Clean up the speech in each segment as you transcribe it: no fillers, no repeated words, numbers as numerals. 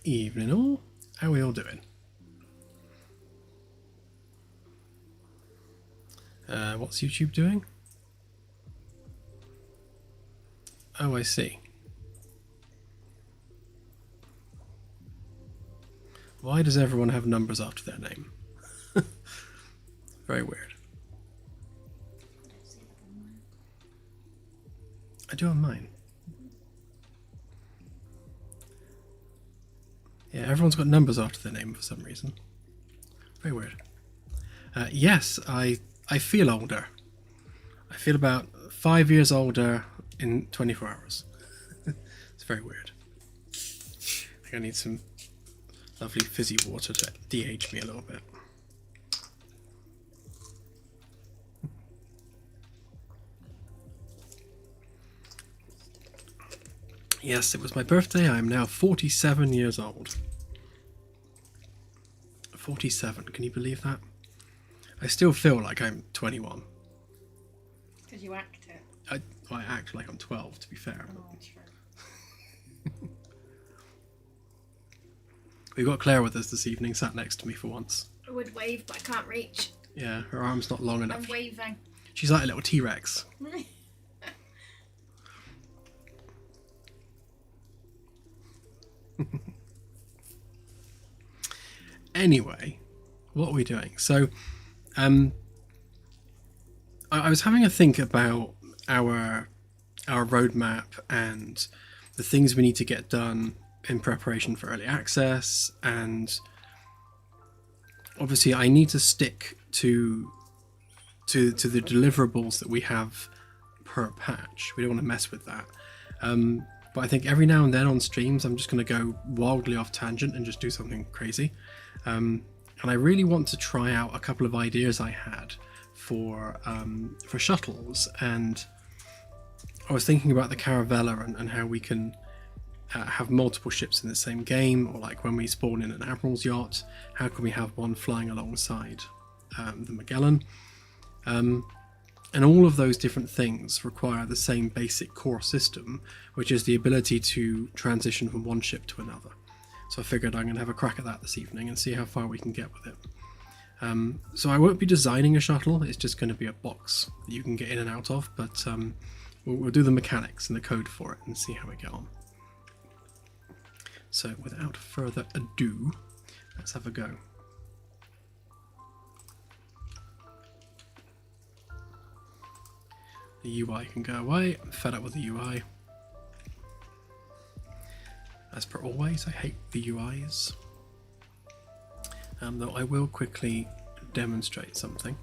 Evening all, how are we all doing? What's YouTube doing? Oh, I see. Why does everyone have numbers after their name? Very weird. I do on mine. Yeah, everyone's got numbers after their name for some reason. Very weird. Yes, I feel older. I feel about 5 years older in 24 hours. It's very weird. I think I need some lovely fizzy water to de-age me a little bit. Yes, it was my birthday. I am now 47 years old. 47, can you believe that? I still feel like I'm 21. Because you act it. I act like I'm 12, to be fair. Oh, true. We've got Claire with us this evening, sat next to me for once. I would wave, but I can't reach. Yeah, her arm's not long enough. I'm waving. She's like a little T-Rex. Anyway, what are we doing? So, I was having a think about our roadmap and the things we need to get done in preparation for early access, and obviously I need to stick to the deliverables that we have per patch. We don't want to mess with that. But I think every now and then on streams I'm just going to go wildly off tangent and just do something crazy. And I really want to try out a couple of ideas I had for shuttles, and I was thinking about the Caravella and how we can have multiple ships in the same game, or like when we spawn in an Admiral's yacht, how can we have one flying alongside the Magellan? And all of those different things require the same basic core system, which is the ability to transition from one ship to another. So I figured I'm going to have a crack at that this evening and see how far we can get with it. So I won't be designing a shuttle, it's just going to be a box that you can get in and out of, but we'll do the mechanics and the code for it and see how we get on. So without further ado, let's have a go. The UI can go away. I'm fed up with the UI. As per always, I hate the UIs. Though I will quickly demonstrate something.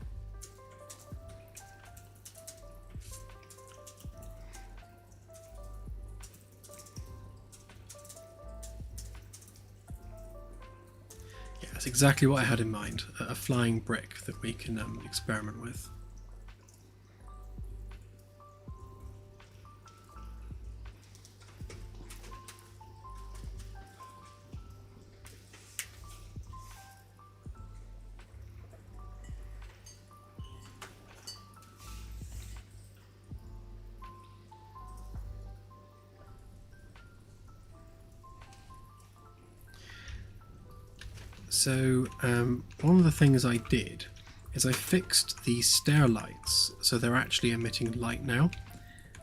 Yeah, that's exactly what I had in mind. A flying brick that we can experiment with. So one of the things I did is I fixed the stair lights so they're actually emitting light now.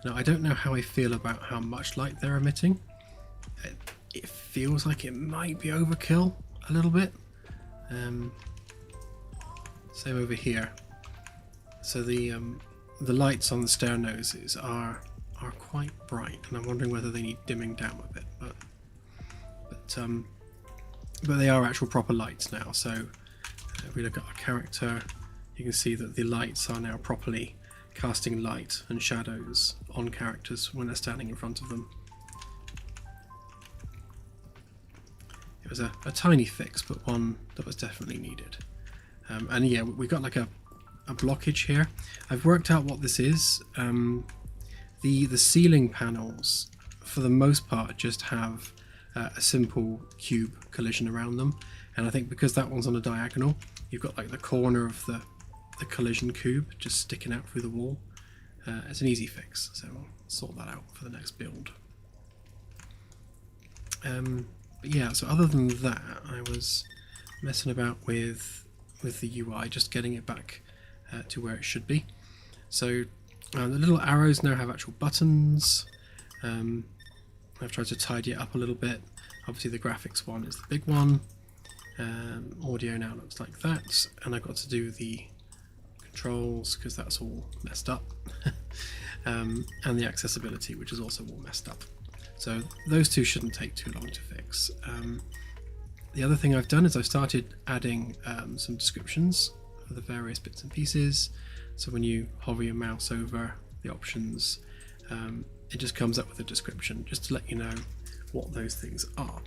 Now I don't know how I feel about how much light they're emitting. It feels like it might be overkill a little bit. Same over here. So the lights on the stair noses are quite bright, and I'm wondering whether they need dimming down a bit. But they are actual proper lights now. So if we look at our character, you can see that the lights are now properly casting light and shadows on characters when they're standing in front of them. It was a tiny fix, but one that was definitely needed. And yeah, we've got like a blockage here. I've worked out what this is. The ceiling panels, for the most part, just have a simple cube collision around them, and I think because that one's on a diagonal, you've got like the corner of the collision cube just sticking out through the wall. It's an easy fix, so we'll sort that out for the next build. But yeah, so other than that, I was messing about with the UI, just getting it back to where it should be. So the little arrows now have actual buttons. I've tried to tidy it up a little bit. Obviously the graphics one is the big one. Audio now looks like that, and I've got to do the controls because that's all messed up. And the accessibility, which is also all messed up. So those two shouldn't take too long to fix. The other thing I've done is I've started adding some descriptions for the various bits and pieces. So when you hover your mouse over the options, it just comes up with a description just to let you know what those things are.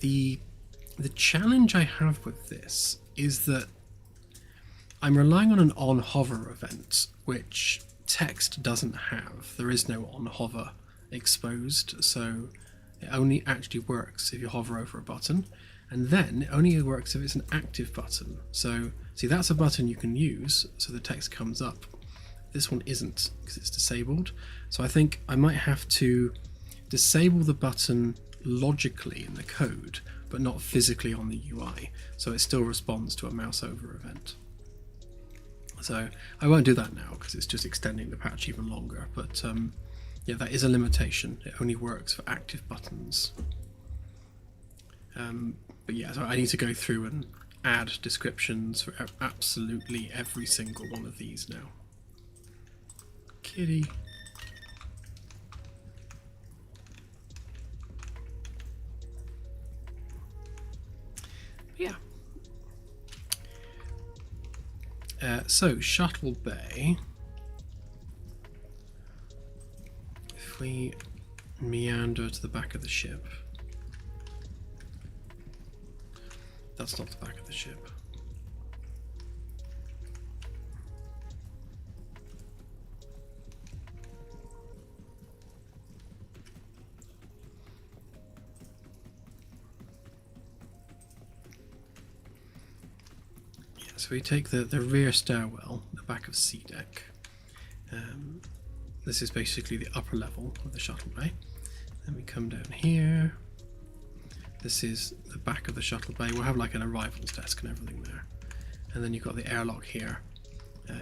The challenge I have with this is that I'm relying on an on hover event, which text doesn't have. There is no on hover exposed, so it only actually works if you hover over a button, and then it only works if it's an active button. So see, that's a button you can use so the text comes up. This one isn't because it's disabled, so I think I might have to disable the button logically in the code but not physically on the UI, so it still responds to a mouse over event. So I won't do that now because it's just extending the patch even longer, but yeah, that is a limitation. It only works for active buttons. But yeah, so I need to go through and add descriptions for absolutely every single one of these now. Kitty. Yeah. So, Shuttle Bay. If we meander to the back of the ship. That's not the back of the ship. So we take the rear stairwell, the back of C deck. This is basically the upper level of the shuttle bay. Then we come down here. This is the back of the shuttle bay. We'll have like an arrivals desk and everything there. And then you've got the airlock here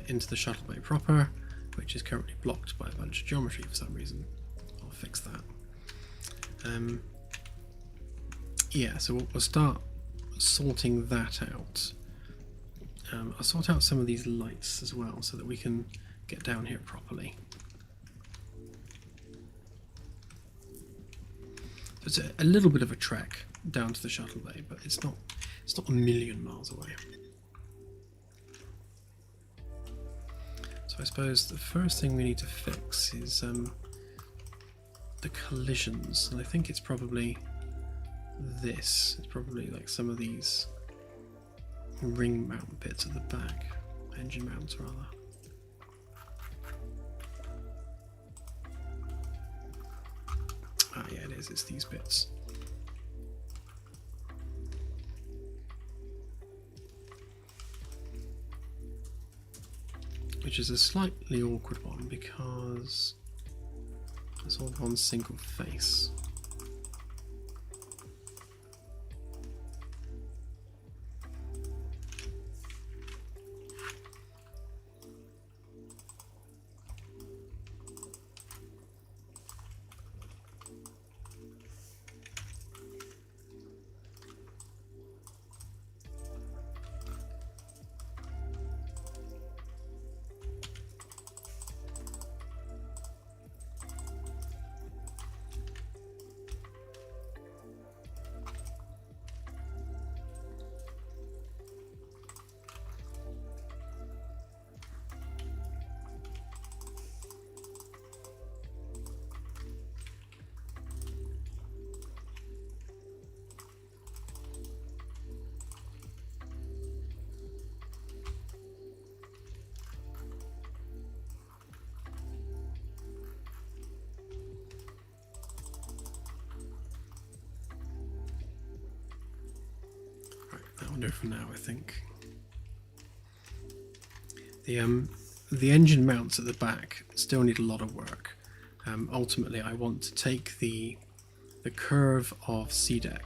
into the shuttle bay proper, which is currently blocked by a bunch of geometry for some reason. I'll fix that. Yeah, so we'll start sorting that out. I'll sort out some of these lights as well so that we can get down here properly. So it's a little bit of a trek down to the shuttle bay, but it's not a million miles away. So I suppose the first thing we need to fix is the collisions, and I think it's probably this. It's probably like some of these ring mount bits at the back, engine mounts rather. Ah yeah, it is, it's these bits. Which is a slightly awkward one because it's all one single face. cylinder for now, I think. The engine mounts at the back still need a lot of work. Ultimately, I want to take the curve of CDEC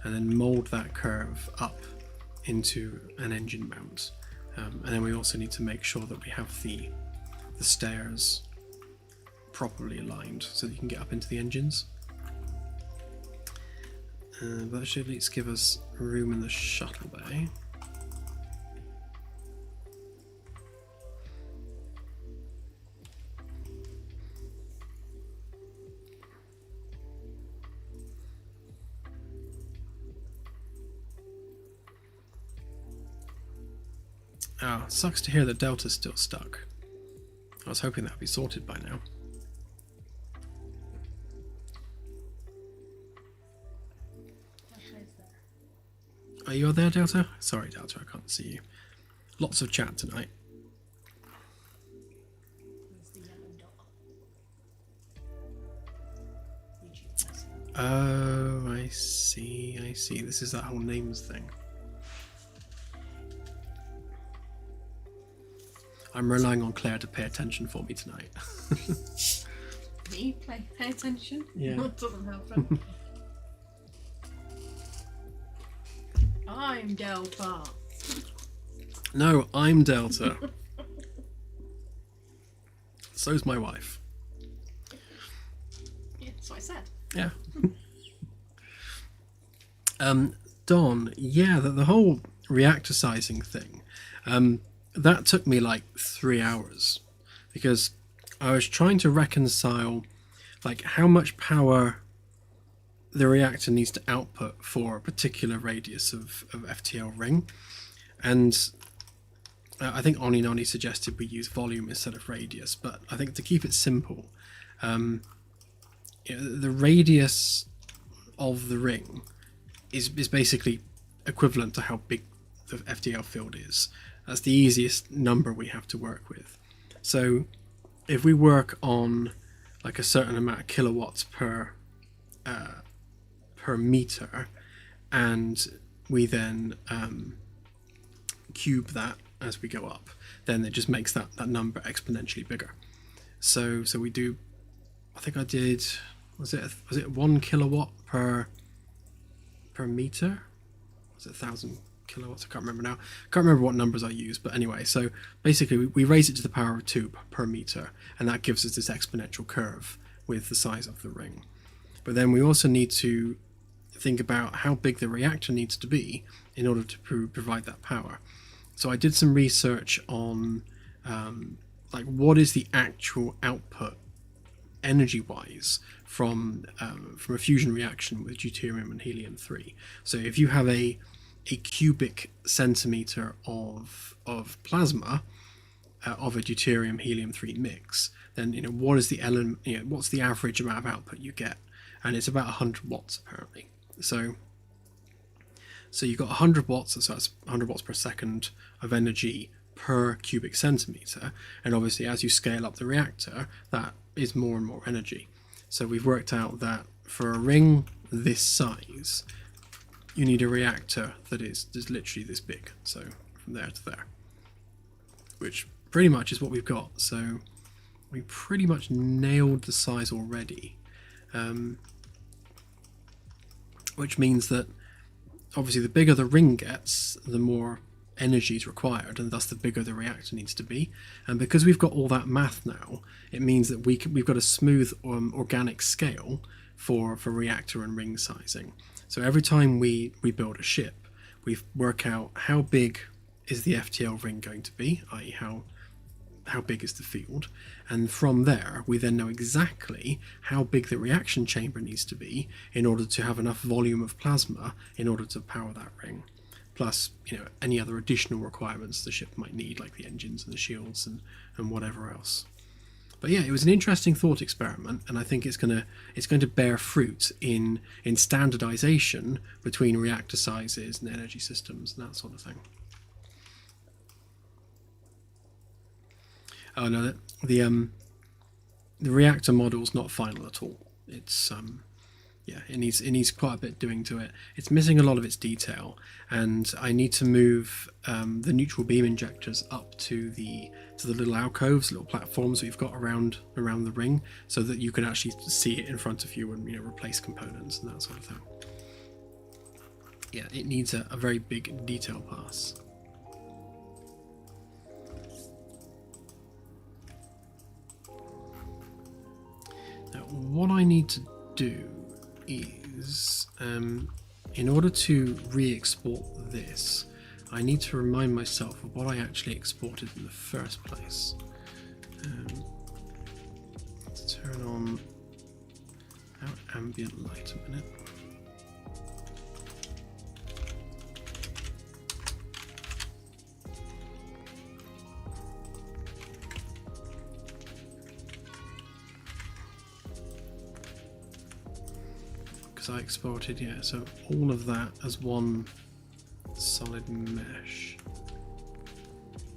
and then mould that curve up into an engine mount. And then we also need to make sure that we have the stairs properly aligned so that you can get up into the engines. But that should at least give us room in the shuttle bay. Oh, sucks to hear that Delta's still stuck. I was hoping that would be sorted by now. Are you there, Delta? Sorry, Delta, I can't see you. Lots of chat tonight. Oh, I see, I see. This is that whole names thing. I'm relying on Claire to pay attention for me tonight. Me? Pay attention? Yeah. That doesn't help. Right? I'm Delta. No, I'm Delta. So's my wife. Yeah, that's what I said. Yeah. Don, yeah, the whole reactor sizing thing, that took me like 3 hours because I was trying to reconcile like how much power the reactor needs to output for a particular radius of FTL ring, and I think Oni Noni suggested we use volume instead of radius, but I think to keep it simple, the radius of the ring is basically equivalent to how big the FTL field is. That's the easiest number we have to work with. So if we work on like a certain amount of kilowatts per meter, and we then cube that as we go up, then it just makes that number exponentially bigger. So we do, I think I did, was it 1 kilowatt per meter? Was it 1,000 kilowatts? I can't remember now. Can't remember what numbers I used, but anyway, so basically we raise it to the power of 2 per meter, and that gives us this exponential curve with the size of the ring. But then we also need to think about how big the reactor needs to be in order to provide that power. So I did some research on like what is the actual output energy-wise from a fusion reaction with deuterium and helium-3. So if you have a cubic centimeter of plasma of a deuterium helium-3 mix, then what is the what's the average amount of output you get? And it's about 100 watts apparently. So you've got 100 watts, so that's 100 watts per second of energy per cubic centimeter, and obviously as you scale up the reactor, that is more and more energy. So we've worked out that for a ring this size, you need a reactor that is literally this big, so from there to there, which pretty much is what we've got. So we pretty much nailed the size already, which means that obviously the bigger the ring gets, the more energy is required, and thus the bigger the reactor needs to be. And because we've got all that math now, it means that we've got a smooth organic scale for reactor and ring sizing. So every time we build a ship, we work out how big is the FTL ring going to be, i.e. how big is the field, and from there we then know exactly how big the reaction chamber needs to be in order to have enough volume of plasma in order to power that ring, plus any other additional requirements the ship might need, like the engines and the shields and whatever else. But yeah, it was an interesting thought experiment, and I think it's going to bear fruit in standardization between reactor sizes and energy systems and that sort of thing. Oh no, the reactor model's not final at all. It's Yeah, it needs quite a bit doing to it. It's missing a lot of its detail, and I need to move the neutral beam injectors up to the little alcoves, little platforms that you've got around the ring, so that you can actually see it in front of you and replace components and that sort of thing. Yeah, it needs a very big detail pass. Now, what I need to do is, in order to re-export this, I need to remind myself of what I actually exported in the first place. Let's turn on our ambient light a minute. I exported, yeah, so all of that as one solid mesh,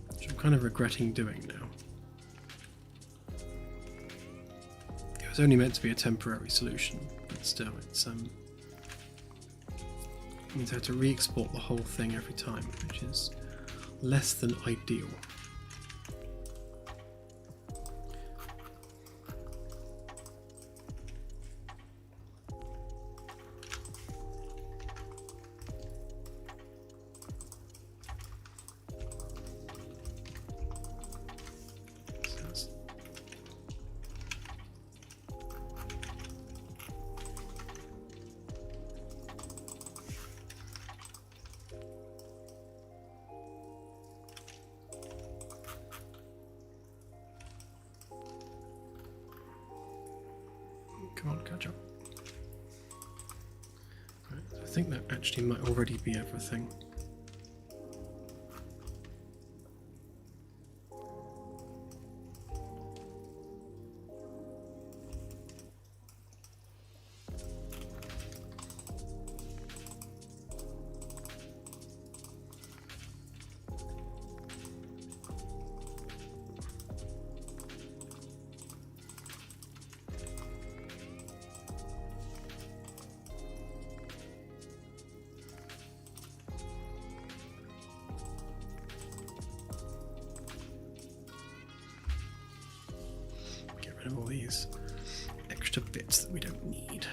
which I'm kind of regretting doing now. It was only meant to be a temporary solution, but still, it means I have to re-export the whole thing every time, which is less than ideal. Come on, catch up. Right, I think that actually might already be everything. All these extra bits that we don't need.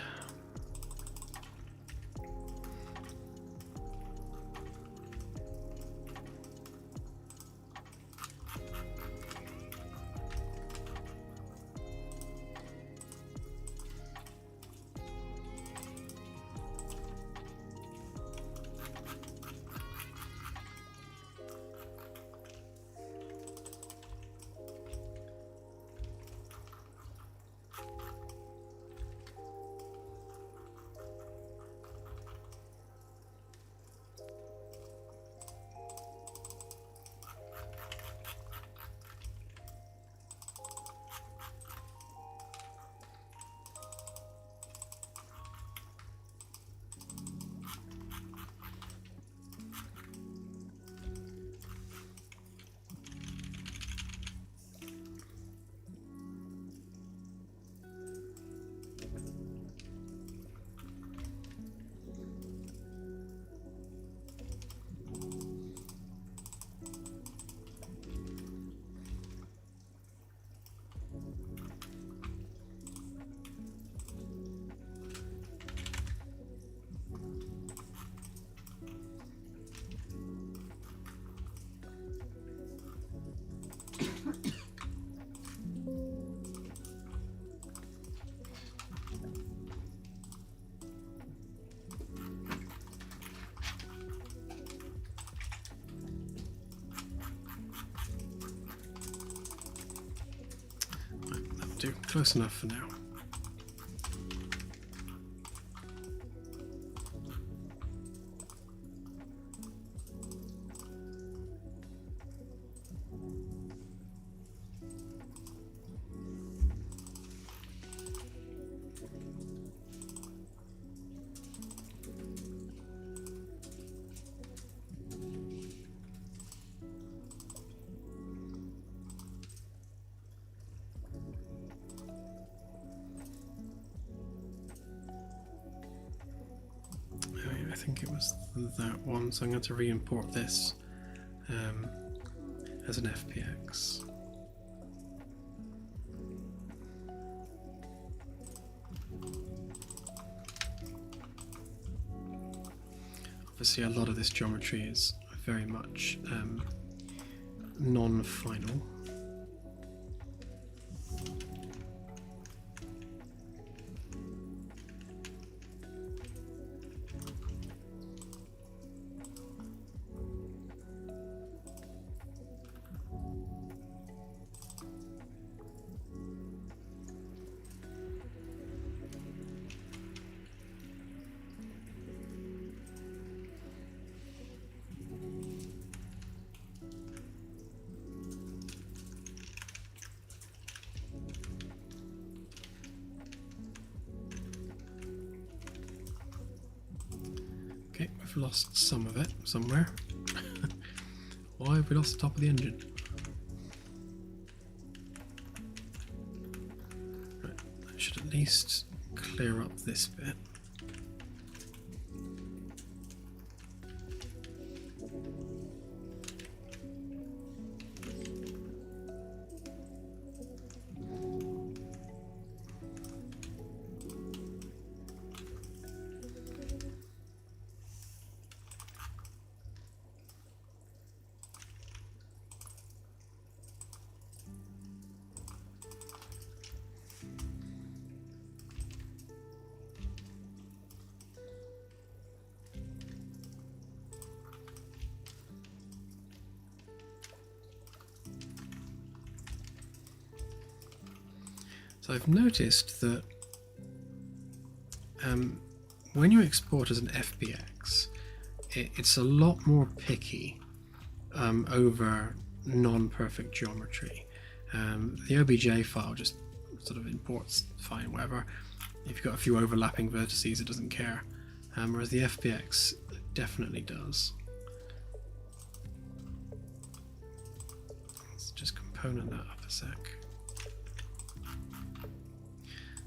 Close enough for now. I think it was that one, so I'm going to re-import this as an FPX. Obviously a lot of this geometry is very much non-final. Okay, we've lost some of it somewhere. Why have we lost the top of the engine? Right, I should at least clear up this bit. So I've noticed that when you export as an FBX, it's a lot more picky over non-perfect geometry. The OBJ file just sort of imports fine, whatever. If you've got a few overlapping vertices, it doesn't care. Whereas the FBX definitely does. Let's just component that up a sec.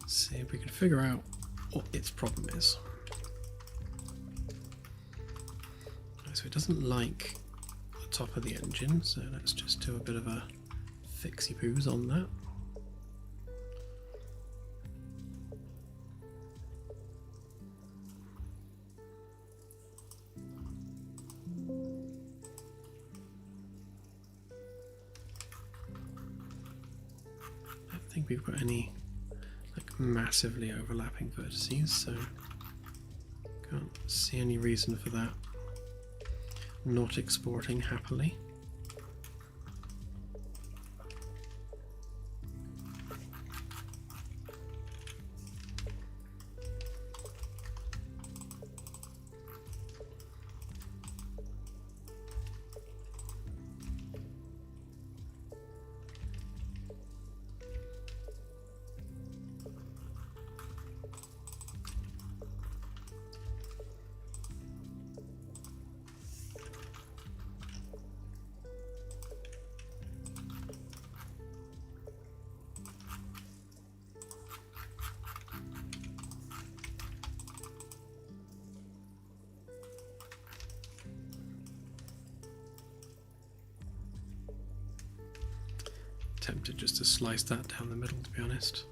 See if we can figure out what its problem is. So it doesn't like the top of the engine, so let's just do a bit of a fixie poos on that. I don't think we've got any massively overlapping vertices, so can't see any reason for that not exporting happily. Tempted just to slice that down the middle, to be honest.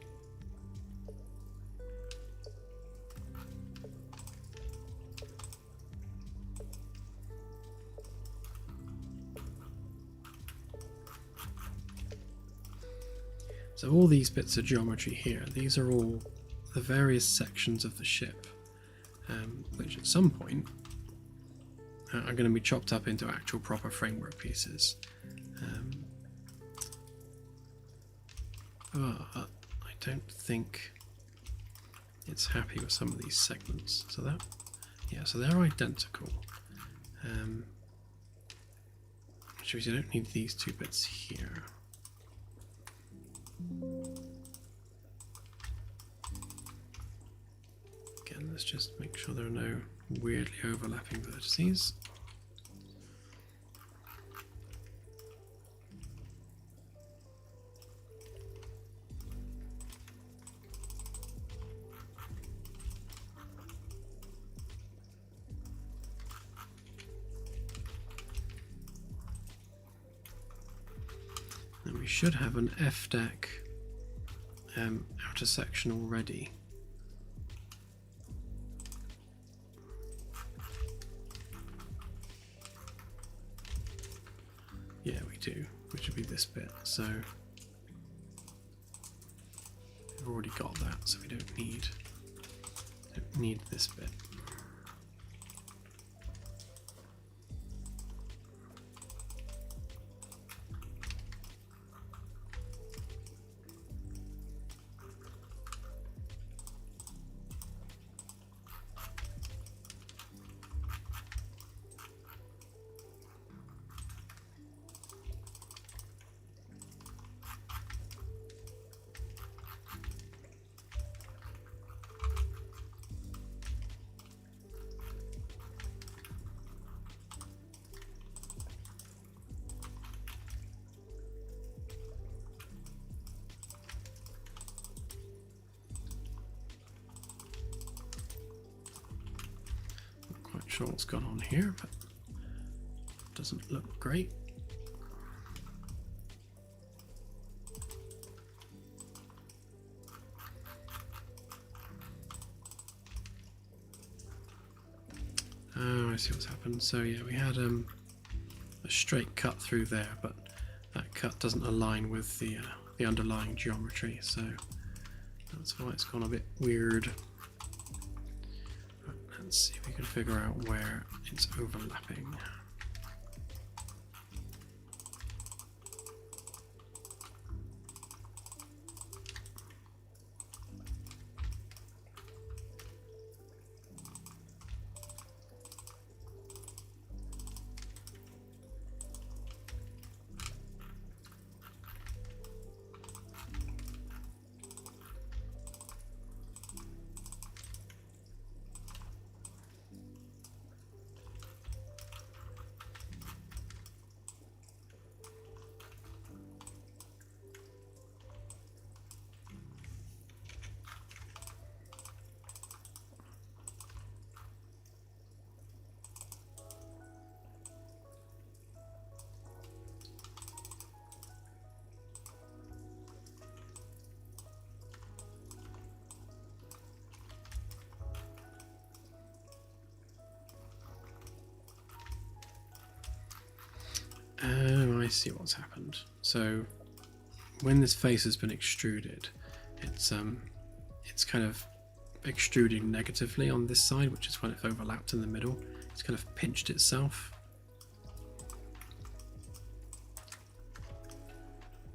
So all these bits of geometry here, these are all the various sections of the ship, which at some point are going to be chopped up into actual proper framework pieces. But I don't think it's happy with some of these segments. So that, yeah, so they're identical. Which means you don't need these two bits here. Again, let's just make sure there are no weirdly overlapping vertices. we should have an F deck outer section already. Yeah, we do, which would be this bit. So we've already got that, so we don't need this bit. Not sure what's gone on here, but it doesn't look great. Oh, I see what's happened. So yeah, we had a straight cut through there, but that cut doesn't align with the underlying geometry, so that's why it's gone a bit weird. Let's see if we can figure out where it's overlapping. Oh, I see what's happened. So when this face has been extruded, it's kind of extruding negatively on this side, which is when it's overlapped in the middle. It's kind of pinched itself.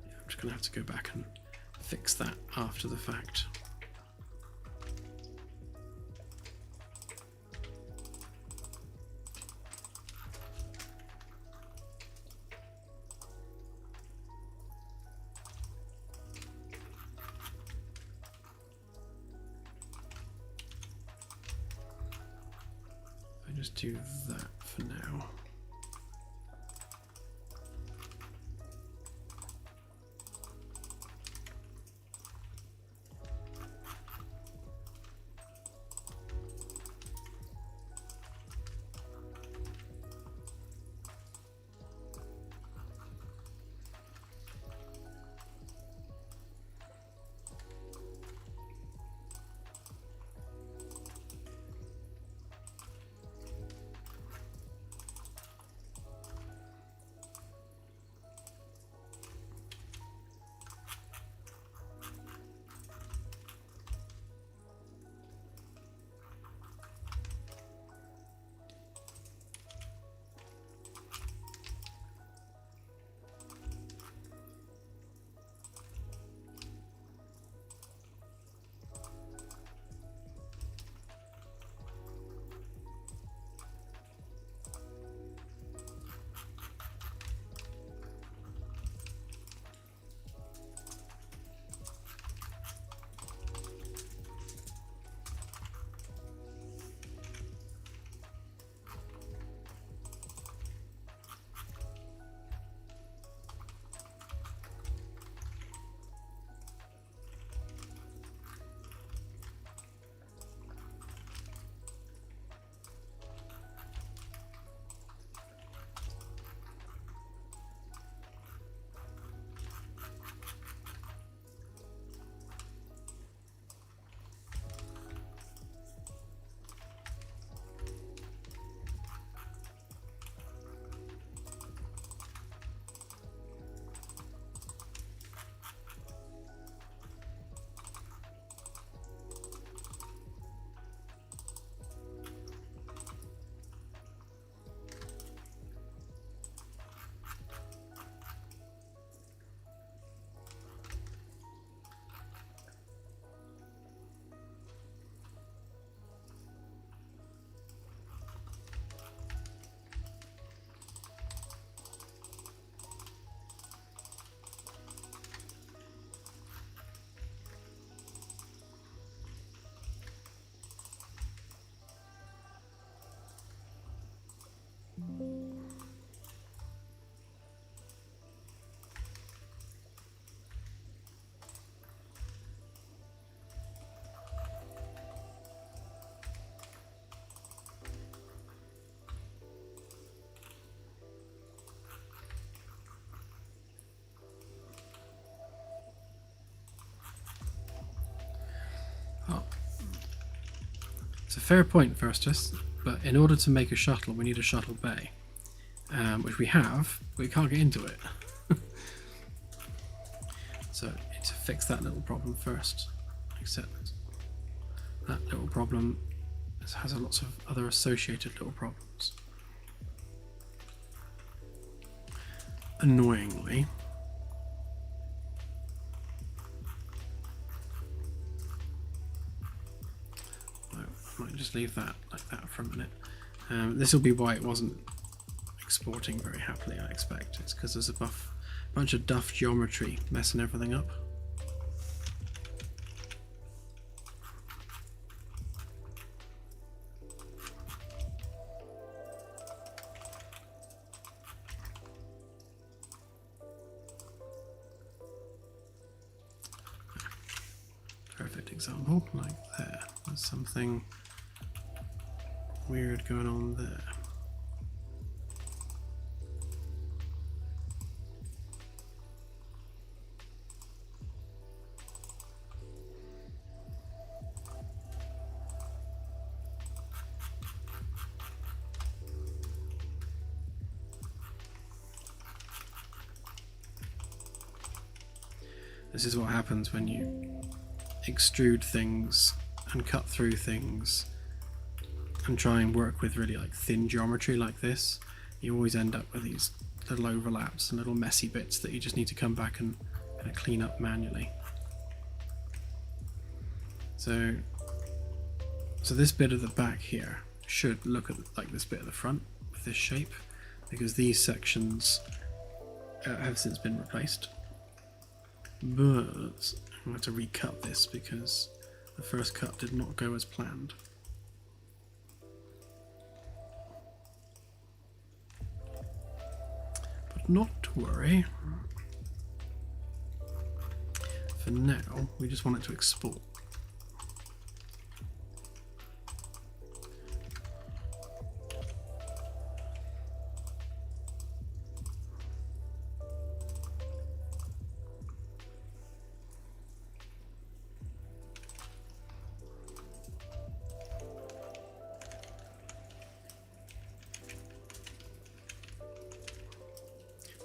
Yeah, I'm just gonna have to go back and fix that after the fact. Just do that for now. It's a fair point, Firstus, but in order to make a shuttle, we need a shuttle bay, which we have, but we can't get into it. So I need to fix that little problem first. Except that little problem has lots of other associated little problems. Annoyingly. I might just leave that like that for a minute. This will be why it wasn't exporting very happily, I expect. It's because there's a bunch of duff geometry messing everything up. Perfect example, like there. There's something weird going on there. This is what happens when you extrude things and cut through things and try and work with really like thin geometry like this. You always end up with these little overlaps and little messy bits that you just need to come back and kind of clean up manually. So this bit of the back here should look like this bit at the front with this shape, because these sections have since been replaced. But I'm going to have to recut this because the first cut did not go as planned. But not to worry. For now, we just want it to export.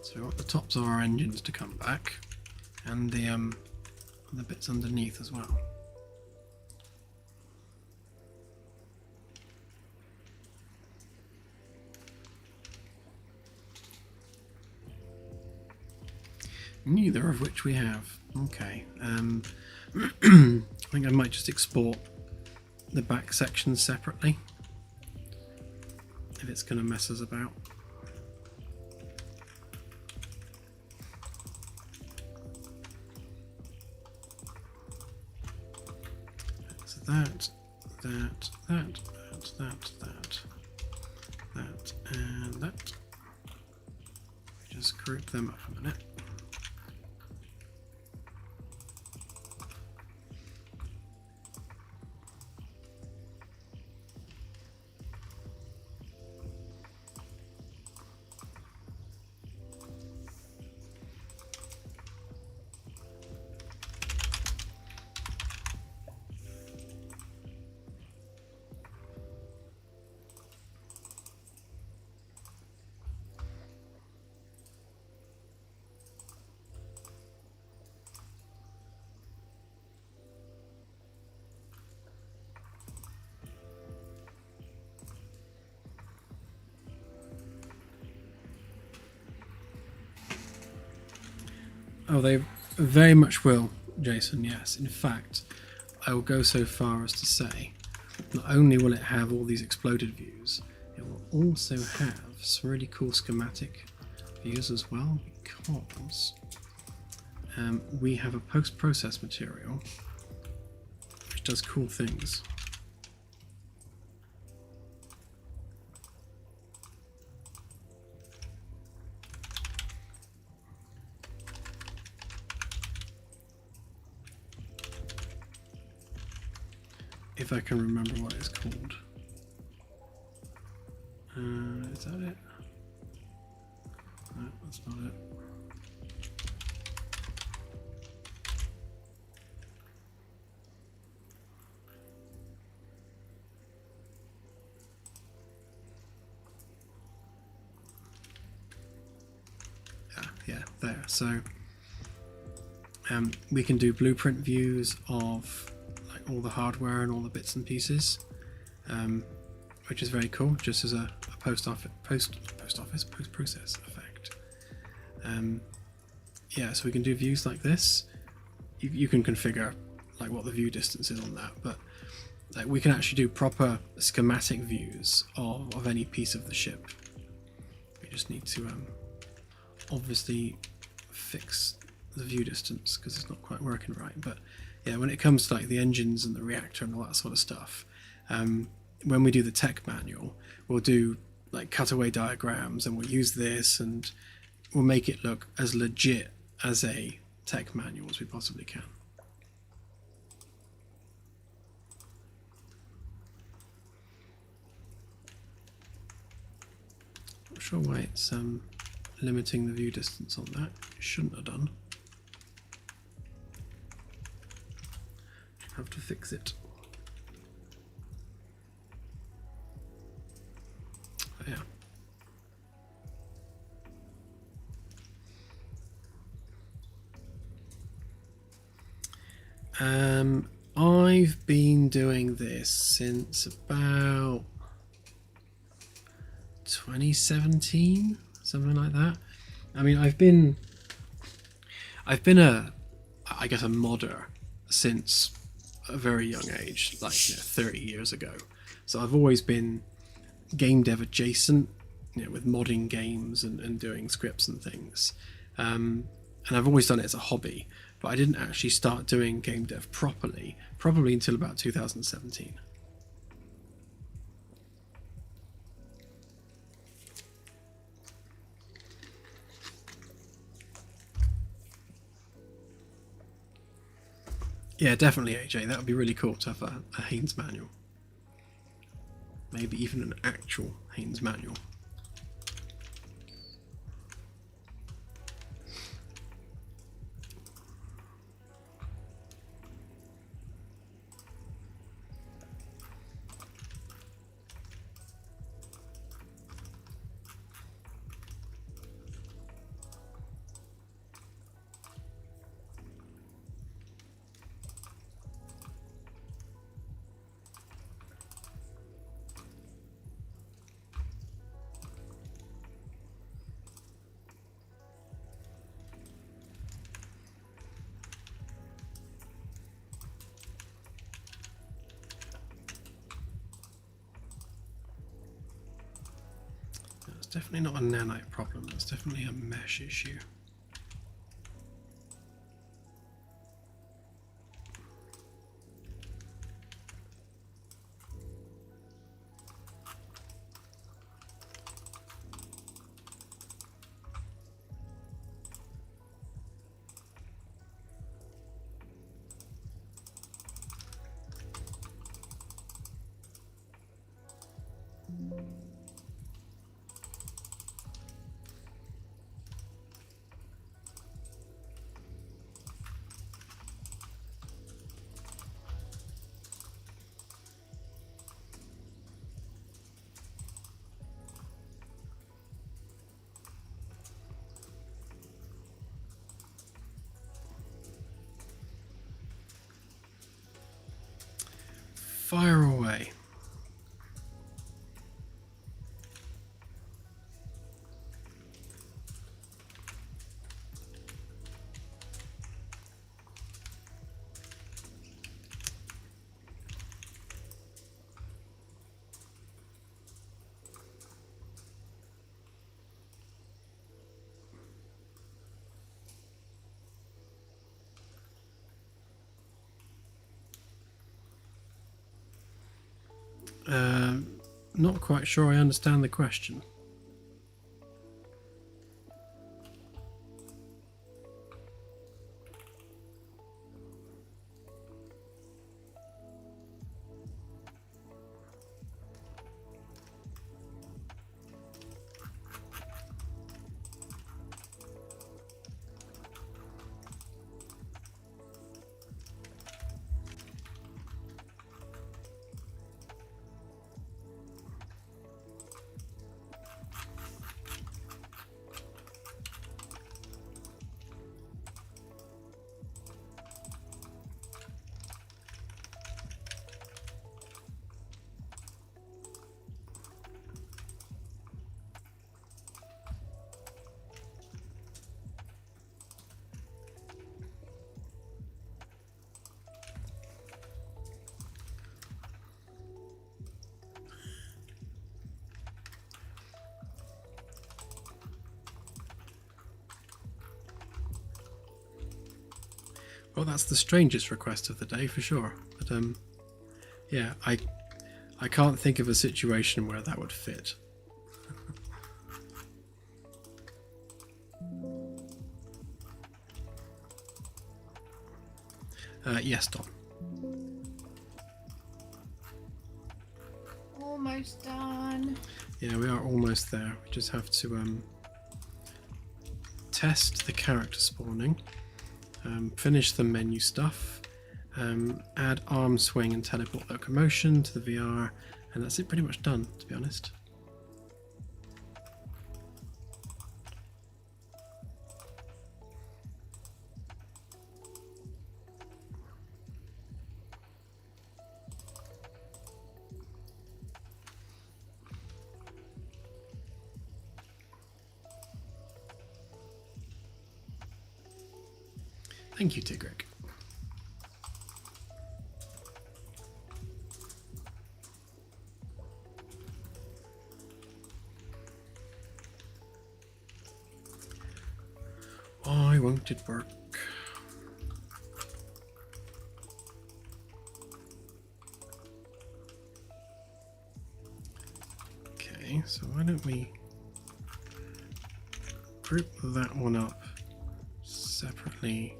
So we want the tops of our engines to come back, and the bits underneath as well. Neither of which we have. Okay. I think I might just export the back sections separately if it's going to mess us about. That, and that. Just group them up a minute. Oh, they very much will, Jason, yes. In fact, I will go so far as to say, not only will it have all these exploded views, it will also have some really cool schematic views as well, because we have a post-process material which does cool things. If I can remember what it's called. Is that it? No, that's not it. there. So we can do blueprint views of like all the hardware and all the bits and pieces, which is very cool, just as a post-process effect. Yeah, so we can do views like this. You can configure like what the view distance is on that, but like we can actually do proper schematic views of any piece of the ship. We just need to obviously fix the view distance because it's not quite working right. But yeah, when it comes to like the engines and the reactor and all that sort of stuff, when we do the tech manual, we'll do like cutaway diagrams and we'll use this and we'll make it look as legit as a tech manual as we possibly can. Not sure why it's limiting the view distance on that. It shouldn't have done. Have to fix it. Oh, yeah. I've been doing this since about 2017, something like that. I mean, I've been I guess a modder since a very young age, like 30 years ago. So I've always been game dev adjacent, with modding games and doing scripts and things. And I've always done it as a hobby, but I didn't actually start doing game dev properly, probably until about 2017. Yeah, definitely, AJ. That would be really cool to have a Haynes manual. Maybe even an actual Haynes manual. It's definitely not a nanite problem, it's definitely a mesh issue. Fire away. Not quite sure I understand the question. Well, that's the strangest request of the day for sure. But yeah, I can't think of a situation where that would fit. Yes, Don. Almost done. Yeah, we are almost there. We just have to test the character spawning, finish the menu stuff, add arm swing and teleport locomotion to the VR, and that's it, pretty much done, to be honest. Thank you, Tigric. Why won't it work? Okay, so why don't we group that one up separately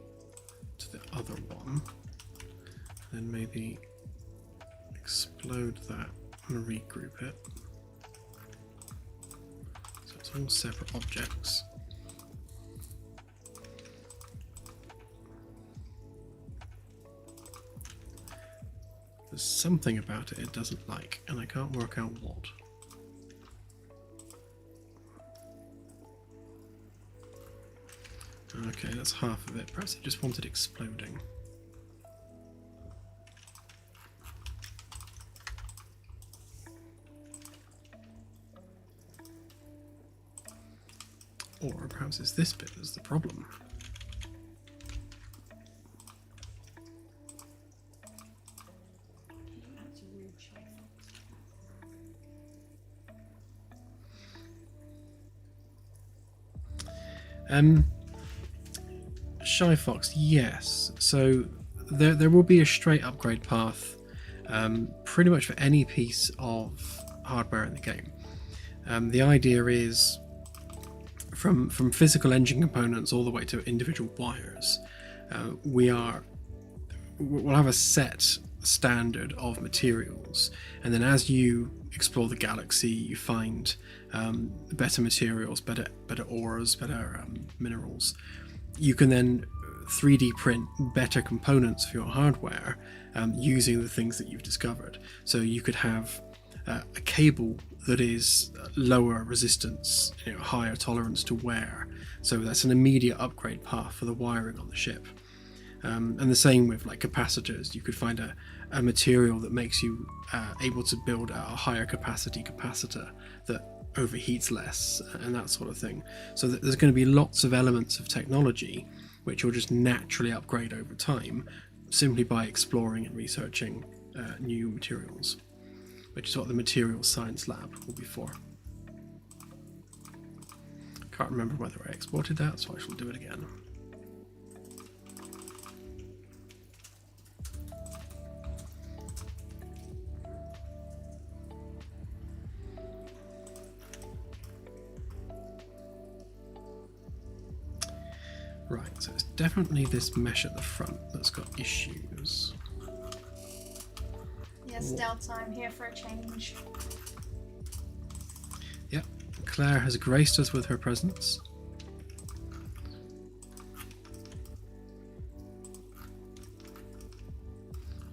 to the other one, then maybe explode that and regroup it. So it's all separate objects. There's something about it doesn't like, and I can't work out what. Okay, that's half of it. Perhaps it just wanted exploding. Or perhaps it's this bit that's the problem. That's a rude shape. Shy Fox, yes. So there will be a straight upgrade path, pretty much for any piece of hardware in the game. The idea is from physical engine components all the way to individual wires. We'll have a set standard of materials, and then as you explore the galaxy, you find better materials, better ores, better minerals. You can then 3D print better components for your hardware using the things that you've discovered. So you could have a cable that is lower resistance, higher tolerance to wear. So that's an immediate upgrade path for the wiring on the ship. And the same with like capacitors. You could find a material that makes you able to build a higher capacity capacitor that overheats less and that sort of thing. So that there's going to be lots of elements of technology which will just naturally upgrade over time simply by exploring and researching new materials, which is what the Materials Science Lab will be for. Can't remember whether I exported that, so I shall do it again. Right, so it's definitely this mesh at the front that's got issues. Yes, Delta, I'm here for a change. Yep, Claire has graced us with her presence.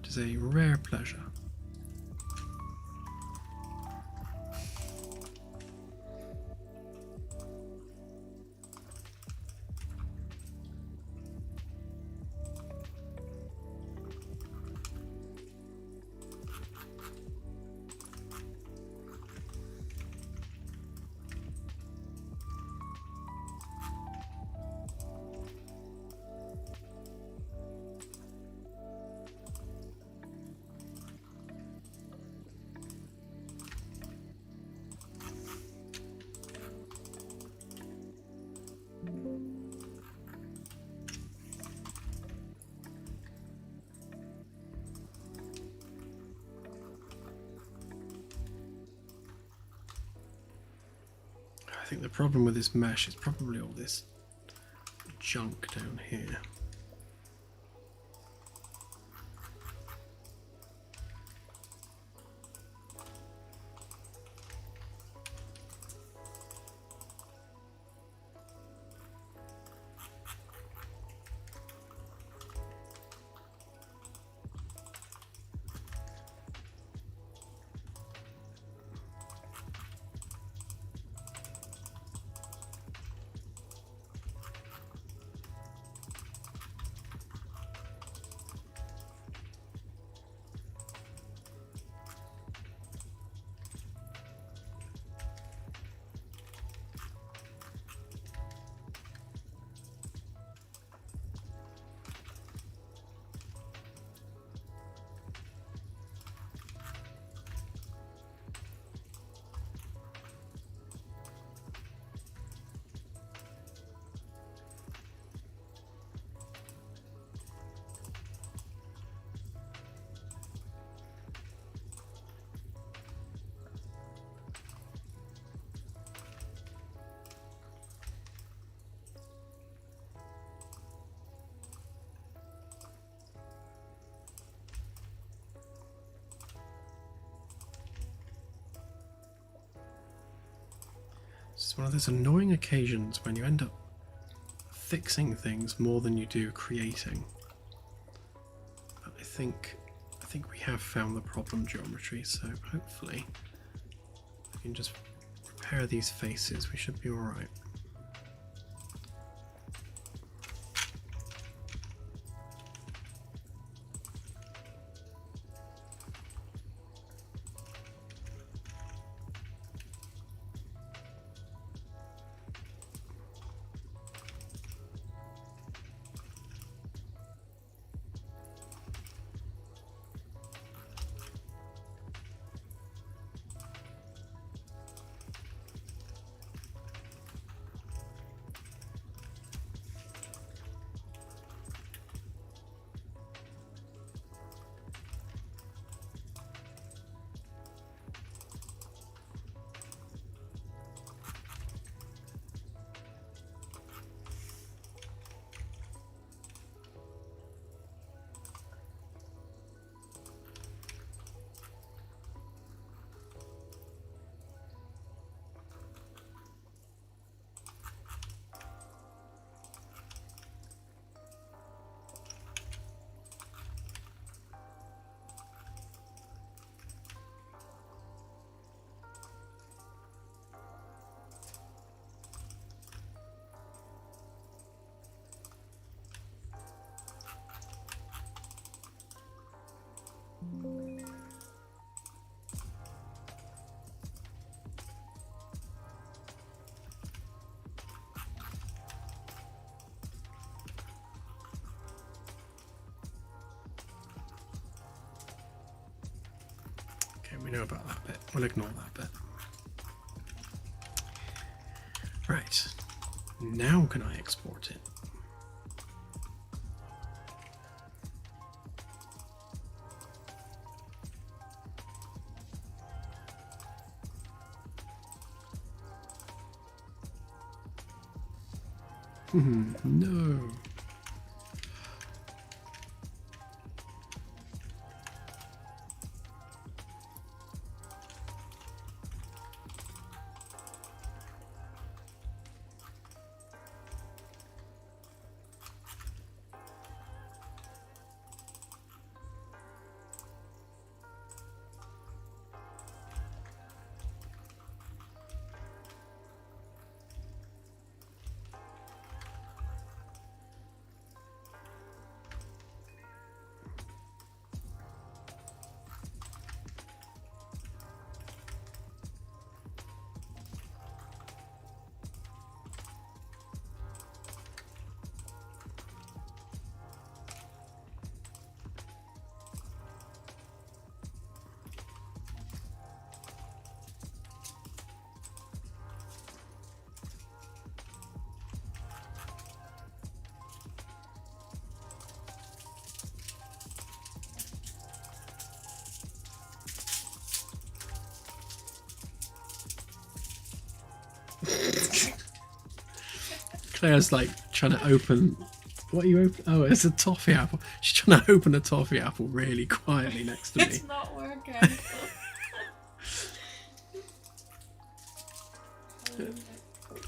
It is a rare pleasure. I think the problem with this mesh is probably all this junk down here. It's one of those annoying occasions when you end up fixing things more than you do creating. But I think we have found the problem geometry, so hopefully we can just repair these faces. We should be all right. Okay, we know about that bit. We'll ignore that bit. Right. Now can I export it? No. Claire's like trying to open. What are you open? Oh, it's a toffee apple. She's trying to open a toffee apple really quietly next to me. It's not working.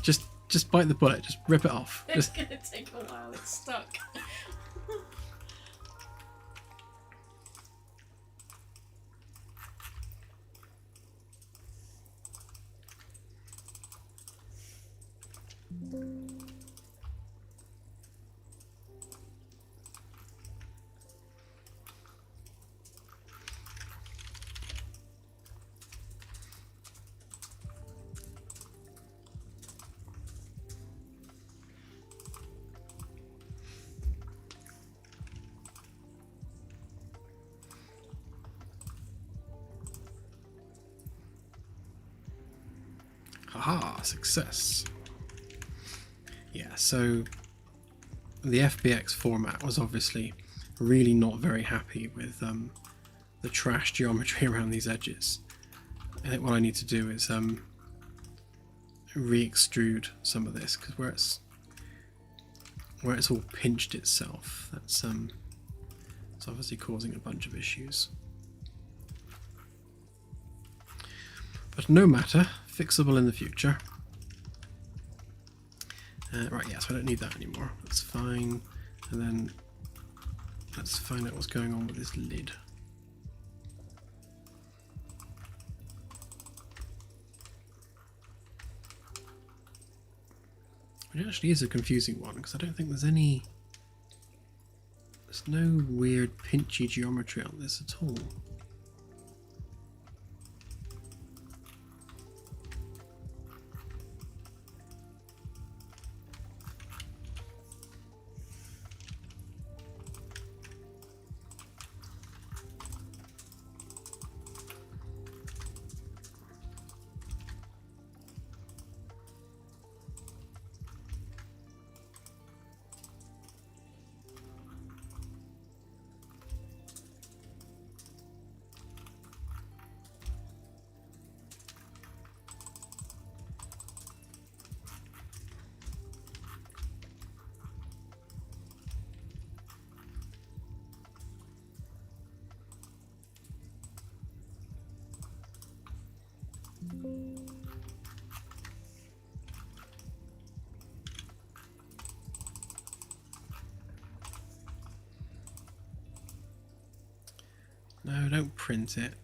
Just bite the bullet. Just rip it off. It's gonna take a while. It's stuck. Haha, success. Yeah, so the FBX format was obviously really not very happy with the trash geometry around these edges. I think what I need to do is re-extrude some of this, because where it's all pinched itself, that's it's obviously causing a bunch of issues. But no matter, fixable in the future. Right, yeah, so I don't need that anymore. That's fine. And then let's find out what's going on with this lid. It actually is a confusing one, because I don't think there's no weird pinchy geometry on this at all. No, don't print it.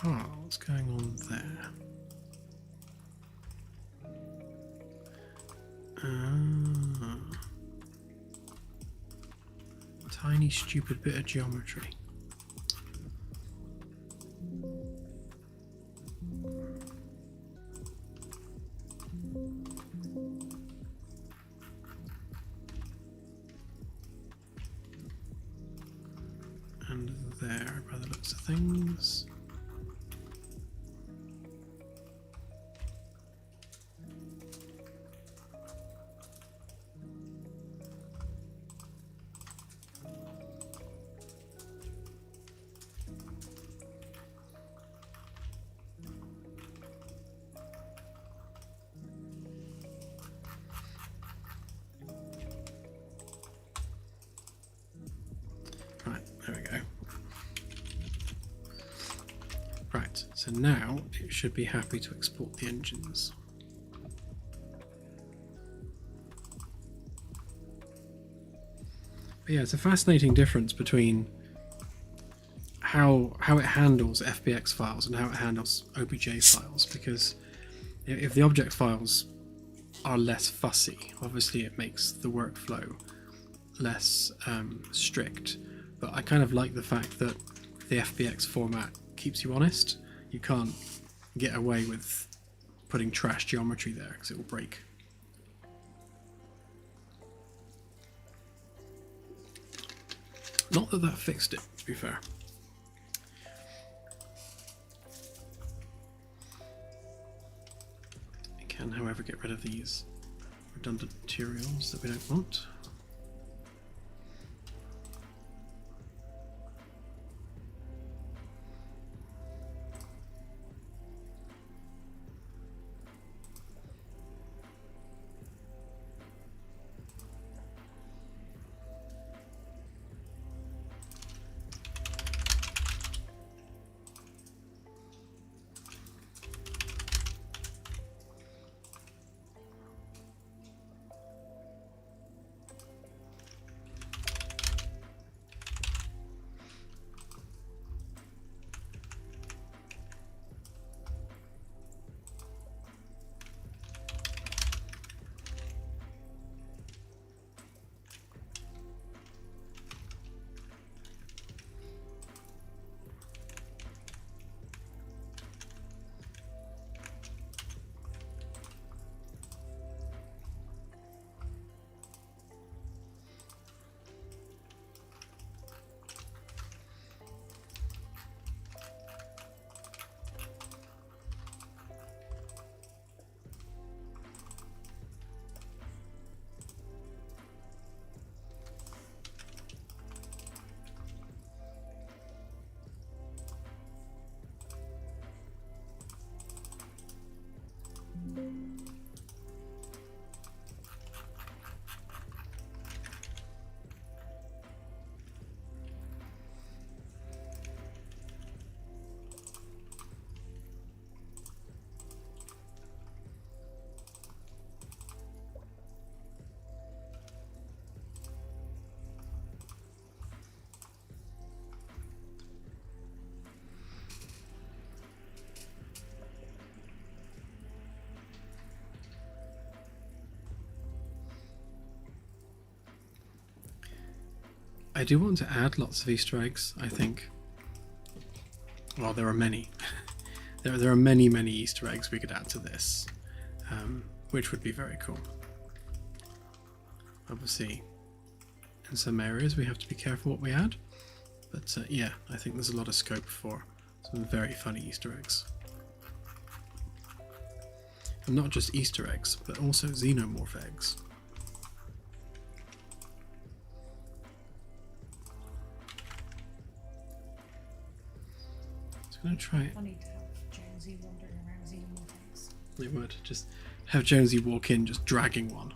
What's going on there? Tiny stupid bit of geometry. And there, by the looks of things. Right, there we go. Right, so now it should be happy to export the engines. But yeah, it's a fascinating difference between how it handles FBX files and how it handles OBJ files, because if the object files are less fussy, obviously it makes the workflow less strict. But I kind of like the fact that the FBX format keeps you honest. You can't get away with putting trash geometry there because it will break. Not that that fixed it, to be fair. We can, however, get rid of these redundant materials that we don't want. I do want to add lots of Easter eggs, I think. Well, there are many. there are many Easter eggs we could add to this, which would be very cool. Obviously, in some areas we have to be careful what we add, but yeah, I think there's a lot of scope for some very funny Easter eggs. And not just Easter eggs, but also xenomorph eggs. I'm going to try it. Funny to have Jonesy wandering around xenomorphs. It would. Just have Jonesy walk in just dragging one.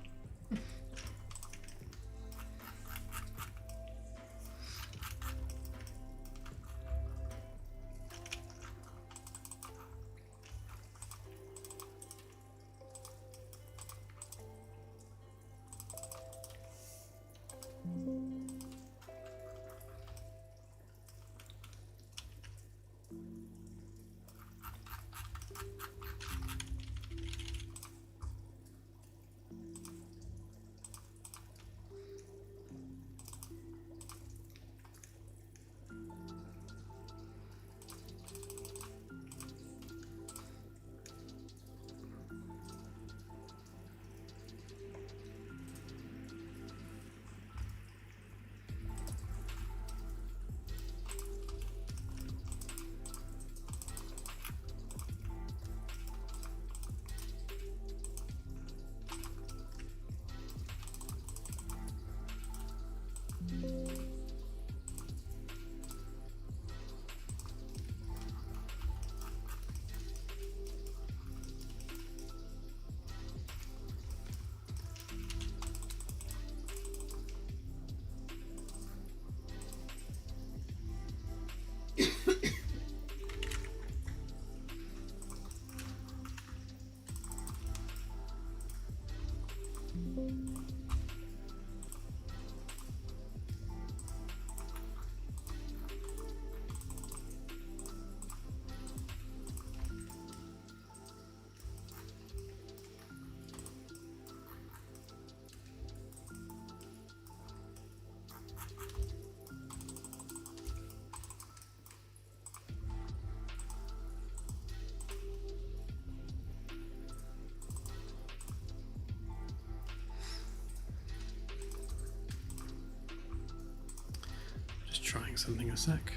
trying something a sec.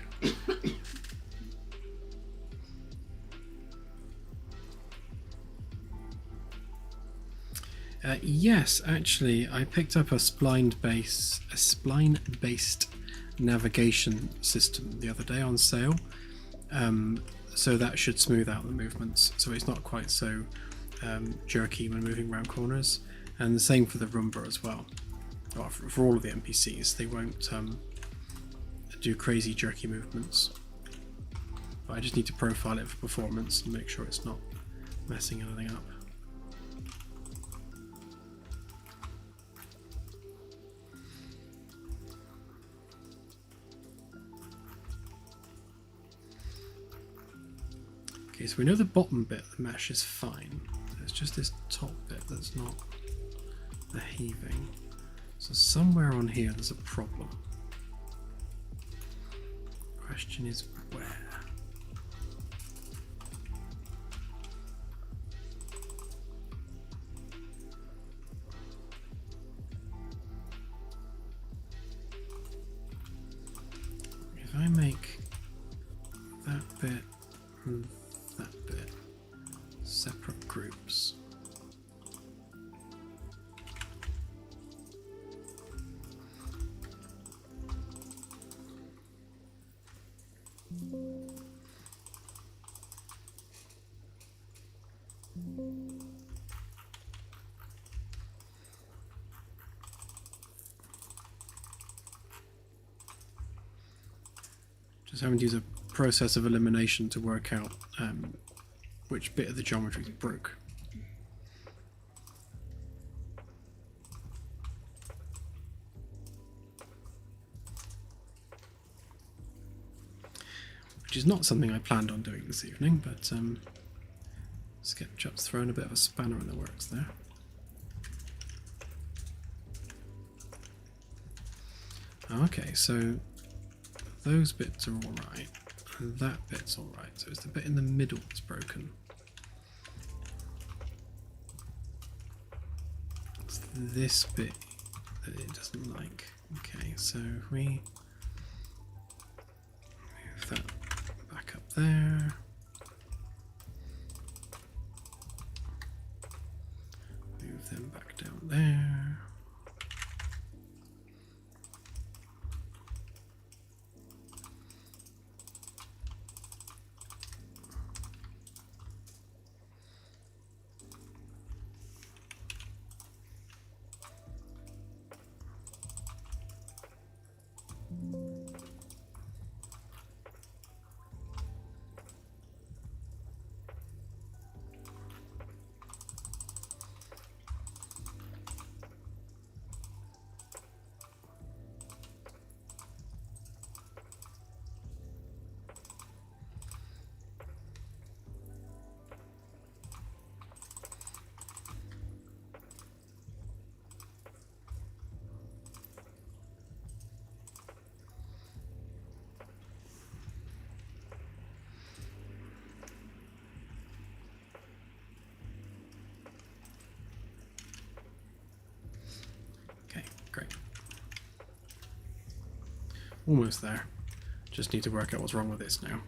Yes, actually, I picked up a spline-based navigation system the other day on sale. So that should smooth out the movements, so it's not quite so jerky when moving around corners. And the same for the Roomba as well. Well, for all of the NPCs, they won't do crazy jerky movements. But I just need to profile it for performance and make sure it's not messing anything up. Okay, so we know the bottom bit of the mesh is fine. It's just this top bit that's not behaving. So somewhere on here there's a problem. Question is where? If I make that bit and that bit separate groups. Just having to use a process of elimination to work out which bit of the geometry broke. Which is not something I planned on doing this evening, but SketchUp's thrown a bit of a spanner in the works there. Okay, so those bits are alright, and that bit's alright, so it's the bit in the middle that's broken. It's this bit that it doesn't like. Okay, so if we move that back up there, move them back down there. Okay, great. Almost there. Just need to work out what's wrong with this now.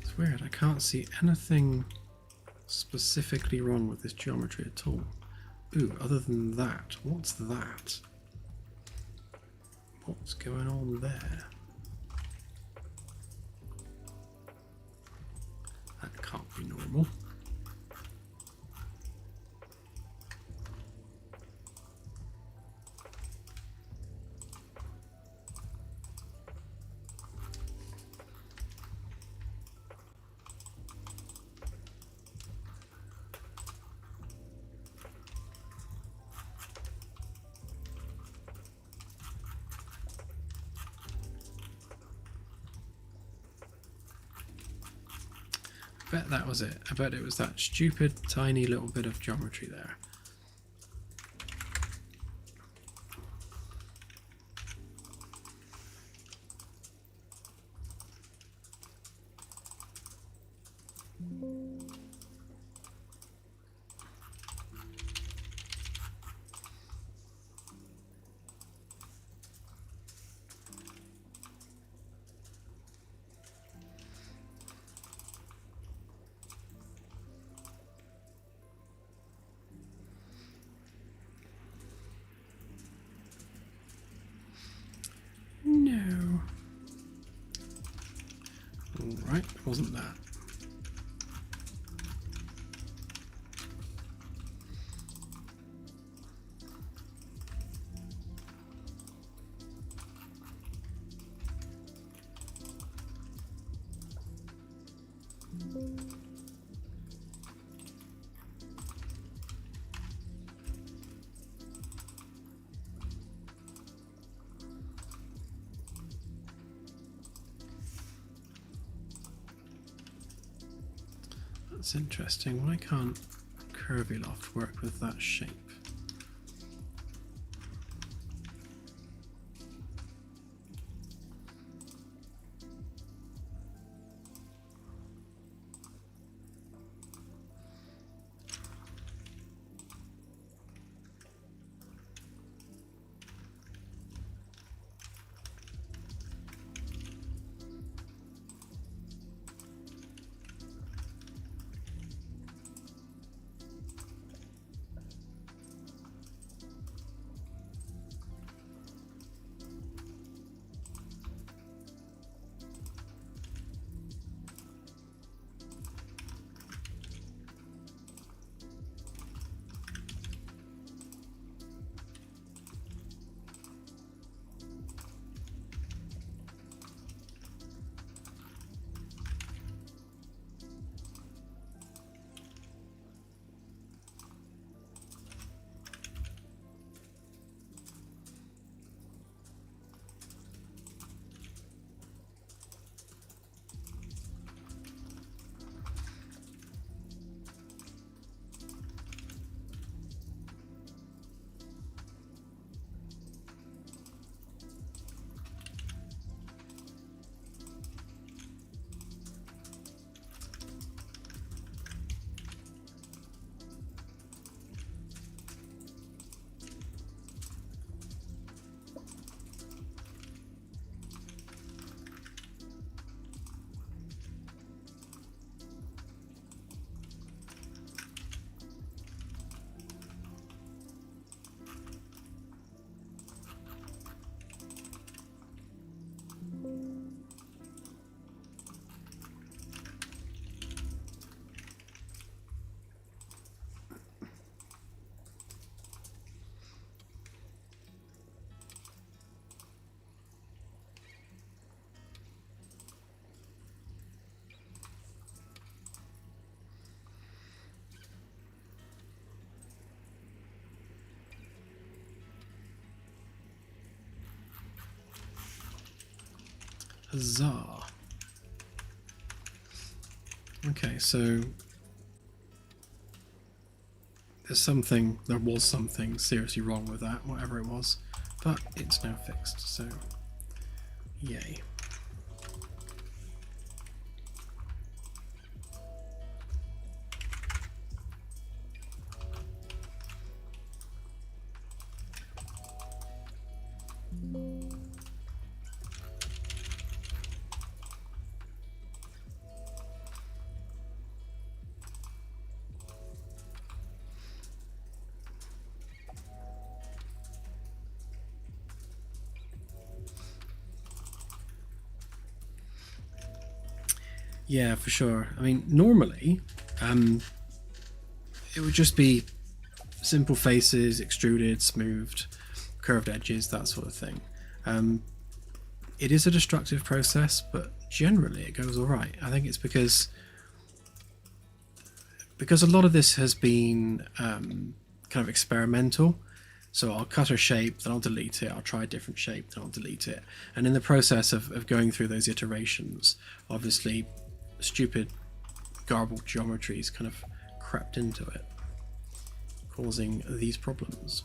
It's weird, I can't see anything specifically wrong with this geometry at all. Ooh, other than that, what's that? What's going on there? That can't be normal. bet that was it. I bet it was that stupid tiny little bit of geometry there. No. Alright, wasn't that. That's interesting. Why can't Curvy Loft work with that shape? Huzzah. Okay, so there was something seriously wrong with that, whatever it was, but it's now fixed, so yay. Yeah, for sure. I mean, normally, it would just be simple faces, extruded, smoothed, curved edges, that sort of thing. It is a destructive process, but generally it goes all right. I think it's because a lot of this has been kind of experimental. So I'll cut a shape, then I'll delete it, I'll try a different shape, then I'll delete it. And in the process of going through those iterations, obviously stupid garbled geometries kind of crept into it, causing these problems.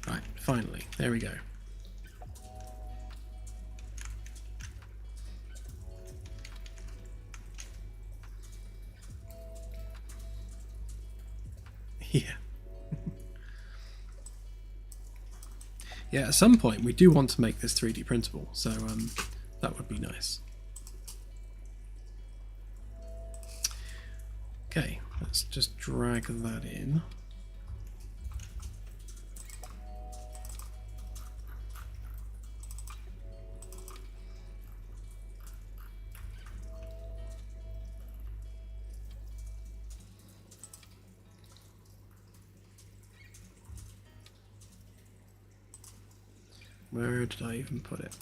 Right, finally, there we go. Yeah. Yeah, at some point we do want to make this 3D printable, so that would be nice. Okay, let's just drag that in. Where did I even put it?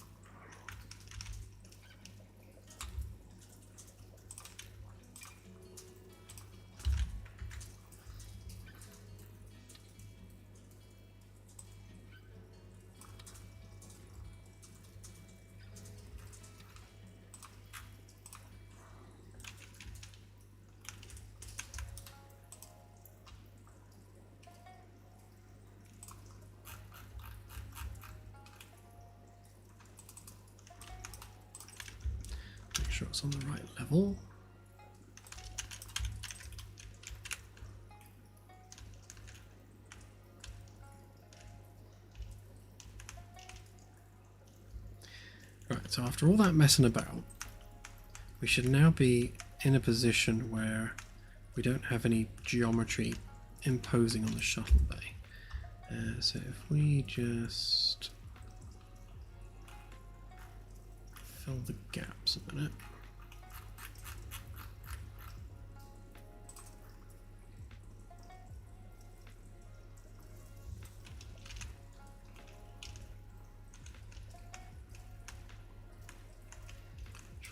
Make sure it's on the right level. Right, so after all that messing about, we should now be in a position where we don't have any geometry imposing on the shuttle bay. So if we just fill the gaps a minute.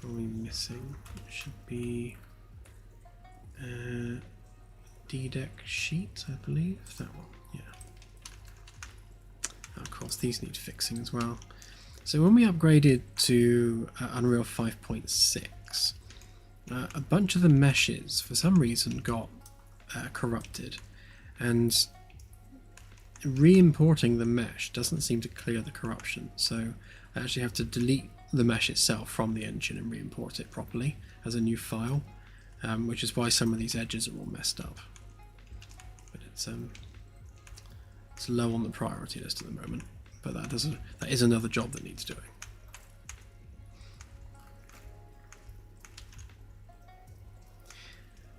What are we missing? It should be D-deck sheet, I believe. That one, yeah. Of course, these need fixing as well. So when we upgraded to Unreal 5.6, a bunch of the meshes, for some reason, got corrupted. And re-importing the mesh doesn't seem to clear the corruption. So I actually have to delete the mesh itself from the engine and re-import it properly as a new file, which is why some of these edges are all messed up. But it's low on the priority list at the moment. But that is another job that needs doing.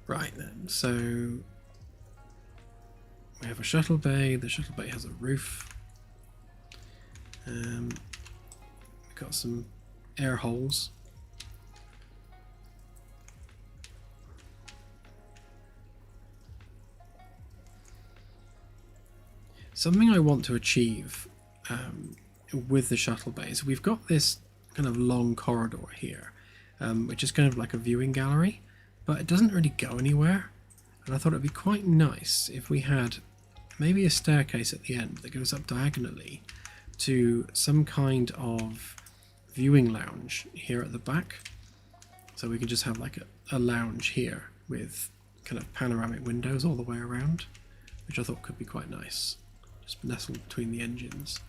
Right then, so we have a shuttle bay. The shuttle bay has a roof. We've got some air holes. Something I want to achieve with the shuttle bays, we've got this kind of long corridor here, which is kind of like a viewing gallery, but it doesn't really go anywhere. And I thought it'd be quite nice if we had maybe a staircase at the end that goes up diagonally to some kind of viewing lounge here at the back. So we could just have like a lounge here with kind of panoramic windows all the way around, which I thought could be quite nice. Just nestled between the engines,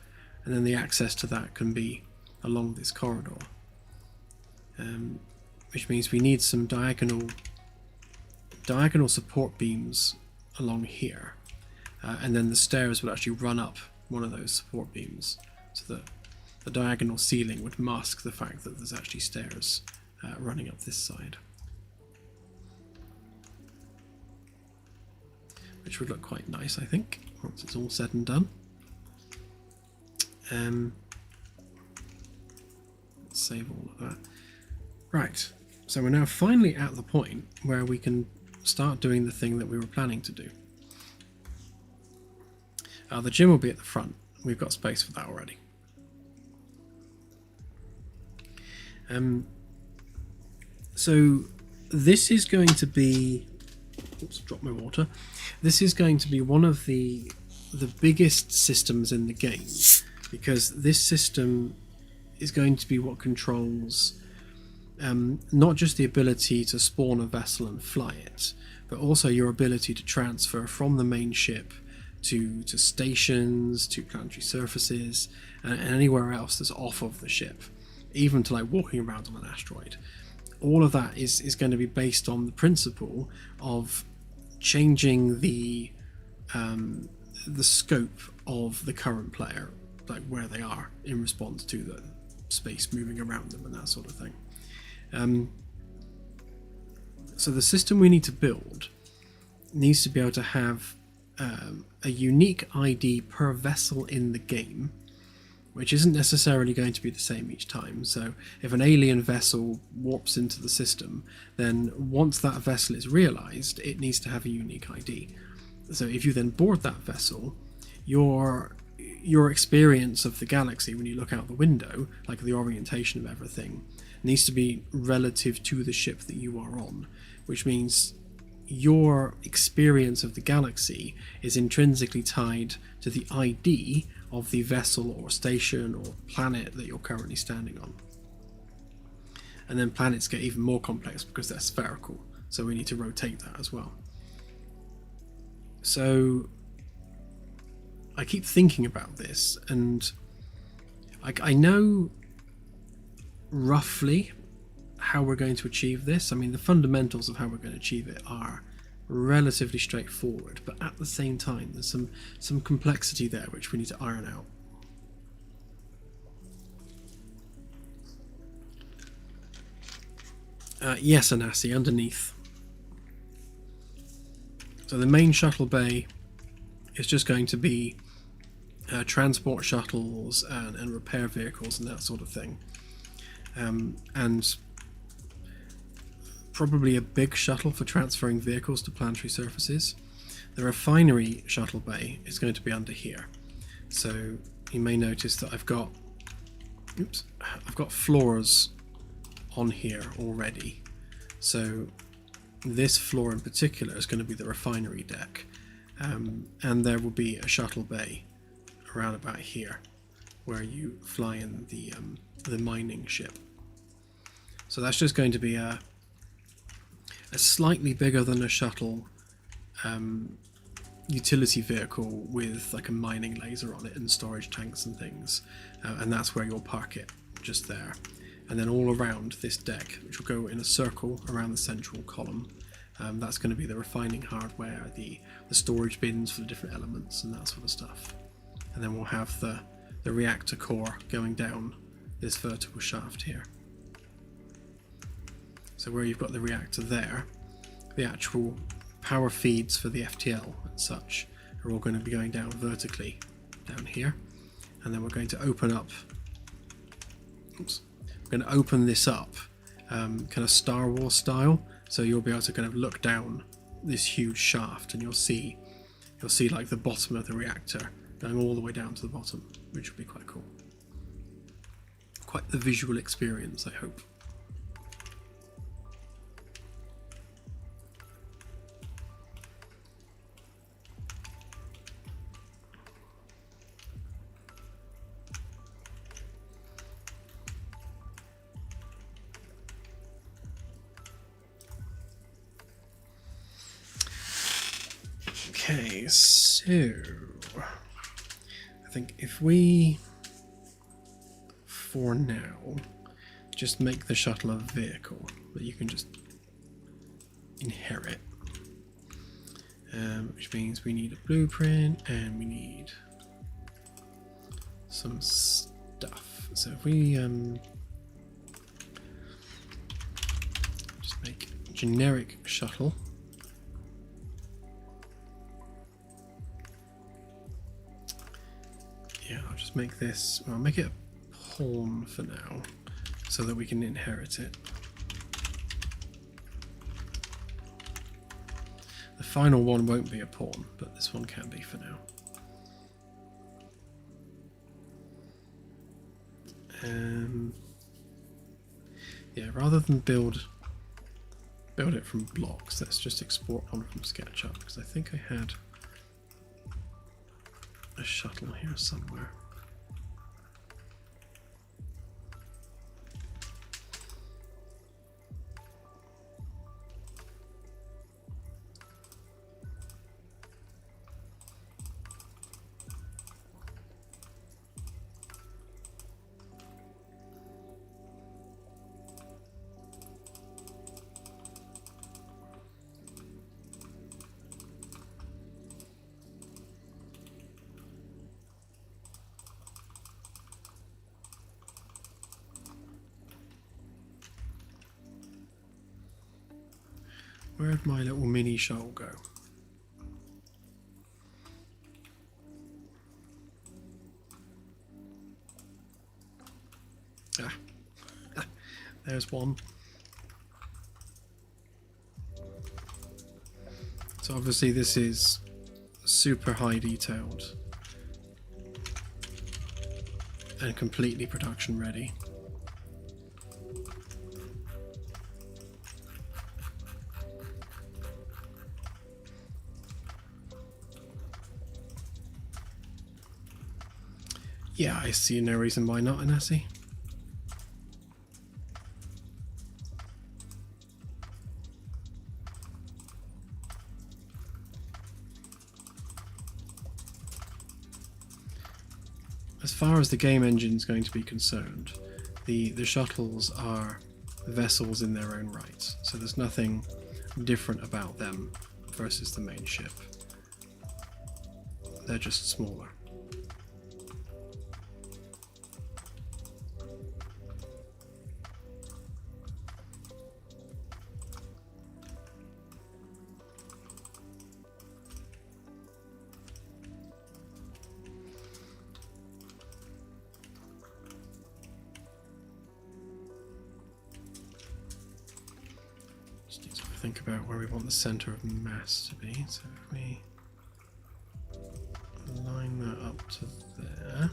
and then the access to that can be along this corridor, which means we need some diagonal support beams along here, and then the stairs would actually run up one of those support beams, so that the diagonal ceiling would mask the fact that there's actually stairs running up this side, which would look quite nice, I think, once it's all said and done. Let's save all of that. Right, so we're now finally at the point where we can start doing the thing that we were planning to do. The gym will be at the front. We've got space for that already. So this is going to be... Oops, dropped my water. This is going to be one of the biggest systems in the game, because this system is going to be what controls not just the ability to spawn a vessel and fly it, but also your ability to transfer from the main ship to stations, to planetary surfaces, and anywhere else that's off of the ship, even to like walking around on an asteroid. All of that is going to be based on the principle of changing the scope of the current player, like where they are in response to the space moving around them and that sort of thing. So the system we need to build needs to be able to have a unique ID per vessel in the game, which isn't necessarily going to be the same each time. So if an alien vessel warps into the system, then once that vessel is realized, it needs to have a unique ID. So if you then board that vessel, your experience of the galaxy when you look out the window, like the orientation of everything, needs to be relative to the ship that you are on, which means your experience of the galaxy is intrinsically tied to the ID of the vessel or station or planet that you're currently standing on. And then planets get even more complex because they're spherical, so we need to rotate that as well. So I keep thinking about this, and I know roughly how we're going to achieve this. I mean, the fundamentals of how we're going to achieve it are relatively straightforward, but at the same time there's some complexity there which we need to iron out. Yes, Anasi, underneath. So the main shuttle bay is just going to be transport shuttles and repair vehicles and that sort of thing. And probably a big shuttle for transferring vehicles to planetary surfaces. The refinery shuttle bay is going to be under here. So you may notice that I've got floors on here already. So this floor in particular is going to be the refinery deck, and there will be a shuttle bay around about here where you fly in the mining ship. So that's just going to be a slightly bigger than a shuttle utility vehicle with like a mining laser on it and storage tanks and things, and that's where you'll park it, just there. And then all around this deck, which will go in a circle around the central column, that's going to be the refining hardware, the storage bins for the different elements and that sort of stuff. And then we'll have the reactor core going down this vertical shaft here. So where you've got the reactor there, the actual power feeds for the FTL and such are all going to be going down vertically down here. And then we're going to open up, we're going to open this up kind of Star Wars style, so you'll be able to kind of look down this huge shaft and you'll see like the bottom of the reactor going all the way down to the bottom, which will be quite cool. Quite the visual experience, I hope. Okay, so I think if we, for now, just make the shuttle a vehicle that you can just inherit, which means we need a blueprint and we need some stuff. So if we just make generic shuttle. Yeah, I'll just make this, I'll make it a pawn for now, so that we can inherit it. The final one won't be a pawn, but this one can be for now. Yeah, rather than build it from blocks, let's just export one from SketchUp, because I think I had a shuttle here somewhere. Where'd my little mini shuttle go? Ah, there's one. So obviously this is super high detailed and completely production ready. Yeah, I see no reason why not, Anassi. As far as the game engine is going to be concerned, the shuttles are vessels in their own right, so there's nothing different about them versus the main ship. They're just smaller. Think about where we want the center of mass to be. So if we line that up to there.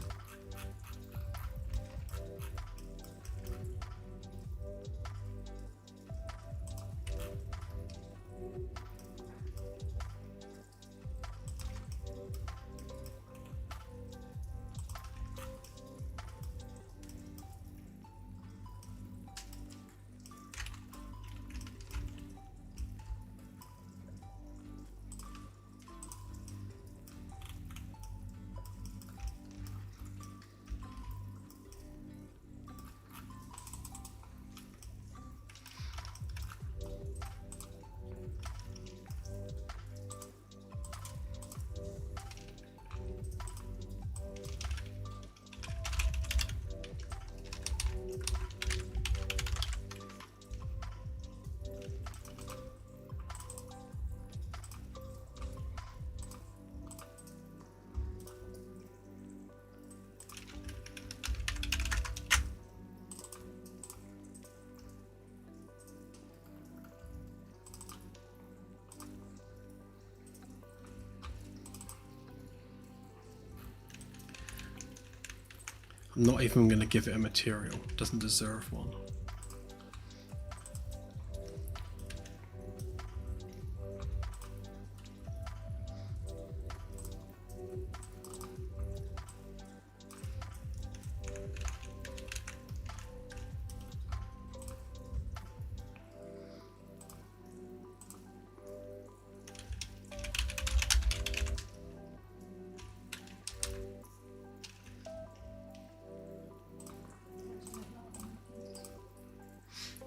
I'm not even going to give it a material. It doesn't deserve one.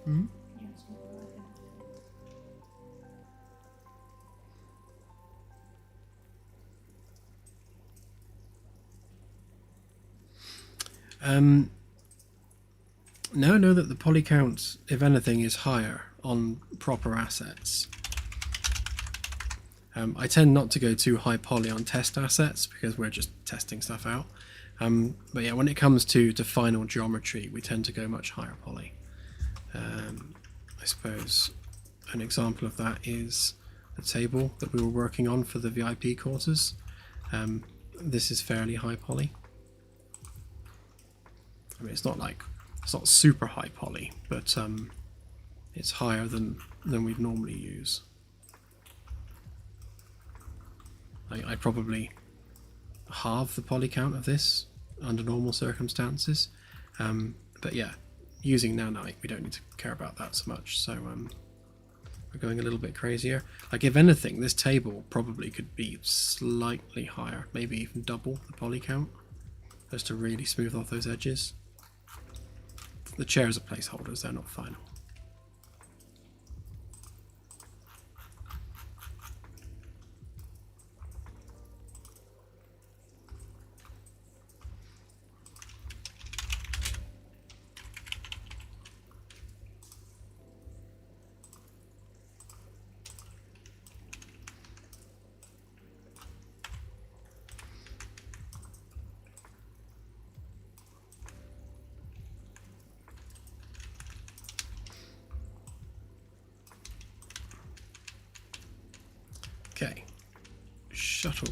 Hmm? Now I know that the poly count, if anything, is higher on proper assets. I tend not to go too high poly on test assets because we're just testing stuff out. But yeah, when it comes to final geometry, we tend to go much higher poly. I suppose an example of that is the table that we were working on for the VIP quarters. This is fairly high poly. I mean, it's not super high poly, but it's higher than we'd normally use. I probably halve the poly count of this under normal circumstances, but yeah, using nanite we don't need to care about that so much, so we're going a little bit crazier. Like, if anything, this table probably could be slightly higher, maybe even double the poly count, just to really smooth off those edges. The chairs are placeholders, they're not final. shuttle.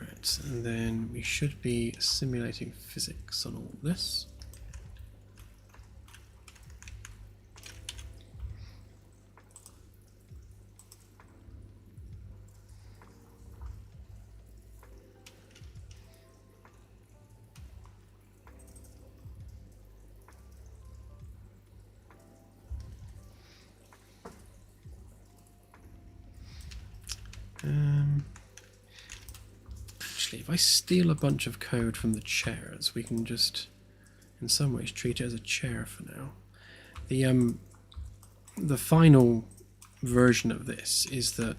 Right, and then we should be simulating physics on all this. Actually, if I steal a bunch of code from the chairs, we can just, in some ways, treat it as a chair for now. The final version of this is that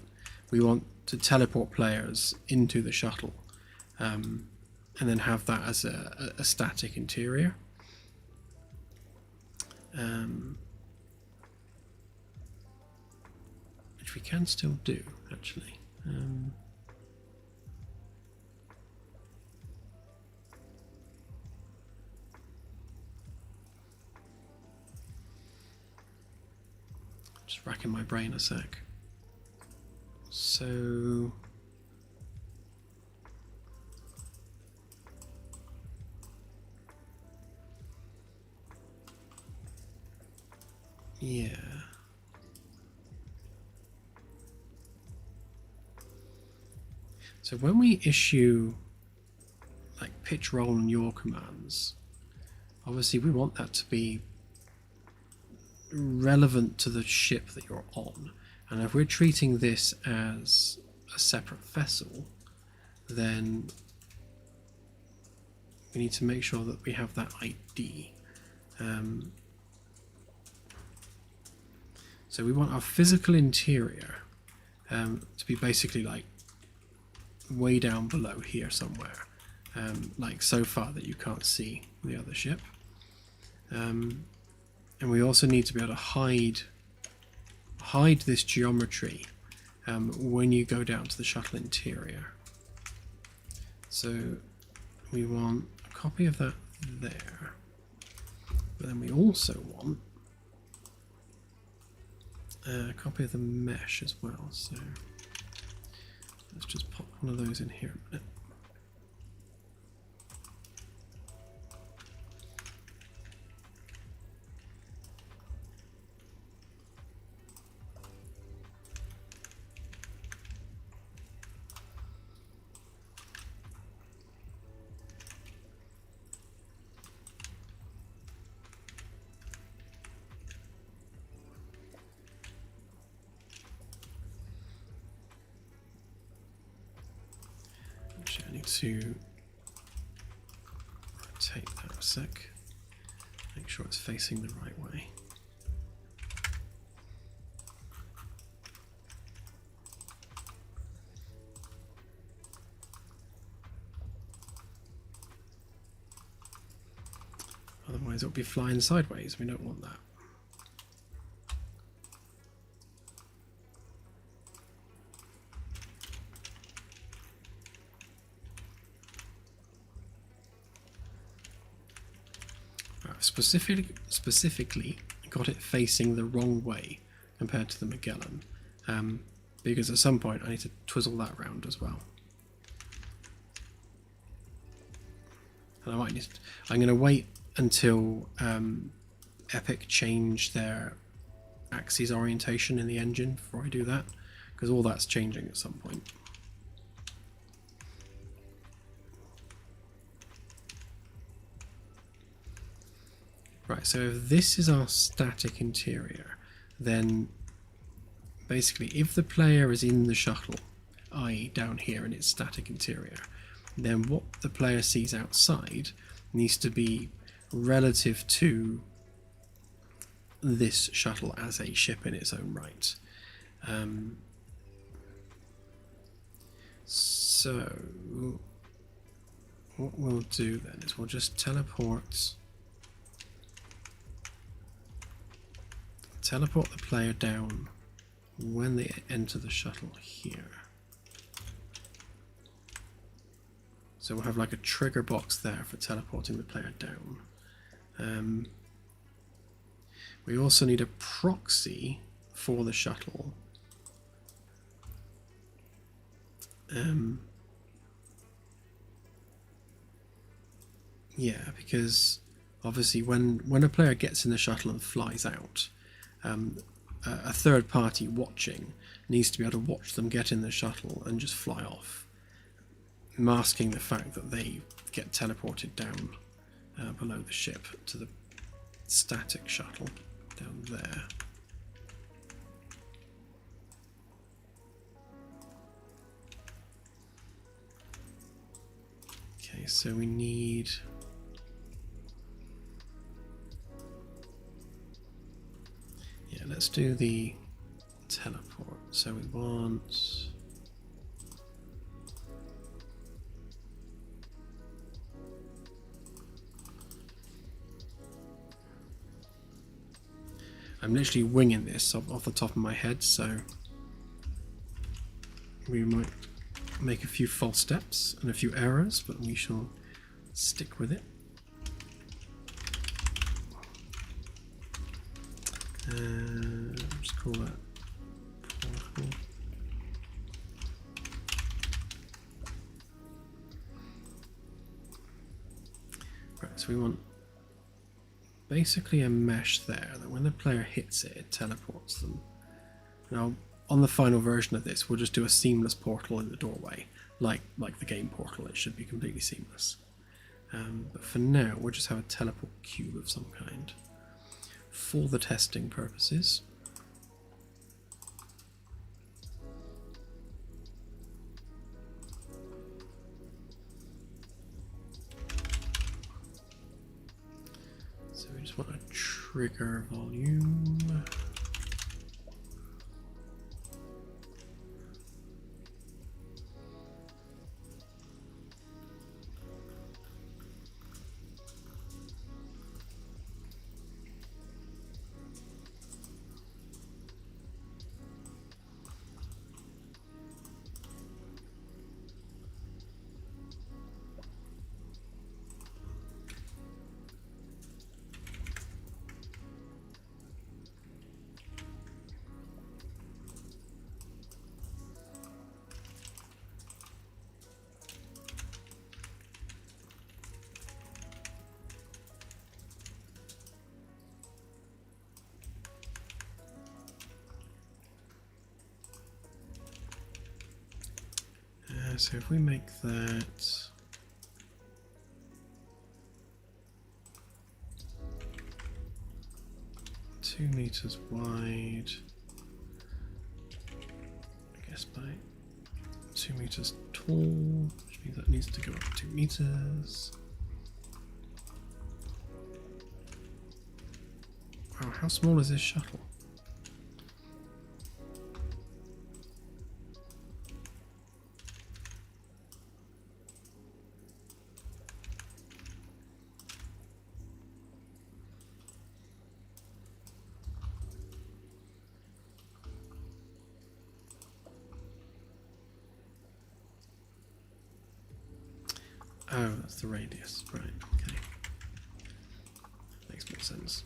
we want to teleport players into the shuttle, and then have that as a static interior. Which we can still do, actually. Just racking my brain a sec. So yeah. So when we issue like pitch, roll, and yaw commands, obviously we want that to be relevant to the ship that you're on. And if we're treating this as a separate vessel, then we need to make sure that we have that ID. So we want our physical interior to be basically like way down below here somewhere, like so far that you can't see the other ship. And we also need to be able to hide this geometry when you go down to the shuttle interior. So we want a copy of that there, but then we also want a copy of the mesh as well. So let's just pop one of those in here a minute. I need to rotate that a sec, make sure it's facing the right way. Otherwise it'll be flying sideways. We don't want that. Specifically got it facing the wrong way compared to the Magellan, because at some point I need to twizzle that around as well. And I might need to, I'm going to wait until Epic change their axis orientation in the engine before I do that, because all that's changing at some point. Right, so if this is our static interior, then basically if the player is in the shuttle, i.e. down here in its static interior, then what the player sees outside needs to be relative to this shuttle as a ship in its own right. So what we'll do then is we'll just teleport the player down when they enter the shuttle here. So we'll have like a trigger box there for teleporting the player down. We also need a proxy for the shuttle. Yeah, because obviously when a player gets in the shuttle and flies out, a third party watching needs to be able to watch them get in the shuttle and just fly off, masking the fact that they get teleported down below the ship to the static shuttle down there. Okay, so we need... Yeah, let's do the teleport. So we want... I'm literally winging this off the top of my head, so we might make a few false steps and a few errors, but we shall stick with it. Just call that portal. Right, so we want basically a mesh there that when the player hits it, it teleports them. Now, on the final version of this, we'll just do a seamless portal in the doorway, like the game portal. It should be completely seamless. But for now, we'll just have a teleport cube of some kind for the testing purposes. So we just want a trigger volume. So if we make that two meters wide, I guess by 2 meters tall, which means that needs to go up 2 meters. Wow, how small is this shuttle? Oh, that's the radius, right, okay. Makes more sense.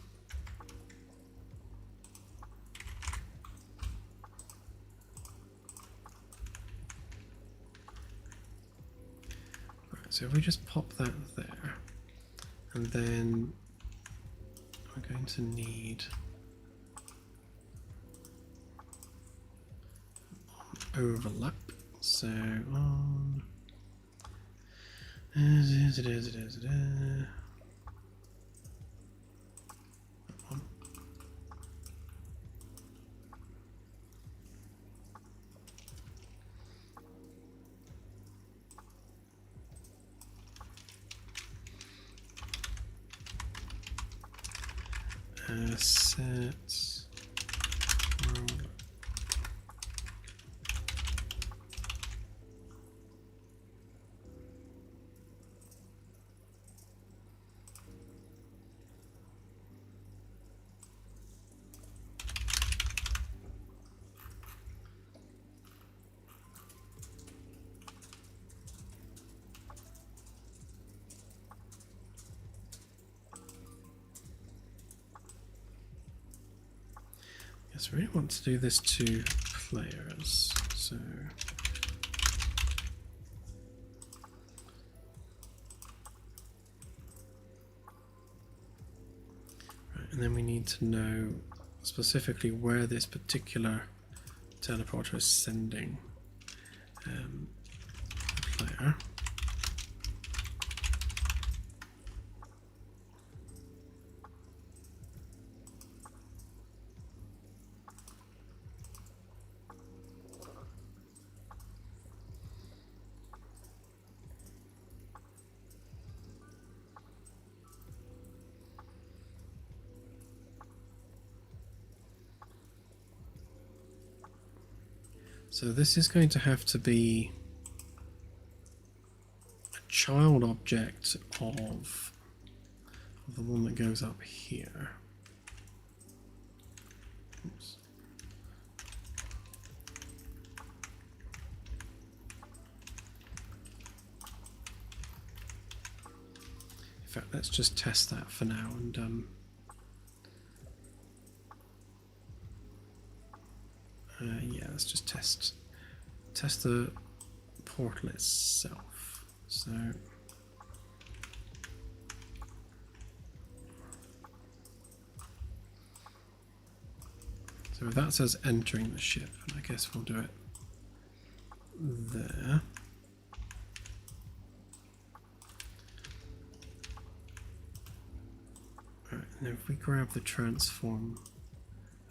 Right, so if we just pop that there, and then we're going to need overlap, so on... Assets. Yes, we really want to do this to players. So right, and then we need to know specifically where this particular teleporter is sending the player. So this is going to have to be a child object of the one that goes up here. Oops. In fact, let's just test that for now and yeah, let's just test the portal itself. So if that says entering the ship, I guess we'll do it there. Alright, and if we grab the transform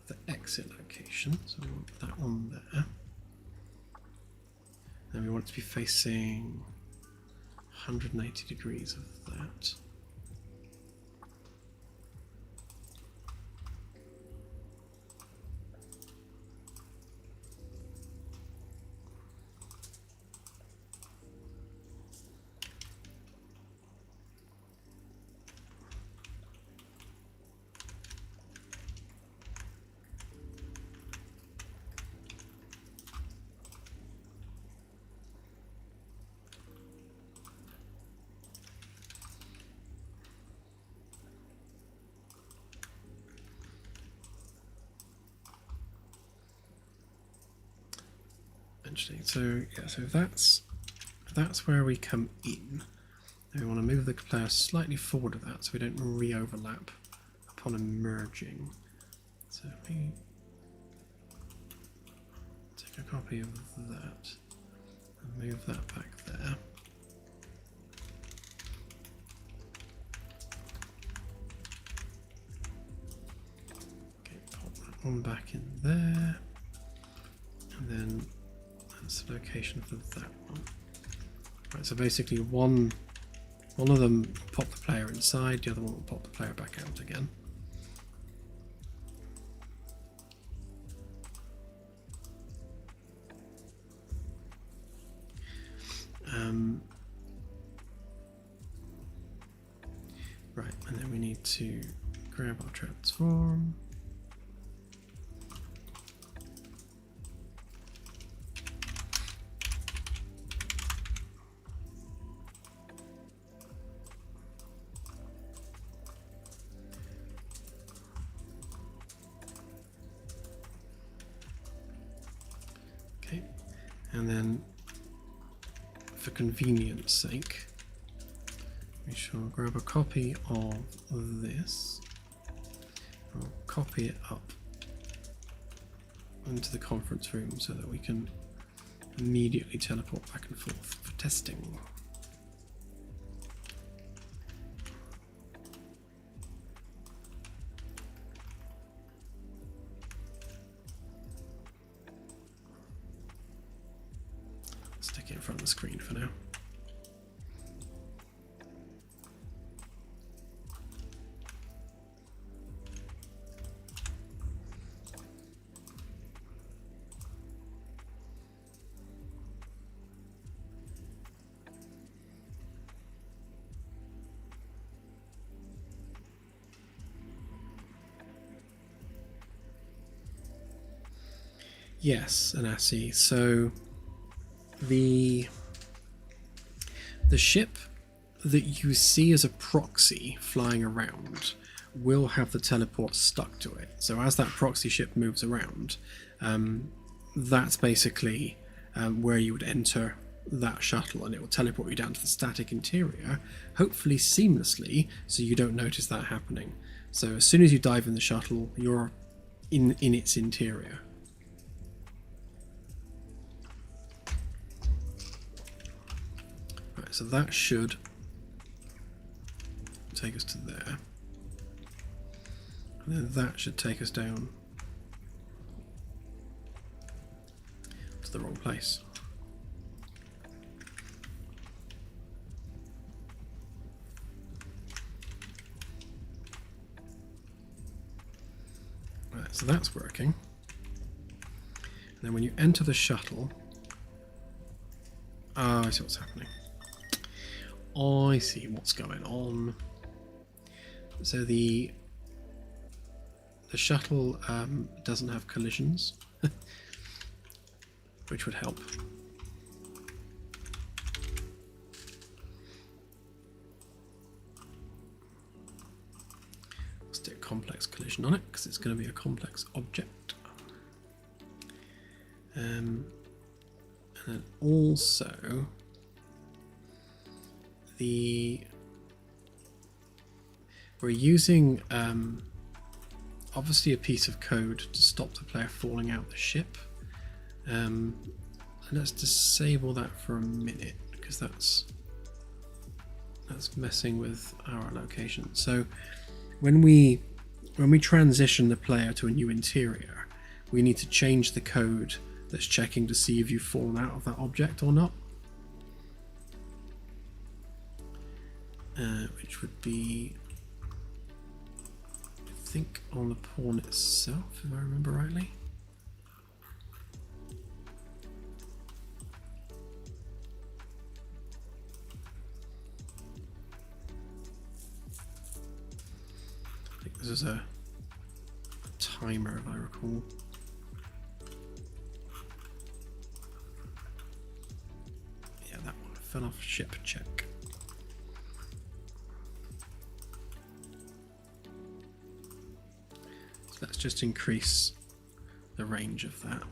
the exit location, so we want that one there. Then we want it to be facing 180 degrees of that. So yeah, so if that's where we come in, then we want to move the player slightly forward of that so we don't re-overlap upon emerging. So if we take a copy of that and move that back there. Okay, pop that one back in there, and then that's the location for that one. Right, so basically one of them pop the player inside, the other one will pop the player back out again. Right, and then we need to grab our transform. Okay, and then for convenience sake, we shall grab a copy of this. We'll copy it up into the conference room so that we can immediately teleport back and forth for testing. Stick it in front of the screen for now. Yes, Anasi. So the ship that you see as a proxy flying around will have the teleport stuck to it. So as that proxy ship moves around, that's basically where you would enter that shuttle, and it will teleport you down to the static interior, hopefully seamlessly, so you don't notice that happening. So as soon as you dive in the shuttle, you're in its interior. Right, so that should take us to there. And then that should take us down to the wrong place. Right, so that's working. And then when you enter the shuttle, I see what's happening. I see what's going on. So the shuttle doesn't have collisions, which would help. Let's do a complex collision on it because it's going to be a complex object. And then also we're using obviously a piece of code to stop the player falling out the ship. And let's disable that for a minute because that's messing with our location. So when we transition the player to a new interior, we need to change the code that's checking to see if you've fallen out of that object or not. Which would be, I think, on the pawn itself, if I remember rightly. I think this is a timer, if I recall. Yeah, that one fell off ship check. Let's just increase the range of that.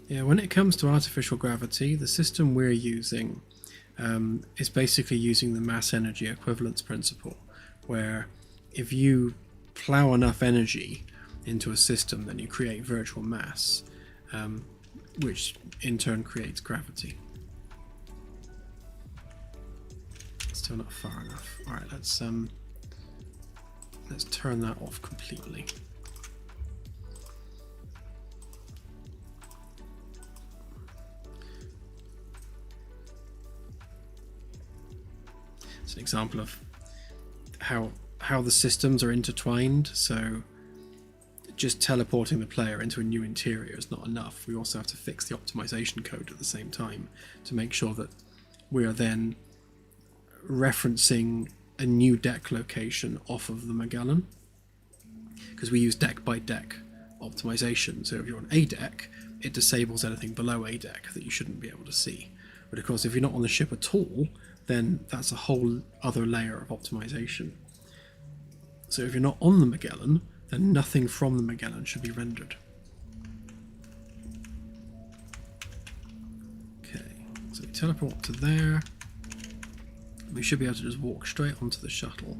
Yeah, when it comes to artificial gravity, the system we're using is basically using the mass energy equivalence principle, where if you plow enough energy into a system, then you create virtual mass, which in turn creates gravity. Still not far enough. All right, let's turn that off completely. It's an example of how the systems are intertwined. So just teleporting the player into a new interior is not enough. We also have to fix the optimization code at the same time to make sure that we are then referencing a new deck location off of the Magellan, because we use deck by deck optimization. So if you're on a deck, it disables anything below a deck that you shouldn't be able to see. But of course, if you're not on the ship at all, then that's a whole other layer of optimization. So if you're not on the Magellan, then nothing from the Magellan should be rendered. Okay, so we teleport to there. We should be able to just walk straight onto the shuttle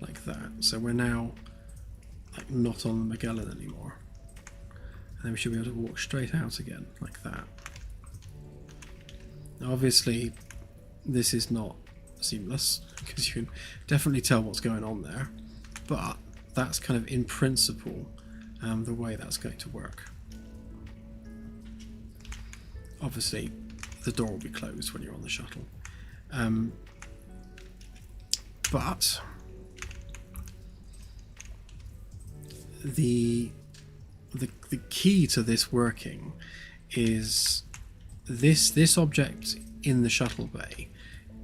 like that. So we're now like not on the Magellan anymore. And then we should be able to walk straight out again like that. Now obviously this is not seamless because you can definitely tell what's going on there, but that's kind of in principle the way that's going to work. Obviously the door will be closed when you're on the shuttle. But the key to this working is this object in the shuttle bay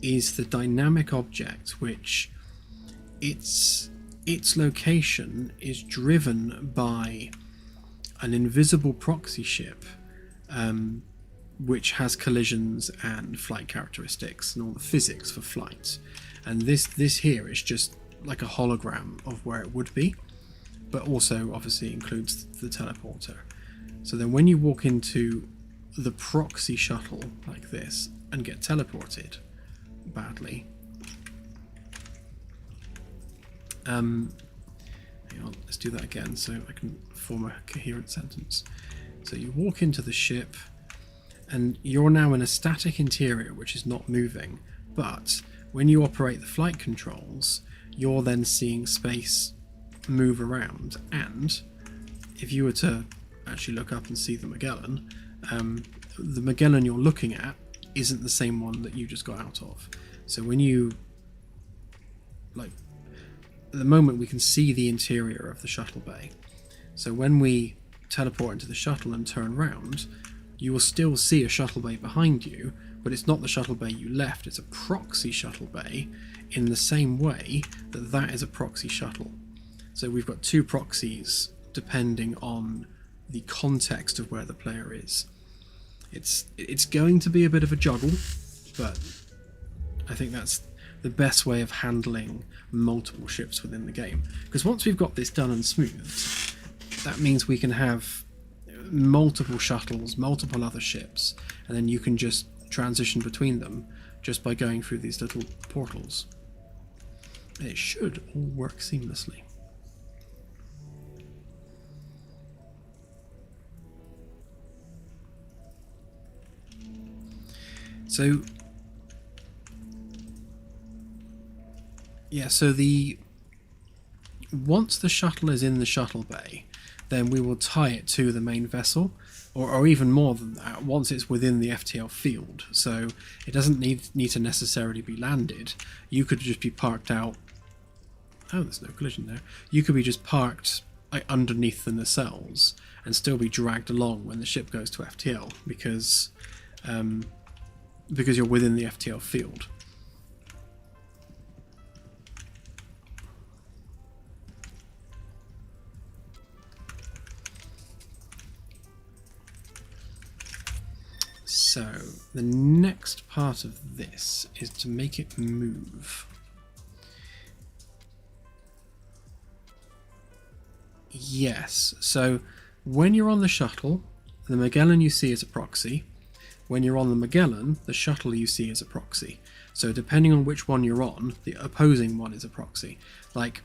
is the dynamic object, which its location is driven by an invisible proxy ship, which has collisions and flight characteristics and all the physics for flight. And this here is just like a hologram of where it would be, but also obviously includes the teleporter. So then when you walk into the proxy shuttle like this and get teleported badly, hang on, let's do that again so I can form a coherent sentence. So you walk into the ship and you're now in a static interior which is not moving, but when you operate the flight controls, you're then seeing space move around, and if you were to actually look up and see the Magellan, the Magellan you're looking at isn't the same one that you just got out of. So when you, like, at the moment we can see the interior of the shuttle bay. So when we teleport into the shuttle and turn round, you will still see a shuttle bay behind you, but it's not the shuttle bay you left, it's a proxy shuttle bay in the same way that that is a proxy shuttle. So we've got two proxies depending on the context of where the player is. It's going to be a bit of a juggle, but I think that's the best way of handling multiple ships within the game. Because once we've got this done and smoothed, that means we can have multiple shuttles, multiple other ships, and then you can just transition between them just by going through these little portals. And it should all work seamlessly. So yeah, so once the shuttle is in the shuttle bay, then we will tie it to the main vessel, or even more than that, once it's within the FTL field. So it doesn't need to necessarily be landed. You could just be parked out. Oh, there's no collision there. You could be just parked like underneath the nacelles and still be dragged along when the ship goes to FTL, because you're within the FTL field. So the next part of this is to make it move. Yes, so when you're on the shuttle, the Magellan you see is a proxy. When you're on the Magellan, the shuttle you see is a proxy. So depending on which one you're on, the opposing one is a proxy. Like,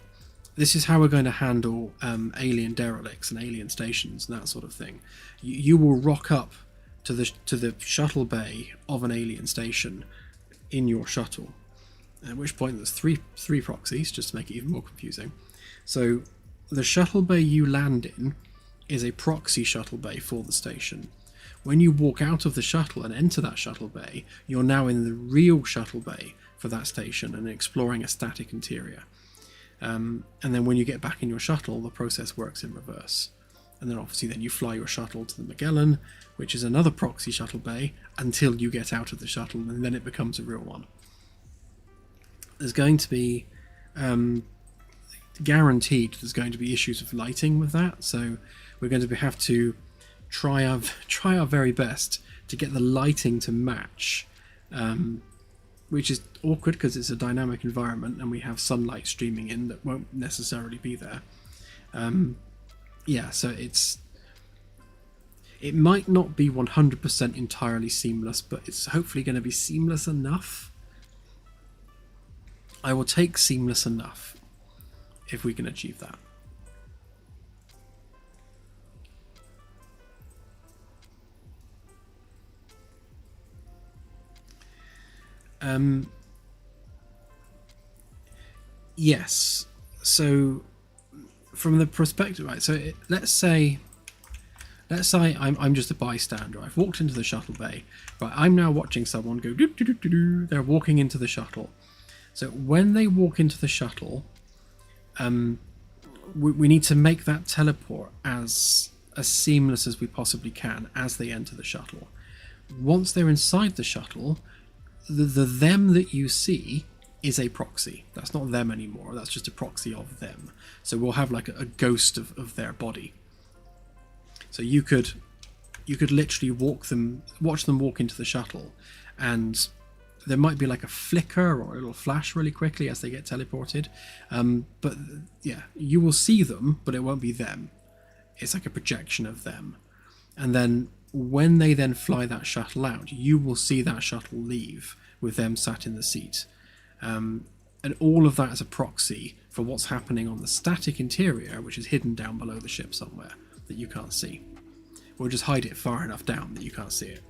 this is how we're going to handle alien derelicts and alien stations and that sort of thing. You will rock up to the shuttle bay of an alien station in your shuttle, at which point there's three proxies, just to make it even more confusing. So the shuttle bay you land in is a proxy shuttle bay for the station. When you walk out of the shuttle and enter that shuttle bay, you're now in the real shuttle bay for that station and exploring a static interior. And then when you get back in your shuttle, the process works in reverse. And then obviously then you fly your shuttle to the Magellan, which is another proxy shuttle bay, until you get out of the shuttle, and then it becomes a real one. There's going to be guaranteed there's going to be issues of lighting with that, so we're going to have to try our very best to get the lighting to match, which is awkward because it's a dynamic environment and we have sunlight streaming in that won't necessarily be there. Yeah, so it might not be 100% entirely seamless, but it's hopefully going to be seamless enough. I will take seamless enough if we can achieve that. Yes, so from the perspective, right, so let's say I'm just a bystander. I've walked into the shuttle bay, right, I'm now watching someone go doo, doo, doo, doo, doo. They're walking into the shuttle. So when they walk into the shuttle, we need to make that teleport as seamless as we possibly can as they enter the shuttle. Once they're inside the shuttle, the them that you see is a proxy. That's not them anymore. That's just a proxy of them. So we'll have like a ghost of their body. So you could literally watch them walk into the shuttle, and there might be like a flicker or a little flash really quickly as they get teleported. But yeah, you will see them, but it won't be them. It's like a projection of them. And then when they then fly that shuttle out, you will see that shuttle leave with them sat in the seat. And all of that is a proxy for what's happening on the static interior, which is hidden down below the ship somewhere that you can't see. We'll just hide it far enough down that you can't see it.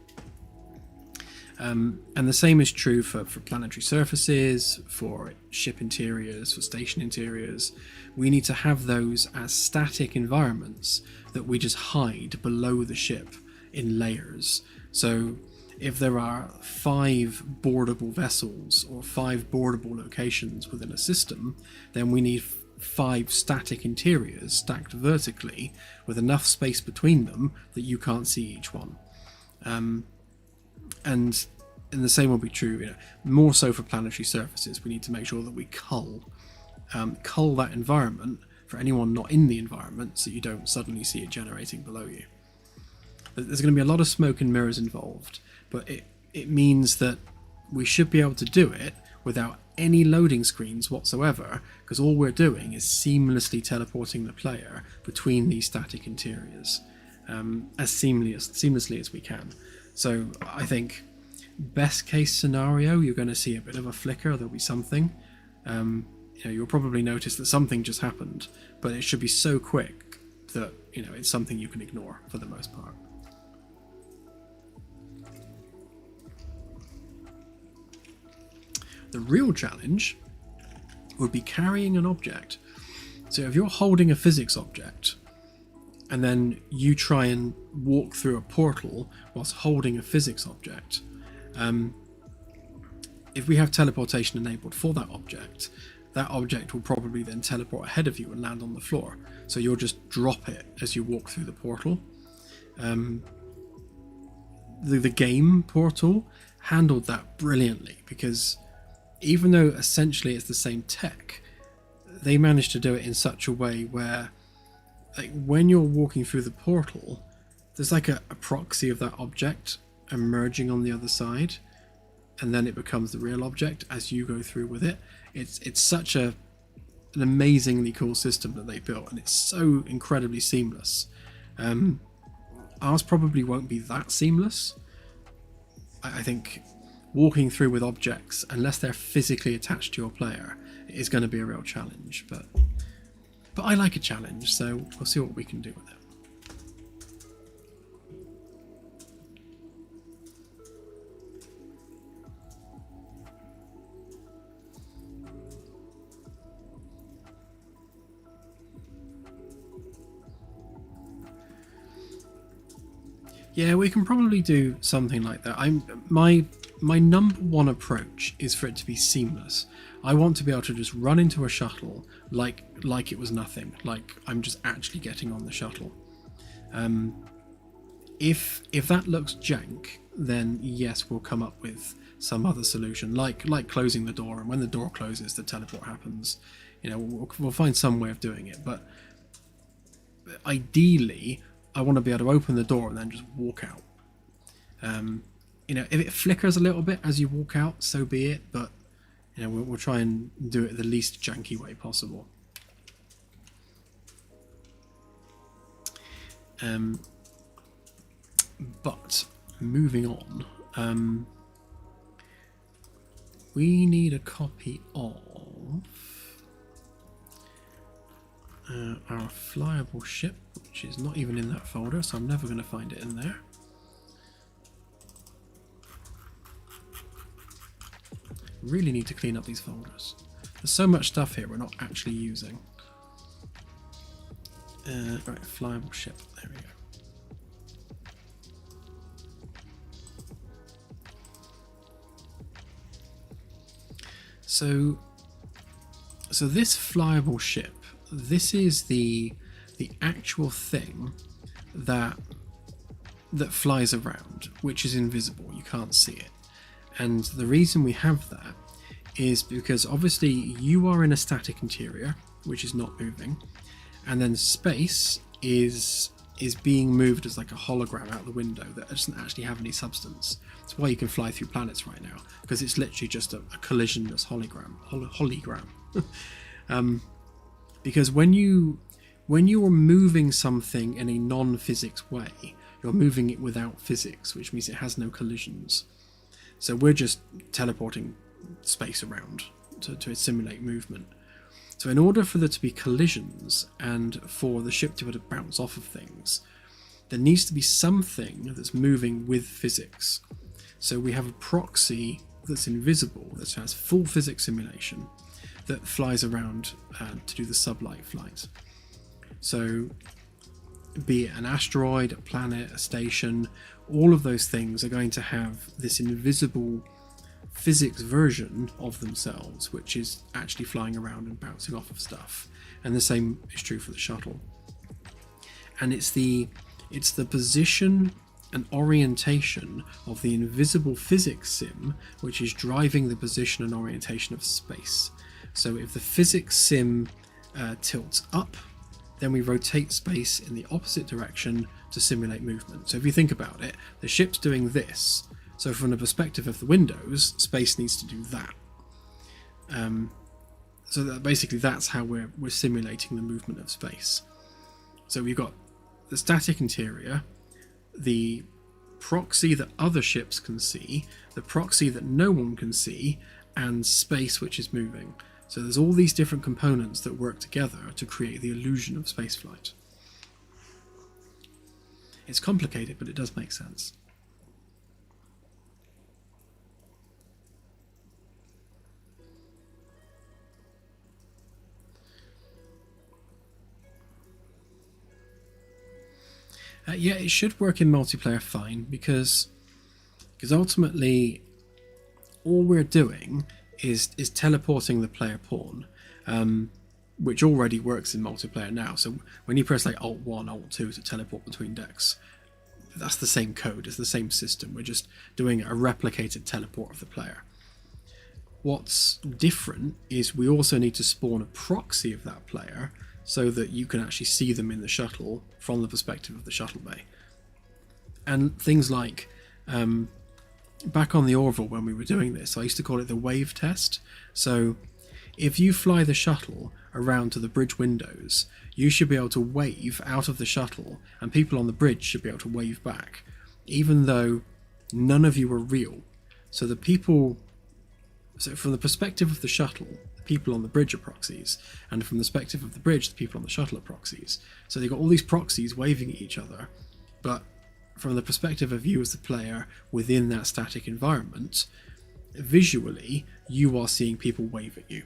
And the same is true for planetary surfaces, for ship interiors, for station interiors. We need to have those as static environments that we just hide below the ship in layers. So if there are 5 boardable vessels or 5 boardable locations within a system, then we need 5 static interiors stacked vertically with enough space between them that you can't see each one. And the same will be true, more so for planetary surfaces. We need to make sure that we cull that environment for anyone not in the environment, so you don't suddenly see it generating below you. There's going to be a lot of smoke and mirrors involved, but it means that we should be able to do it without any loading screens whatsoever, because all we're doing is seamlessly teleporting the player between these static interiors as seamlessly as we can. So I think best case scenario, you're going to see a bit of a flicker. There'll be something. You'll probably notice that something just happened, but it should be so quick that it's something you can ignore for the most part. The real challenge would be carrying an object. So if you're holding a physics object and then you try and walk through a portal whilst holding a physics object, if we have teleportation enabled for that object will probably then teleport ahead of you and land on the floor. So you'll just drop it as you walk through the portal. The game Portal handled that brilliantly, because even though essentially it's the same tech, they managed to do it in such a way where, like, when you're walking through the portal, there's like a proxy of that object emerging on the other side, and then it becomes the real object as you go through with it. It's such an amazingly cool system that they built, and it's so incredibly seamless. Ours probably won't be that seamless. I think walking through with objects, unless they're physically attached to your player, is going to be a real challenge. But I like a challenge, so we'll see what we can do with it. Yeah, we can probably do something like that. My number one approach is for it to be seamless. I want to be able to just run into a shuttle like it was nothing, like I'm just actually getting on the shuttle. If that looks jank, then yes, we'll come up with some other solution, like closing the door, and when the door closes, the teleport happens. We'll find some way of doing it, but ideally, I want to be able to open the door and then just walk out. If it flickers a little bit as you walk out, so be it, but we'll try and do it the least janky way possible. But moving on, we need a copy of our flyable ship, which is not even in that folder, so I'm never going to find it in there. Really need to clean up these folders. There's so much stuff here we're not actually using. Right, flyable ship, there we go. So this flyable ship, this is the actual thing that flies around, which is invisible. You can't see it. And the reason we have that is because obviously you are in a static interior, which is not moving, and then space is being moved as like a hologram out the window that doesn't actually have any substance. That's why you can fly through planets right now, because it's literally just a collisionless hologram. Because when you are moving something in a non-physics way, you're moving it without physics, which means it has no collisions. So we're just teleporting space around to simulate movement. So in order for there to be collisions and for the ship to be able to bounce off of things, there needs to be something that's moving with physics. So we have a proxy that's invisible, that has full physics simulation, that flies around to do the sublight flight. So be it an asteroid, a planet, a station, all of those things are going to have this invisible physics version of themselves, which is actually flying around and bouncing off of stuff. And the same is true for the shuttle. And it's the position and orientation of the invisible physics sim which is driving the position and orientation of space. So if the physics sim tilts up, then we rotate space in the opposite direction to simulate movement. So if you think about it, the ship's doing this. So from the perspective of the windows, space needs to do that. So that basically that's how we're simulating the movement of space. So we've got the static interior, the proxy that other ships can see, the proxy that no one can see, and space which is moving. So there's all these different components that work together to create the illusion of spaceflight. It's complicated, but it does make sense. Yeah, it should work in multiplayer fine, because ultimately all we're doing is teleporting the player pawn, which already works in multiplayer now. So when you press like Alt 1, Alt 2 to teleport between decks, that's the same code, it's the same system. We're just doing a replicated teleport of the player. What's different is we also need to spawn a proxy of that player so that you can actually see them in the shuttle from the perspective of the shuttle bay. And things like, back on the Orville when we were doing this, I used to call it the wave test. So if you fly the shuttle around to the bridge windows, you should be able to wave out of the shuttle, and people on the bridge should be able to wave back, even though none of you are real. So from the perspective of the shuttle, the people on the bridge are proxies, and from the perspective of the bridge, the people on the shuttle are proxies. So they've got all these proxies waving at each other, but from the perspective of you as the player within that static environment, visually you are seeing people wave at you.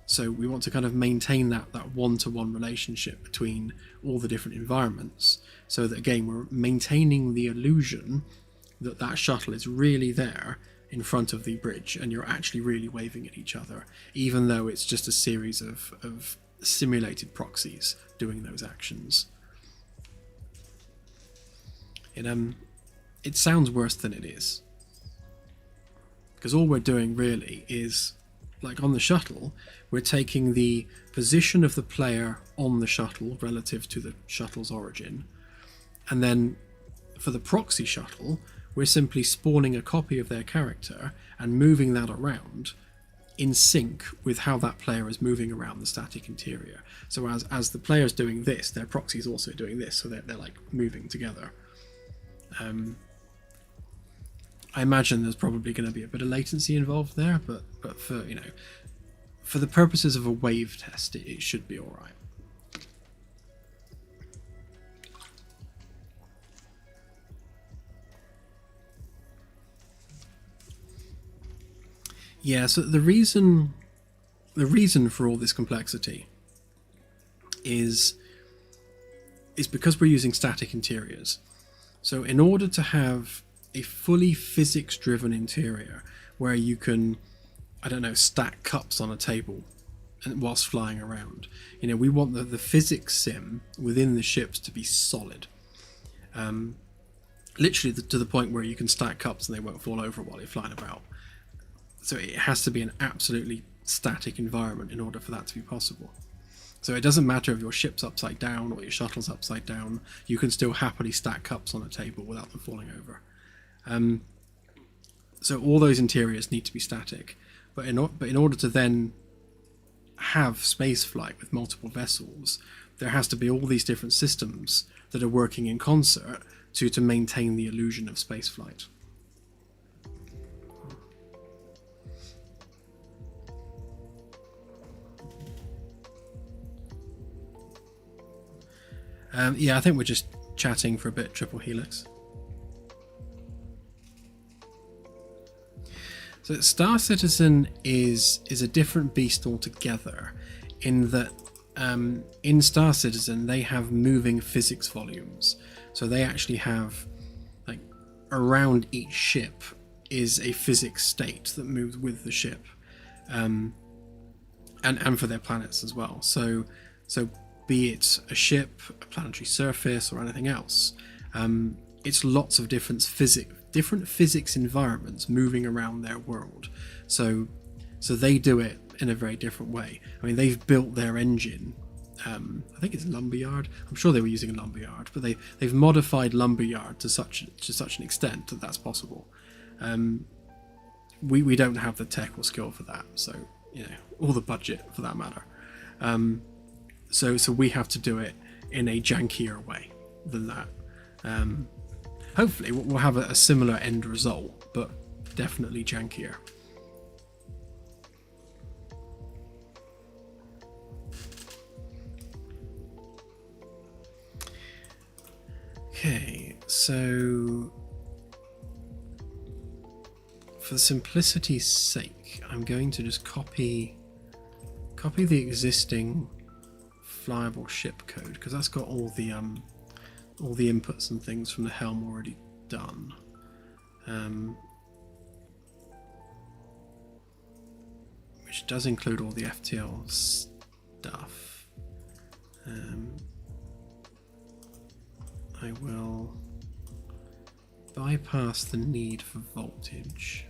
So we want to kind of maintain that one-to-one relationship between all the different environments, so that again we're maintaining the illusion that that shuttle is really there in front of the bridge and you're actually really waving at each other, even though it's just a series of simulated proxies doing those actions. It sounds worse than it is, because all we're doing really is, like on the shuttle, we're taking the position of the player on the shuttle relative to the shuttle's origin, and then for the proxy shuttle we're simply spawning a copy of their character and moving that around in sync with how that player is moving around the static interior. So as the player's doing this, their proxy is also doing this, so they're like moving together. I imagine there's probably going to be a bit of latency involved there, but for the purposes of a wave test, it should be all right. Yeah, so the reason for all this complexity is because we're using static interiors. So in order to have a fully physics-driven interior where you can I don't know, stack cups on a table and whilst flying around. We want the physics sim within the ships to be solid. Literally to the point where you can stack cups and they won't fall over while you're flying about. So it has to be an absolutely static environment in order for that to be possible. So it doesn't matter if your ship's upside down or your shuttle's upside down, you can still happily stack cups on a table without them falling over. So all those interiors need to be static. But in order to then have space flight with multiple vessels, there has to be all these different systems that are working in concert to maintain the illusion of space flight. Yeah, I think we're just chatting for a bit, Triple Helix. So Star Citizen is a different beast altogether, in that in Star Citizen they have moving physics volumes. So they actually have, like, around each ship is a physics state that moves with the ship, and for their planets as well. So be it a ship, a planetary surface, or anything else, it's lots of different physics environments moving around their world. So they do it in a very different way. I mean, they've built their engine. I think it's Lumberyard. I'm sure they were using Lumberyard, but they've modified Lumberyard to such an extent that that's possible. We don't have the tech or skill for that, so or the budget for that matter. So we have to do it in a jankier way than that. Hopefully we'll have a similar end result, but definitely jankier. Okay, so for simplicity's sake, I'm going to just copy the existing flyable ship code, because that's got all the inputs and things from the helm already done. Which does include all the FTL stuff. I will bypass the need for voltage.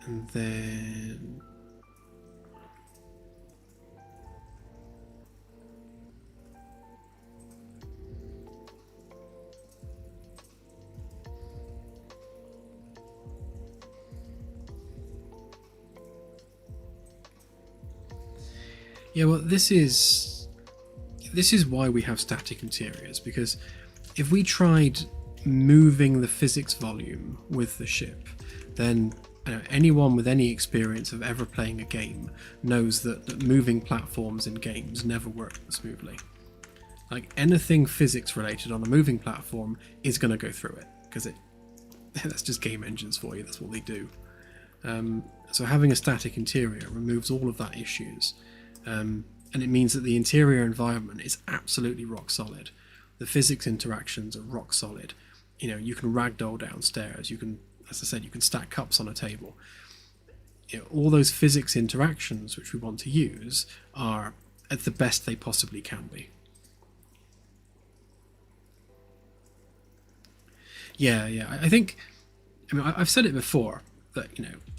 And then yeah, well, this is why we have static interiors, because if we tried moving the physics volume with the ship, then anyone with any experience of ever playing a game knows that moving platforms in games never work smoothly. Like, anything physics related on a moving platform is going to go through it, because that's just game engines for you. That's what they do. So having a static interior removes all of that issues, and it means that the interior environment is absolutely rock solid. The physics interactions are rock solid. You can ragdoll downstairs. You can, as I said, you can stack cups on a table. All those physics interactions which we want to use are at the best they possibly can be. Yeah. I think, I've said it before that,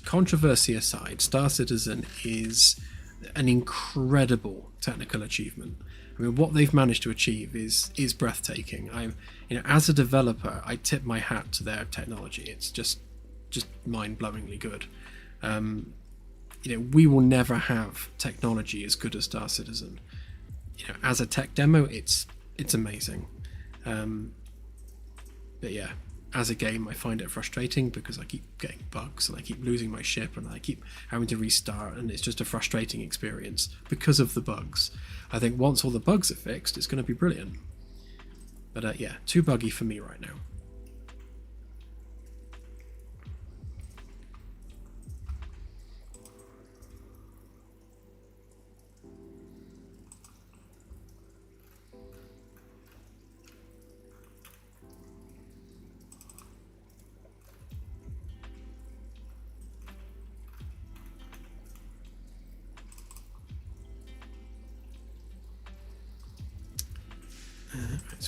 controversy aside, Star Citizen is an incredible technical achievement. What they've managed to achieve is breathtaking. As a developer, I tip my hat to their technology. It's just mind-blowingly good. We will never have technology as good as Star Citizen. As a tech demo, it's amazing. But yeah, as a game, I find it frustrating because I keep getting bugs and I keep losing my ship and I keep having to restart, and it's just a frustrating experience because of the bugs. I think once all the bugs are fixed, it's going to be brilliant. But yeah, too buggy for me right now.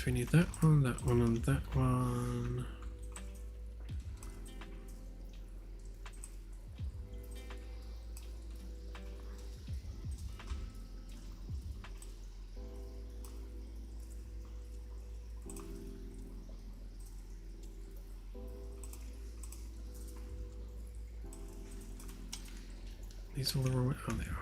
we need that one, and that one. These are all the wrong way. Oh, they are.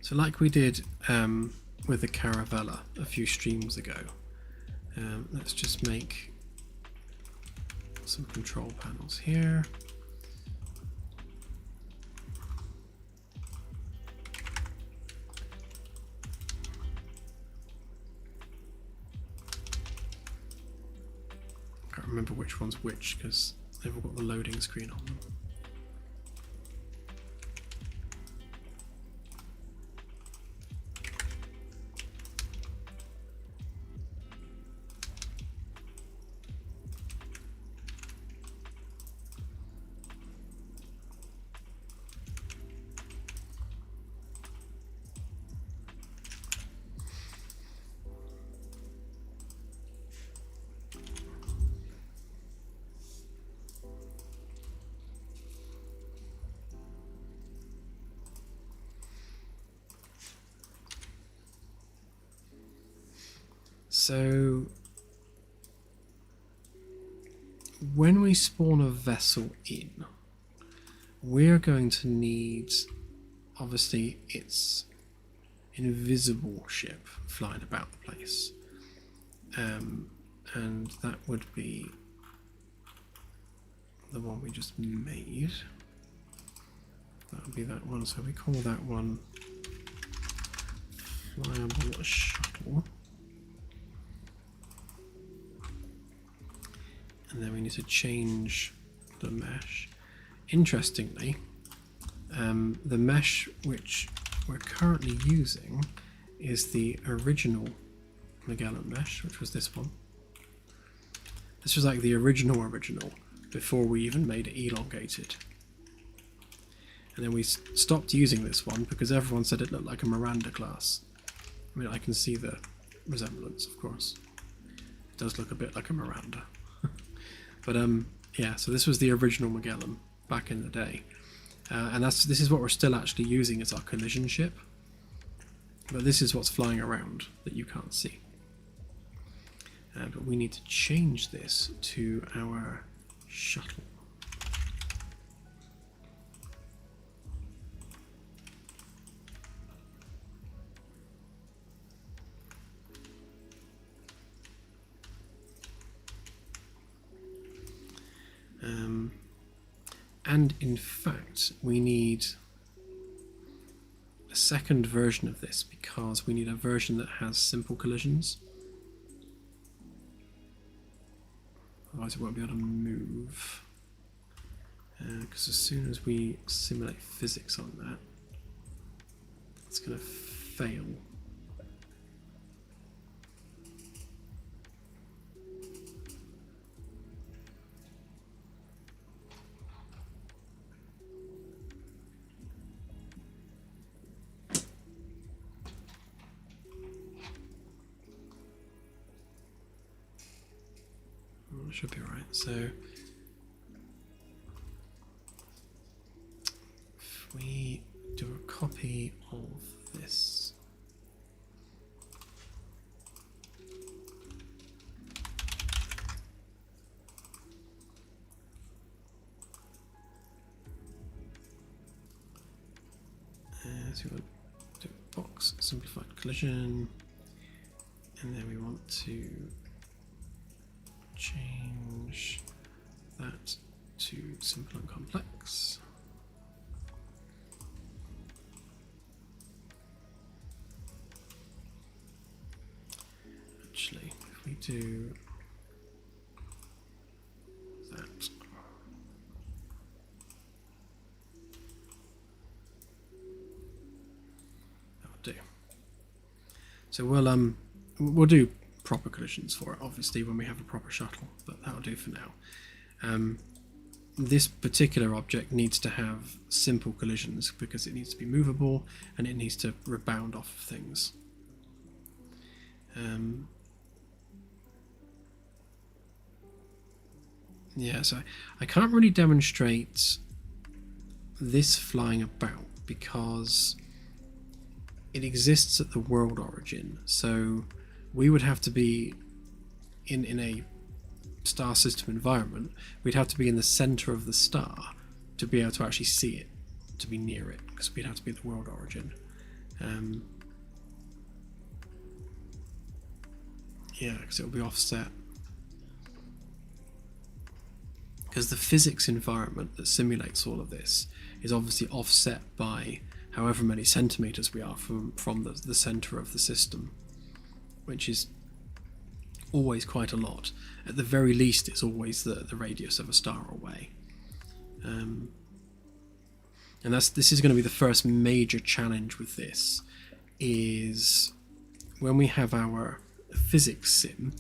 So like we did with the Caravella a few streams ago, let's just make some control panels here. I can't remember which one's which because they've all got the loading screen on them. So when we spawn a vessel in, we're going to need, obviously, its invisible ship flying about the place. And that would be the one we just made. That would be that one, so we call that one Flyable Shuttle. And then we need to change the mesh. Interestingly, the mesh which we're currently using is the original Magellan mesh, which was this one. This was like the original before we even made it elongated. And then we stopped using this one because everyone said it looked like a Miranda class. I mean, I can see the resemblance, of course. It does look a bit like a Miranda. But yeah, so this was the original Magellan back in the day, and this is what we're still actually using as our collision ship. But this is what's flying around that you can't see. But we need to change this to our shuttle. And in fact, we need a second version of this because we need a version that has simple collisions. Otherwise it won't be able to move. Because as soon as we simulate physics on that, it's going to fail. Should be alright. So if we do a copy of this, so we want to do a box simplified collision, and then we want to change that to simple and complex. Actually, if we do that, that'll do. So we'll do proper collisions for it, obviously, when we have a proper shuttle, but that'll do for now. this particular object needs to have simple collisions because it needs to be movable and it needs to rebound off of things. Yeah, so I can't really demonstrate this flying about because it exists at the world origin, so we would have to be in a star system environment. We'd have to be in the center of the star to be able to actually see it, to be near it, because we'd have to be at the world origin. Yeah, because it'll be offset. Because the physics environment that simulates all of this is obviously offset by however many centimeters we are from the center of the system, which is always quite a lot. At the very least, it's always the radius of a star away. And this is going to be the first major challenge with this, is when we have our physics sim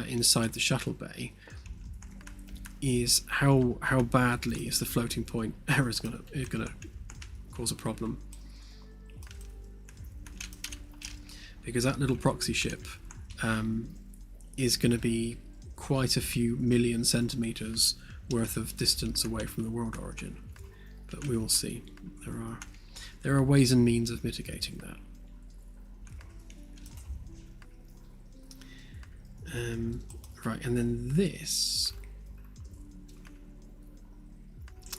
inside the shuttle bay, is how badly is the floating point error is gonna cause a problem, because that little proxy ship is going to be quite a few million centimeters worth of distance away from the world origin. But we will see. There are ways and means of mitigating that. Right, and then this,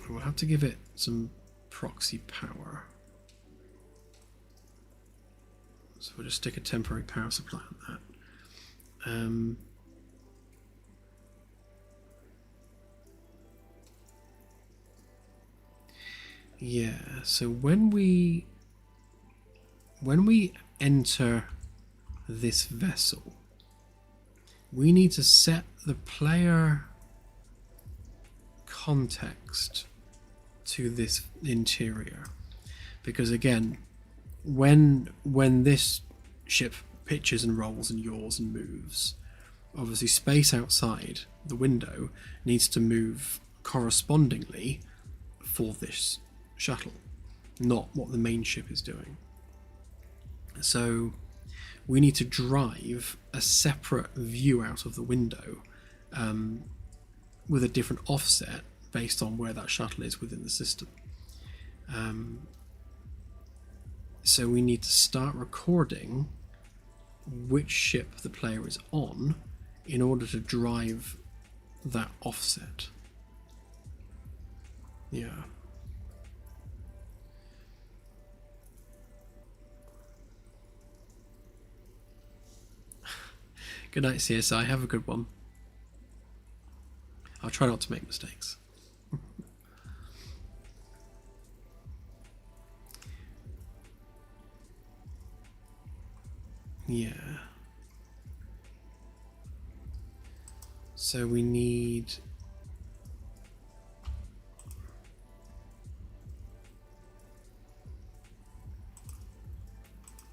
we'll have to give it some proxy power. So we'll just stick a temporary power supply on that. Yeah, so when we enter this vessel, we need to set the player context to this interior, because again, when this ship pitches and rolls and yaws and moves, obviously space outside the window needs to move correspondingly for this shuttle, not what the main ship is doing. So we need to drive a separate view out of the window with a different offset based on where that shuttle is within the system. So we need to start recording which ship the player is on in order to drive that offset. Yeah. Good night, CSI. Have a good one. I'll try not to make mistakes. Yeah. So we need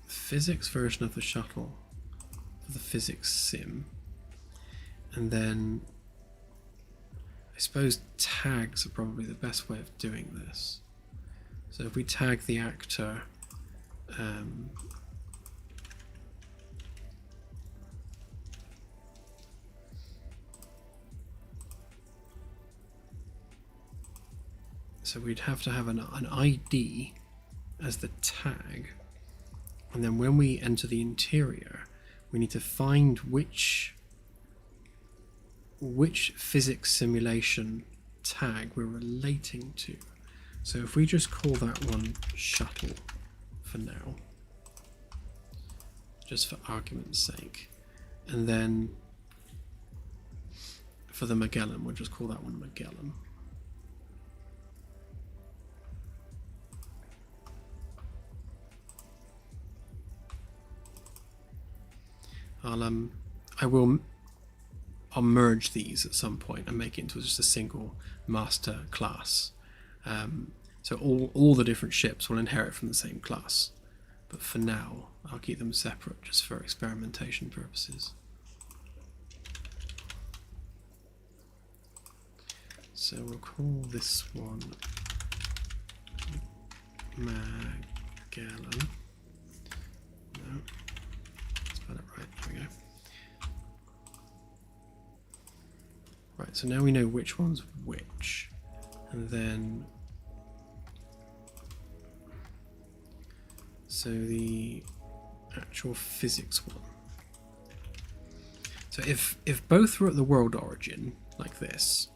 physics version of the shuttle for the physics sim, and then I suppose tags are probably the best way of doing this. So if we tag the actor so we'd have to have an ID as the tag, and then when we enter the interior we need to find which physics simulation tag we're relating to. So if we just call that one shuttle for now, just for argument's sake, and then for the Magellan we'll just call that one Magellan. I'll merge these at some point and make it into just a single master class. So all the different ships will inherit from the same class. But for now, I'll keep them separate just for experimentation purposes. So So we'll call this one Magellan. No, spell it right. There we go. Right, so now we know which one's which, and then so the actual physics one. So if both were at the world origin like this,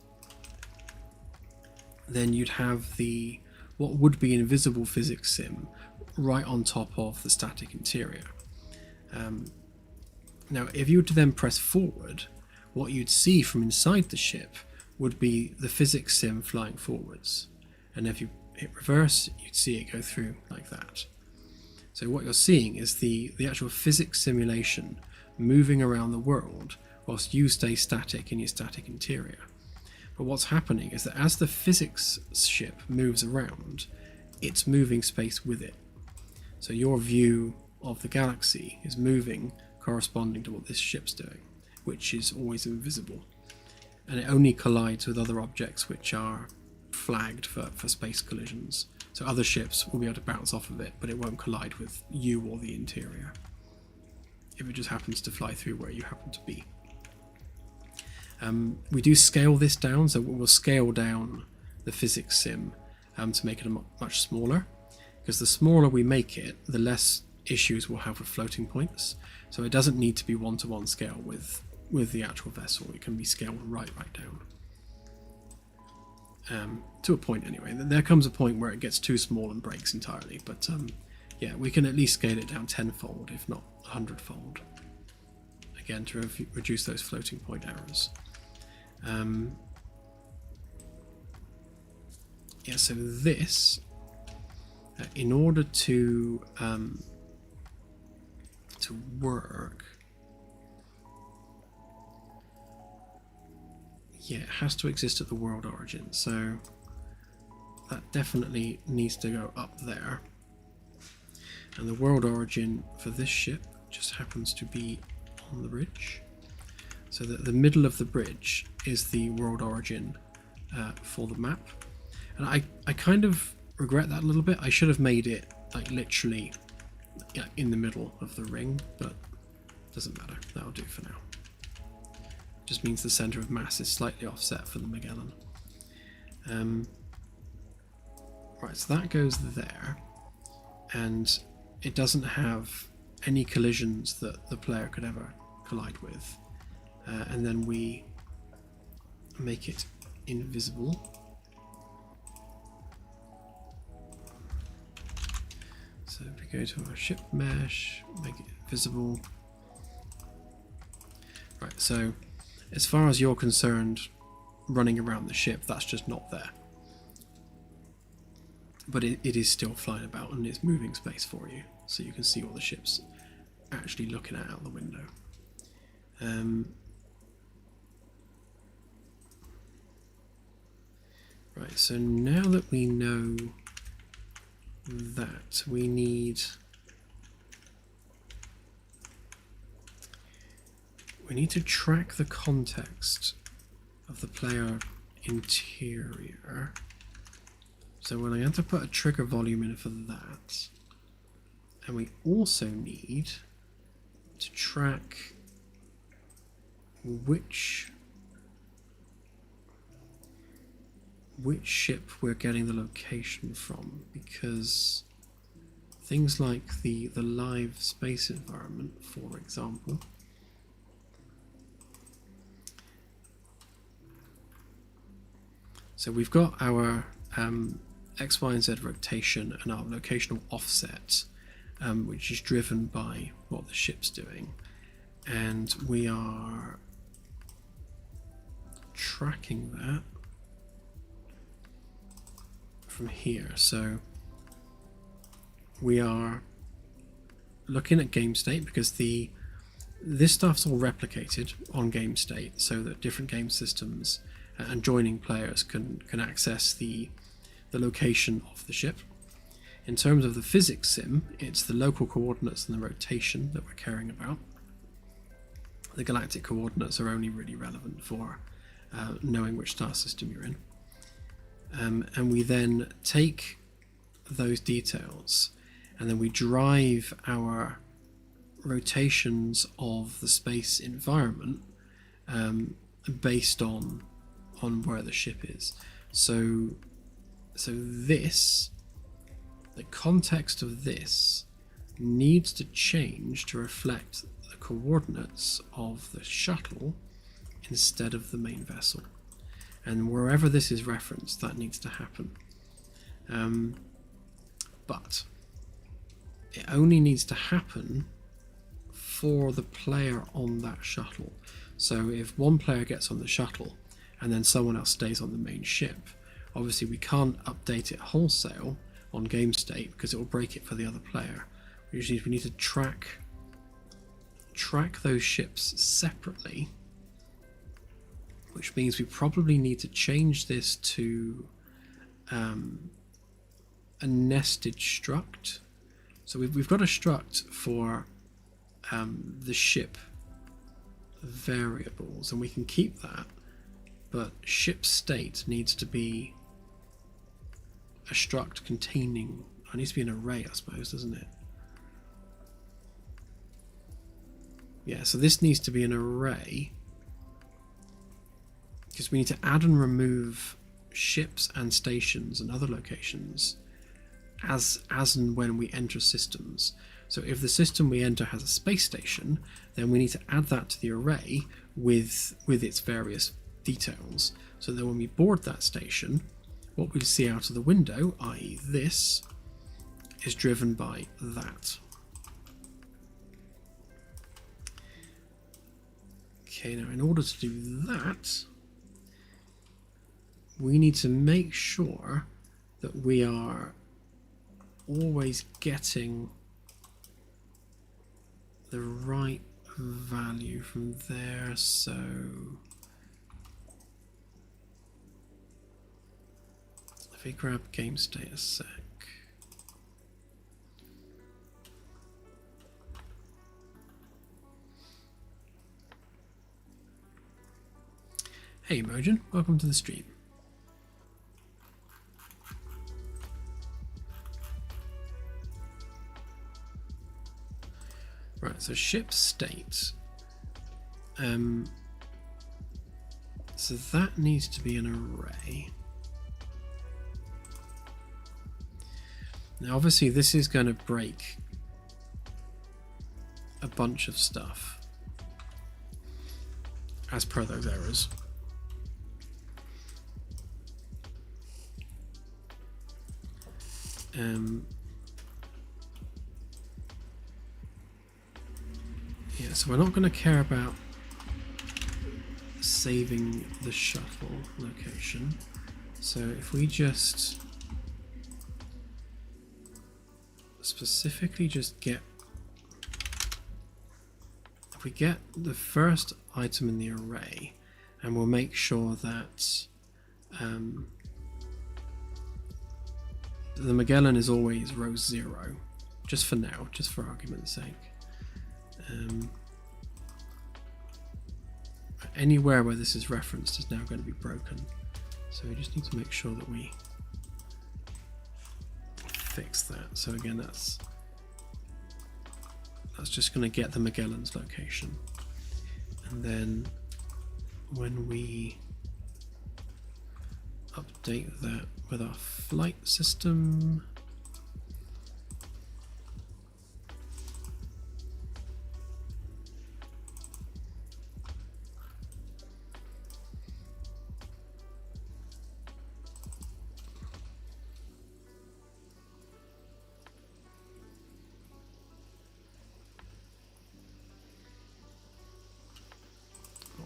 then you'd have the what would be invisible physics sim right on top of the static interior. Now, if you were to then press forward, what you'd see from inside the ship would be the physics sim flying forwards, and if you hit reverse, you'd see it go through like that. So what you're seeing is the actual physics simulation moving around the world whilst you stay static in your static interior. But what's happening is that as the physics ship moves around, it's moving space with it. So your view of the galaxy is moving corresponding to what this ship's doing, which is always invisible. And it only collides with other objects which are flagged for space collisions. So other ships will be able to bounce off of it, but it won't collide with you or the interior, if it just happens to fly through where you happen to be. We do scale this down, so we'll scale down the physics sim to make it much smaller, because the smaller we make it, the less issues we'll have with floating points. So it doesn't need to be one-to-one scale with the actual vessel. It can be scaled right down. To a point anyway. There comes a point where it gets too small and breaks entirely, but yeah, we can at least scale it down 10-fold, if not 100-fold, again to reduce those floating point errors. Yeah, so this, in order to work, yeah, it has to exist at the world origin, so that definitely needs to go up there. And the world origin for this ship just happens to be on the bridge. So that the middle of the bridge is the world origin for the map. And I kind of regret that a little bit. I should have made it like literally in the middle of the ring, but doesn't matter. That'll do for now. Just means the center of mass is slightly offset for the Magellan. Right, so that goes there, and it doesn't have any collisions that the player could ever collide with. And then we make it invisible. So if we go to our ship mesh, make it visible. Right, so as far as you're concerned, running around the ship, that's just not there. But it is still flying about and it's moving space for you, so you can see what the ship's actually looking at out the window. Right, so now that we know that, we need to track the context of the player interior. So we're going to put a trigger volume in for that. And we also need to track which ship we're getting the location from, because things like the live space environment, for example, so we've got our X, Y, and Z rotation and our locational offset, which is driven by what the ship's doing, and we are tracking that from here. So we are looking at game state, because this stuff's all replicated on game state, so that different game systems and joining players can access the location of the ship. In terms of the physics sim, it's the local coordinates and the rotation that we're caring about. The galactic coordinates are only really relevant for knowing which star system you're in. and we then take those details and then we drive our rotations of the space environment based on where the ship is. So this, the context of this needs to change to reflect the coordinates of the shuttle instead of the main vessel. And wherever this is referenced, that needs to happen. But it only needs to happen for the player on that shuttle. So if one player gets on the shuttle and then someone else stays on the main ship, obviously we can't update it wholesale on game state because it will break it for the other player. Which means we need to track those ships separately, which means we probably need to change this to a nested struct. So we've got a struct for the ship variables, and we can keep that, but ship state needs to be a struct containing, it needs to be an array, I suppose, doesn't it? Yeah, so this needs to be an array because we need to add and remove ships and stations and other locations as and when we enter systems. So if the system we enter has a space station, then we need to add that to the array with its various details, so that when we board that station, what we see out of the window, i.e. this, is driven by that. Okay, now in order to do that, we need to make sure that we are always getting the right value from there. So if we grab game state a sec. Hey Mojin, welcome to the stream. Right, so ship state. So that needs to be an array. Now obviously this is going to break a bunch of stuff as per those errors. Yeah, so we're not going to care about saving the shuttle location. So if we just specifically just get, if we get the first item in the array, and we'll make sure that the Magellan is always row 0, just for now, just for argument's sake. Anywhere where this is referenced is now going to be broken, so we just need to make sure that we fix that. So again, that's just going to get the Magellan's location, and then when we update that with our flight system,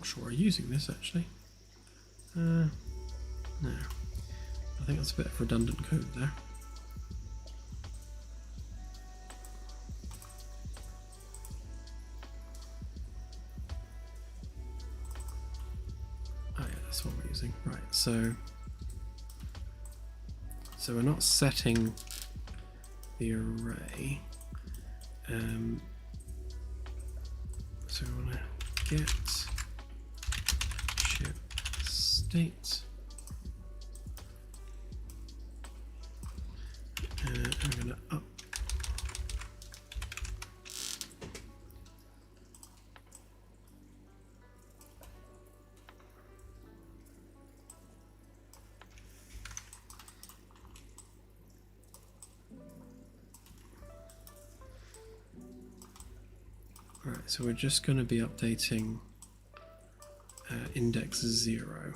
not sure we're using this actually. No, I think that's a bit of redundant code there. Oh yeah, that's what we're using. Right, so we're not setting the array. So we want to get ship state Right, so we're just going to be updating index 0.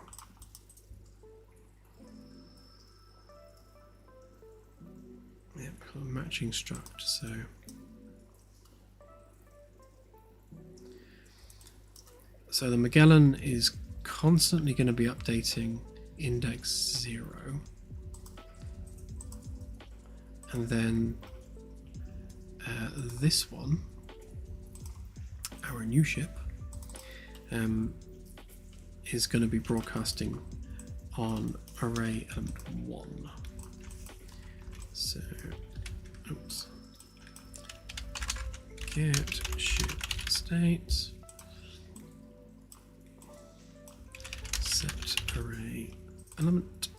Yep, matching struct, so the Magellan is constantly going to be updating index 0, and then this one, our new ship, is going to be broadcasting on array element 1. So, oops, get ship state, set array element.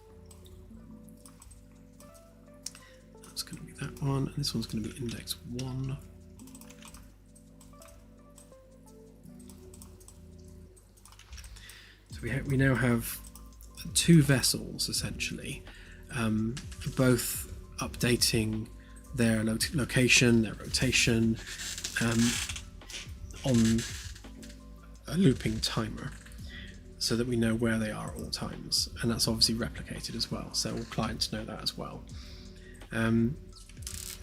That's going to be that one, and this one's going to be index 1. So we now have 2 vessels essentially, both updating their location, their rotation, on a looping timer, so that we know where they are at all times, and that's obviously replicated as well, so all clients know that as well.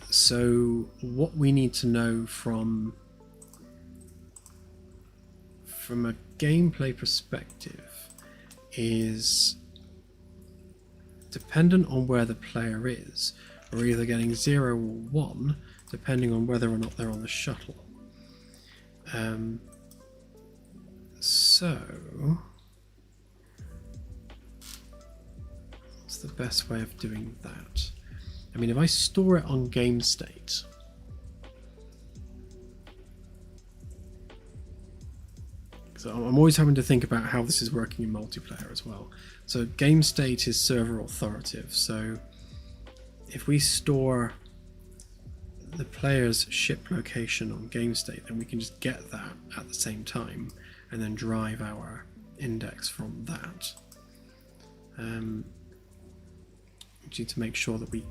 So what we need to know from a gameplay perspective is, dependent on where the player is, we're either getting 0 or 1 depending on whether or not they're on the shuttle. So what's the best way of doing that? I mean, if I store it on game state, so I'm always having to think about how this is working in multiplayer as well. So game state is server authoritative, so if we store the player's ship location on game state, then we can just get that at the same time and then drive our index from that. We need to make sure that we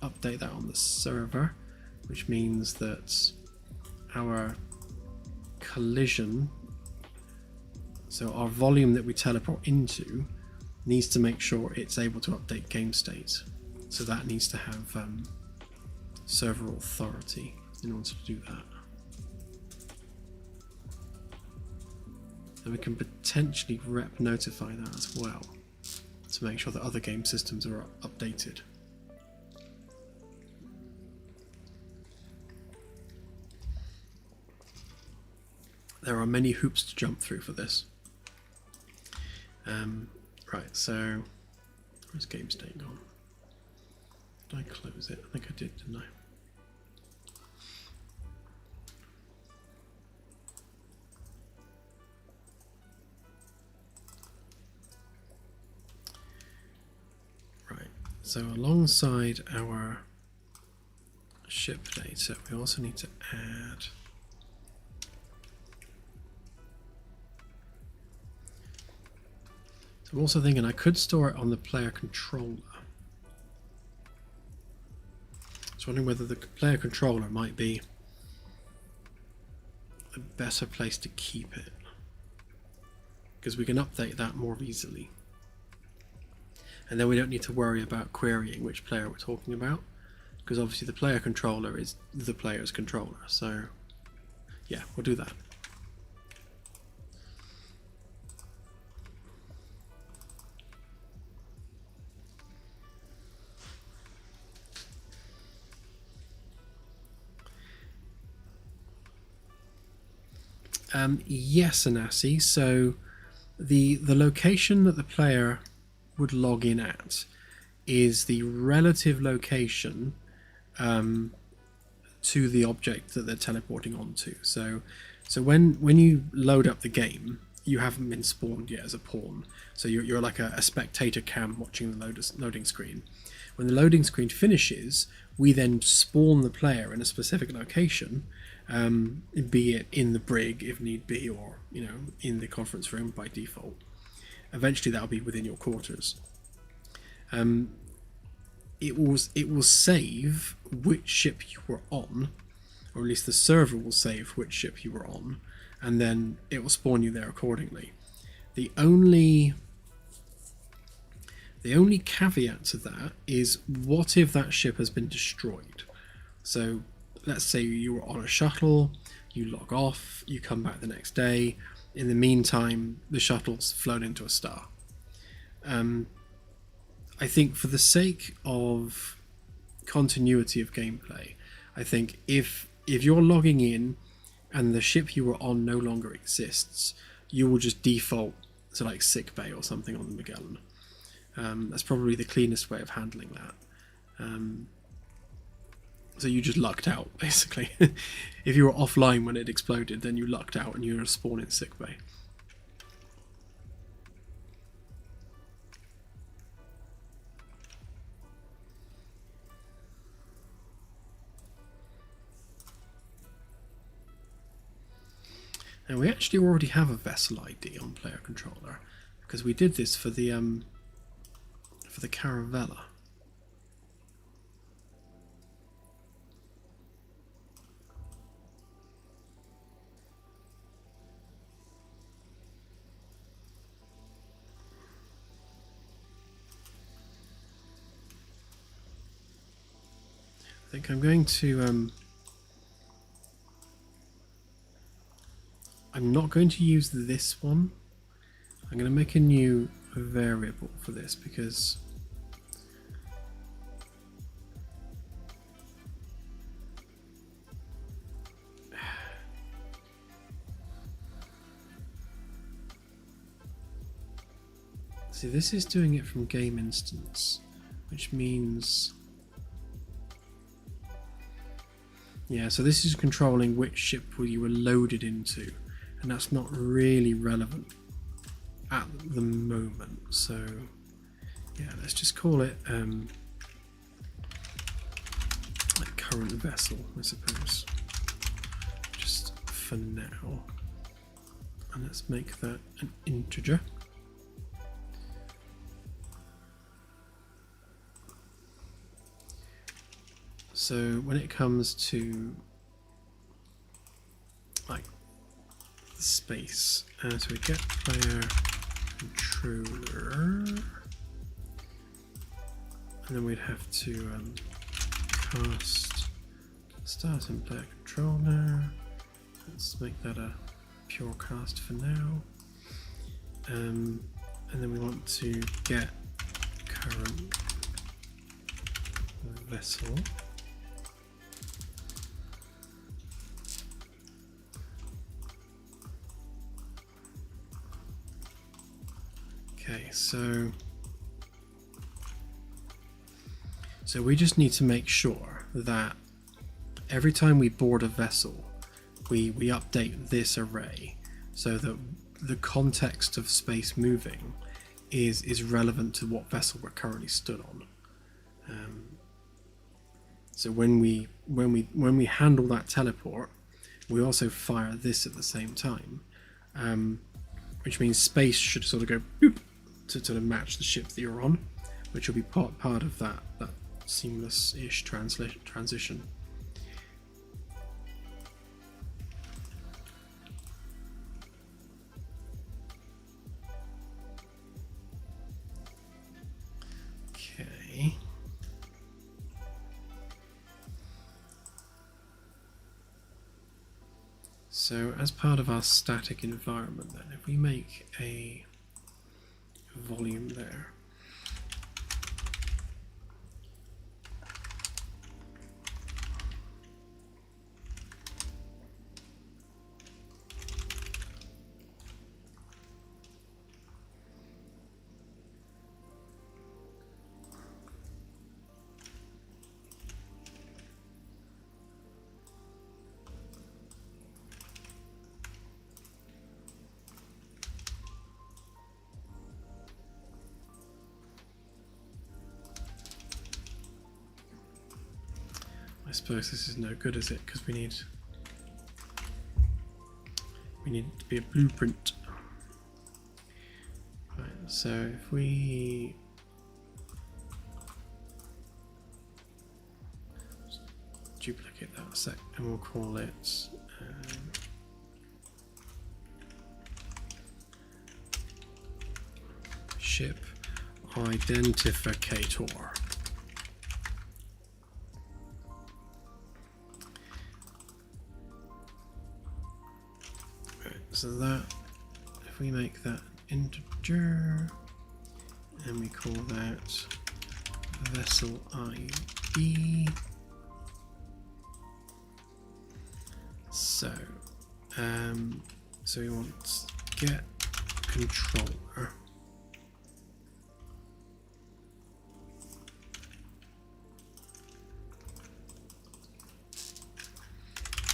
update that on the server, which means that our collision, so our volume that we teleport into, needs to make sure it's able to update game state. So that needs to have server authority in order to do that. And we can potentially rep notify that as well to make sure that other game systems are updated. There are many hoops to jump through for this. Right, so where's game state gone? Did I close it? I think I did, didn't I? Right, so alongside our ship data, we also need to add I'm also thinking I could store it on the player controller. I was wondering whether the player controller might be a better place to keep it, because we can update that more easily. And then we don't need to worry about querying which player we're talking about, because obviously the player controller is the player's controller. So yeah, we'll do that. Yes, Anasi. So the location that the player would log in at is the relative location to the object that they're teleporting onto. So when you load up the game, you haven't been spawned yet as a pawn. So you're like a spectator cam watching the loading screen. When the loading screen finishes, we then spawn the player in a specific location, be it in the brig if need be, or in the conference room by default. Eventually that'll be within your quarters. It will save which ship you were on or at least the server will save which ship you were on, and then it will spawn you there accordingly. The only caveat to that is, what if that ship has been destroyed? So let's say you were on a shuttle, you log off, you come back the next day. In the meantime, the shuttle's flown into a star. I think for the sake of continuity of gameplay, I think if you're logging in and the ship you were on no longer exists, you will just default to like sickbay or something on the Magellan. That's probably the cleanest way of handling that. So you just lucked out, basically. If you were offline when it exploded, then you lucked out and you were spawned in sickbay. Now we actually already have a vessel ID on player controller, because we did this for the Caravella. I think I'm going to I'm not going to use this one. I'm going to make a new variable for this, because see, this is doing it from game instance, which means, yeah, so this is controlling which ship you were loaded into, and that's not really relevant at the moment. So yeah, let's just call it like current vessel, I suppose, just for now, and let's make that an integer. So when it comes to like the space, so we get player controller, and then we'd have to cast start in player controller. Let's make that a pure cast for now, and then we want to get current vessel. Okay, so we just need to make sure that every time we board a vessel, we update this array so that the context of space moving is relevant to what vessel we're currently stood on. So when we handle that teleport, we also fire this at the same time, which means space should sort of go boop to sort of match the ship that you're on, which will be part of that seamless-ish transition. Okay. So as part of our static environment then, if we make a volume there, I suppose this is no good, is it? Because we need it to be a blueprint. Right, so if we duplicate that a sec, and we'll call it ship identificator. Right, so that, if we make that integer and we call that vessel ID. So we want get controller.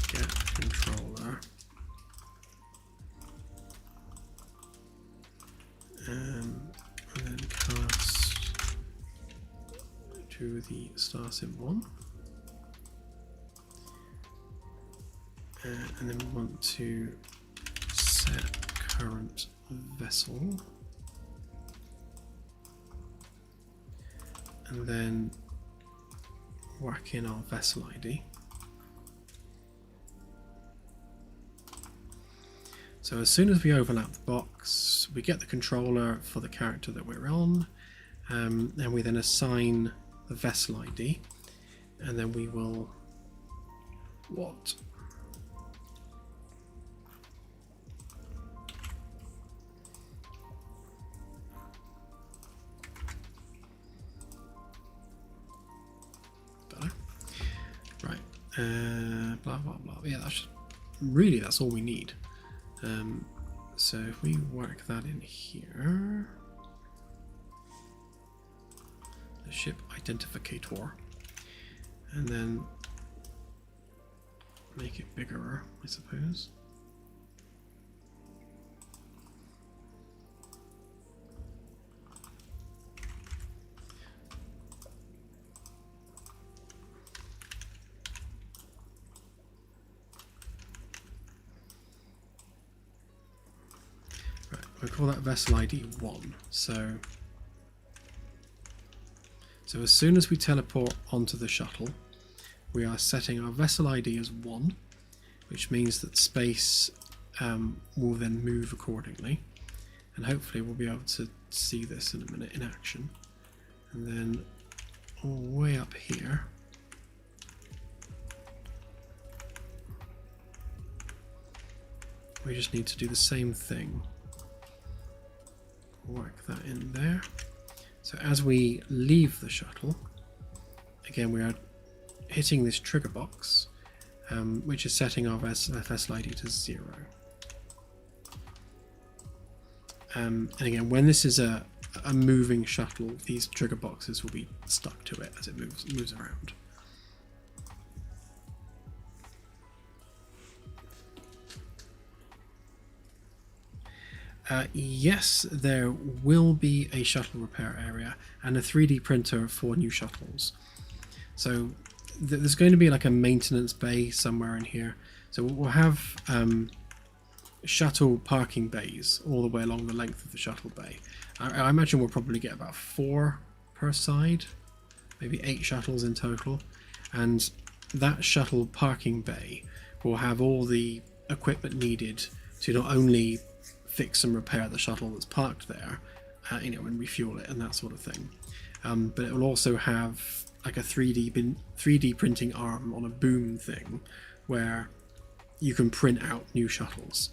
Get controller. And then cast to the Starship 1. And then we want to set current vessel, and then whack in our vessel ID. So as soon as we overlap the box, we get the controller for the character that we're on, and we then assign the vessel ID, and then we will what? Blah blah blah. Yeah, that's all we need. So if we work that in here, the ship identificator, and then make it bigger, I suppose. We call that vessel ID 1. So as soon as we teleport onto the shuttle, we are setting our vessel ID as 1, which means that space will then move accordingly. And hopefully we'll be able to see this in a minute in action. And then all the way up here, we just need to do the same thing. Work that in there. So as we leave the shuttle, again we are hitting this trigger box, which is setting our vessel ID to 0. And again, when this is a moving shuttle, these trigger boxes will be stuck to it as it moves around. Yes, there will be a shuttle repair area and a 3D printer for new shuttles. So there's going to be like a maintenance bay somewhere in here. So we'll have shuttle parking bays all the way along the length of the shuttle bay. I imagine we'll probably get about 4 per side, maybe 8 shuttles in total. And that shuttle parking bay will have all the equipment needed to not only fix and repair the shuttle that's parked there, and refuel it and that sort of thing. But it will also have like a 3D printing arm on a boom thing where you can print out new shuttles.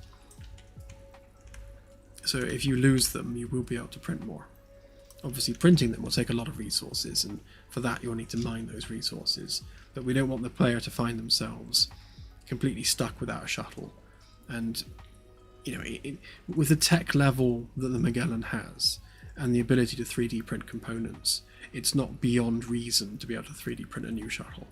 So if you lose them, you will be able to print more. Obviously printing them will take a lot of resources, and for that you'll need to mine those resources. But we don't want the player to find themselves completely stuck without a shuttle. And with the tech level that the Magellan has and the ability to 3D print components, it's not beyond reason to be able to 3D print a new shuttle.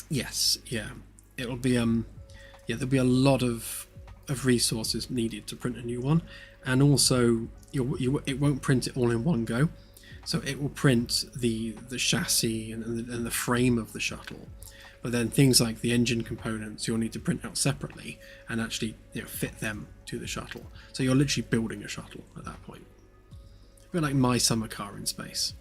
Yes, yeah. It'll be there'll be a lot of resources needed to print a new one, and also it won't print it all in one go. So it will print the chassis and the frame of the shuttle, But then things like the engine components you'll need to print out separately and actually fit them to the shuttle. So you're literally building a shuttle at that point. A bit like my summer car in space.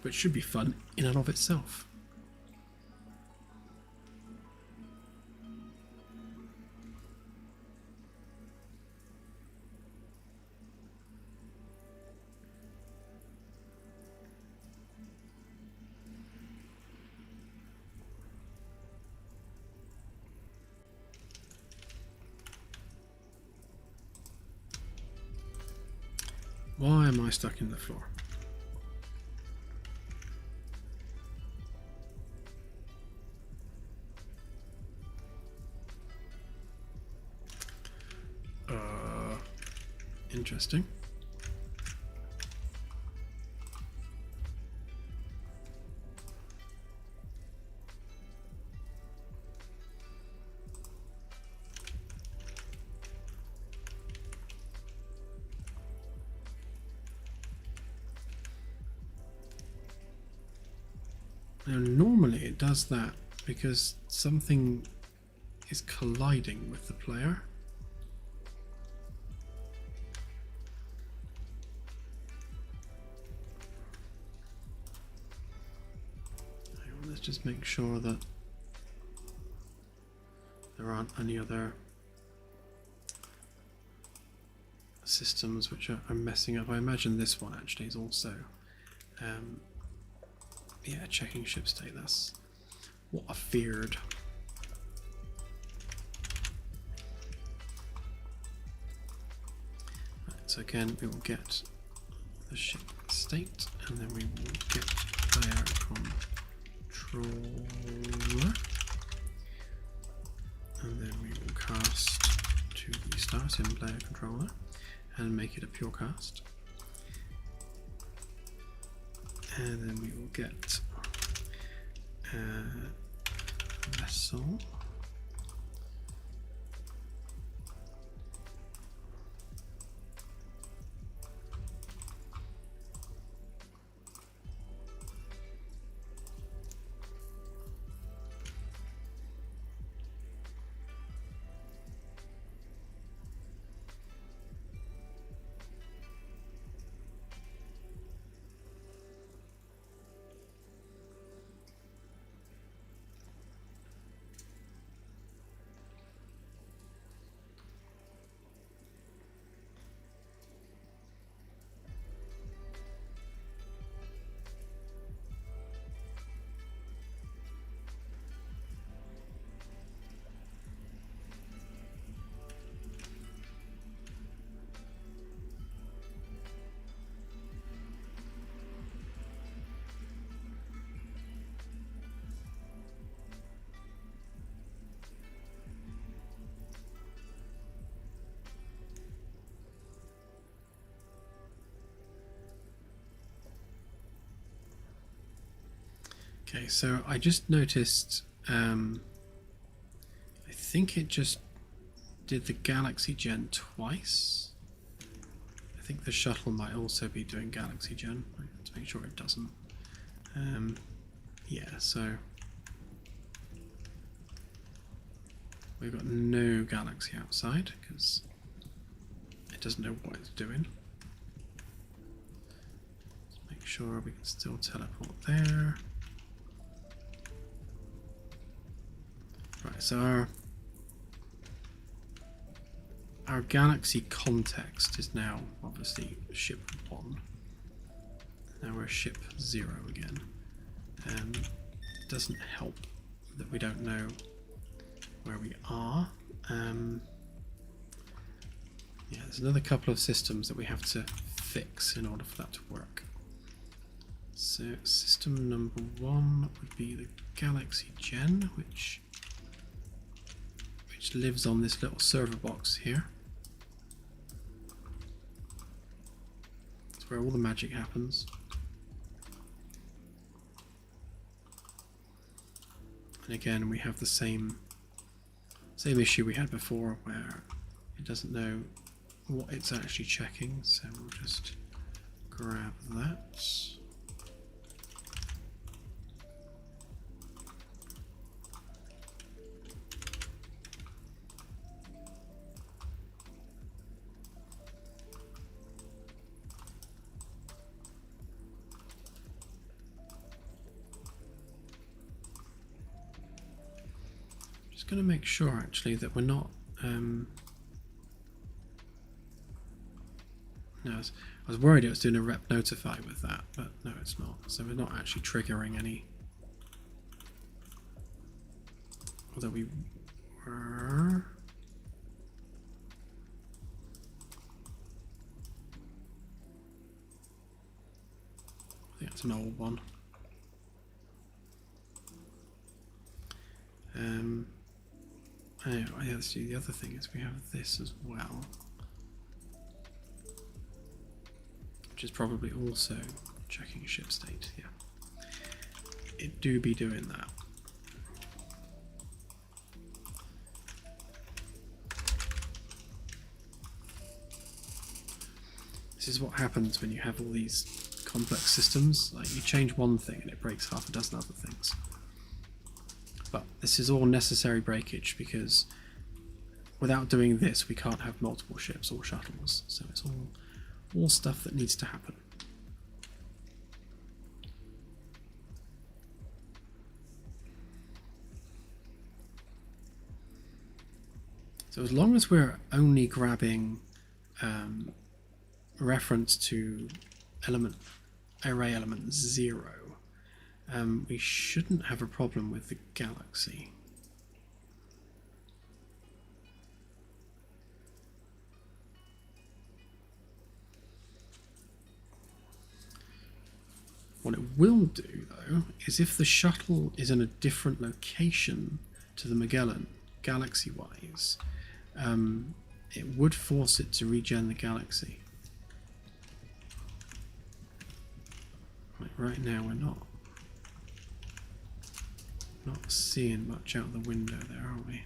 Which should be fun in and of itself. Why am I stuck in the floor? Interesting. Now, normally it does that because something is colliding with the player. Let's just make sure that there aren't any other systems which are messing up. I imagine this one actually is also yeah, checking ship state. That's what I feared. Right, so again we will get the ship state and then we will get player controller, and then we will cast to the Starship player controller and make it a pure cast, and then we will get vessel, Okay, so I just noticed, I think it just did the Galaxy Gen twice. I think the shuttle might also be doing Galaxy Gen. Let's make sure it doesn't. Yeah, so we've got no Galaxy outside because it doesn't know what it's doing. Let's make sure we can still teleport there. Right, so our galaxy context is now obviously ship 1. Now we're ship 0 again. It doesn't help that we don't know where we are. Yeah, there's another couple of systems that we have to fix in order for that to work. So system number 1 would be the Galaxy Gen, which lives on this little server box here. It's where all the magic happens. And again, we have the same issue we had before, where it doesn't know what it's actually checking. So we'll just grab that. going to make sure actually that we're not. No, I was worried it was doing a rep notify with that, but no, it's not. So we're not actually triggering any. Although we were. I think that's an old one. Anyway, let's see. The other thing is we have this as well, which is probably also checking ship state. Yeah, it do be doing that. This is what happens when you have all these complex systems. Like, you change one thing and it breaks half a dozen other things. But this is all necessary breakage, because without doing this we can't have multiple ships or shuttles. So it's all stuff that needs to happen. So as long as we're only grabbing reference to array element 0, we shouldn't have a problem with the galaxy. What it will do, though, is if the shuttle is in a different location to the Magellan, galaxy-wise, it would force it to regen the galaxy. Right now we're not seeing much out the window there, are we?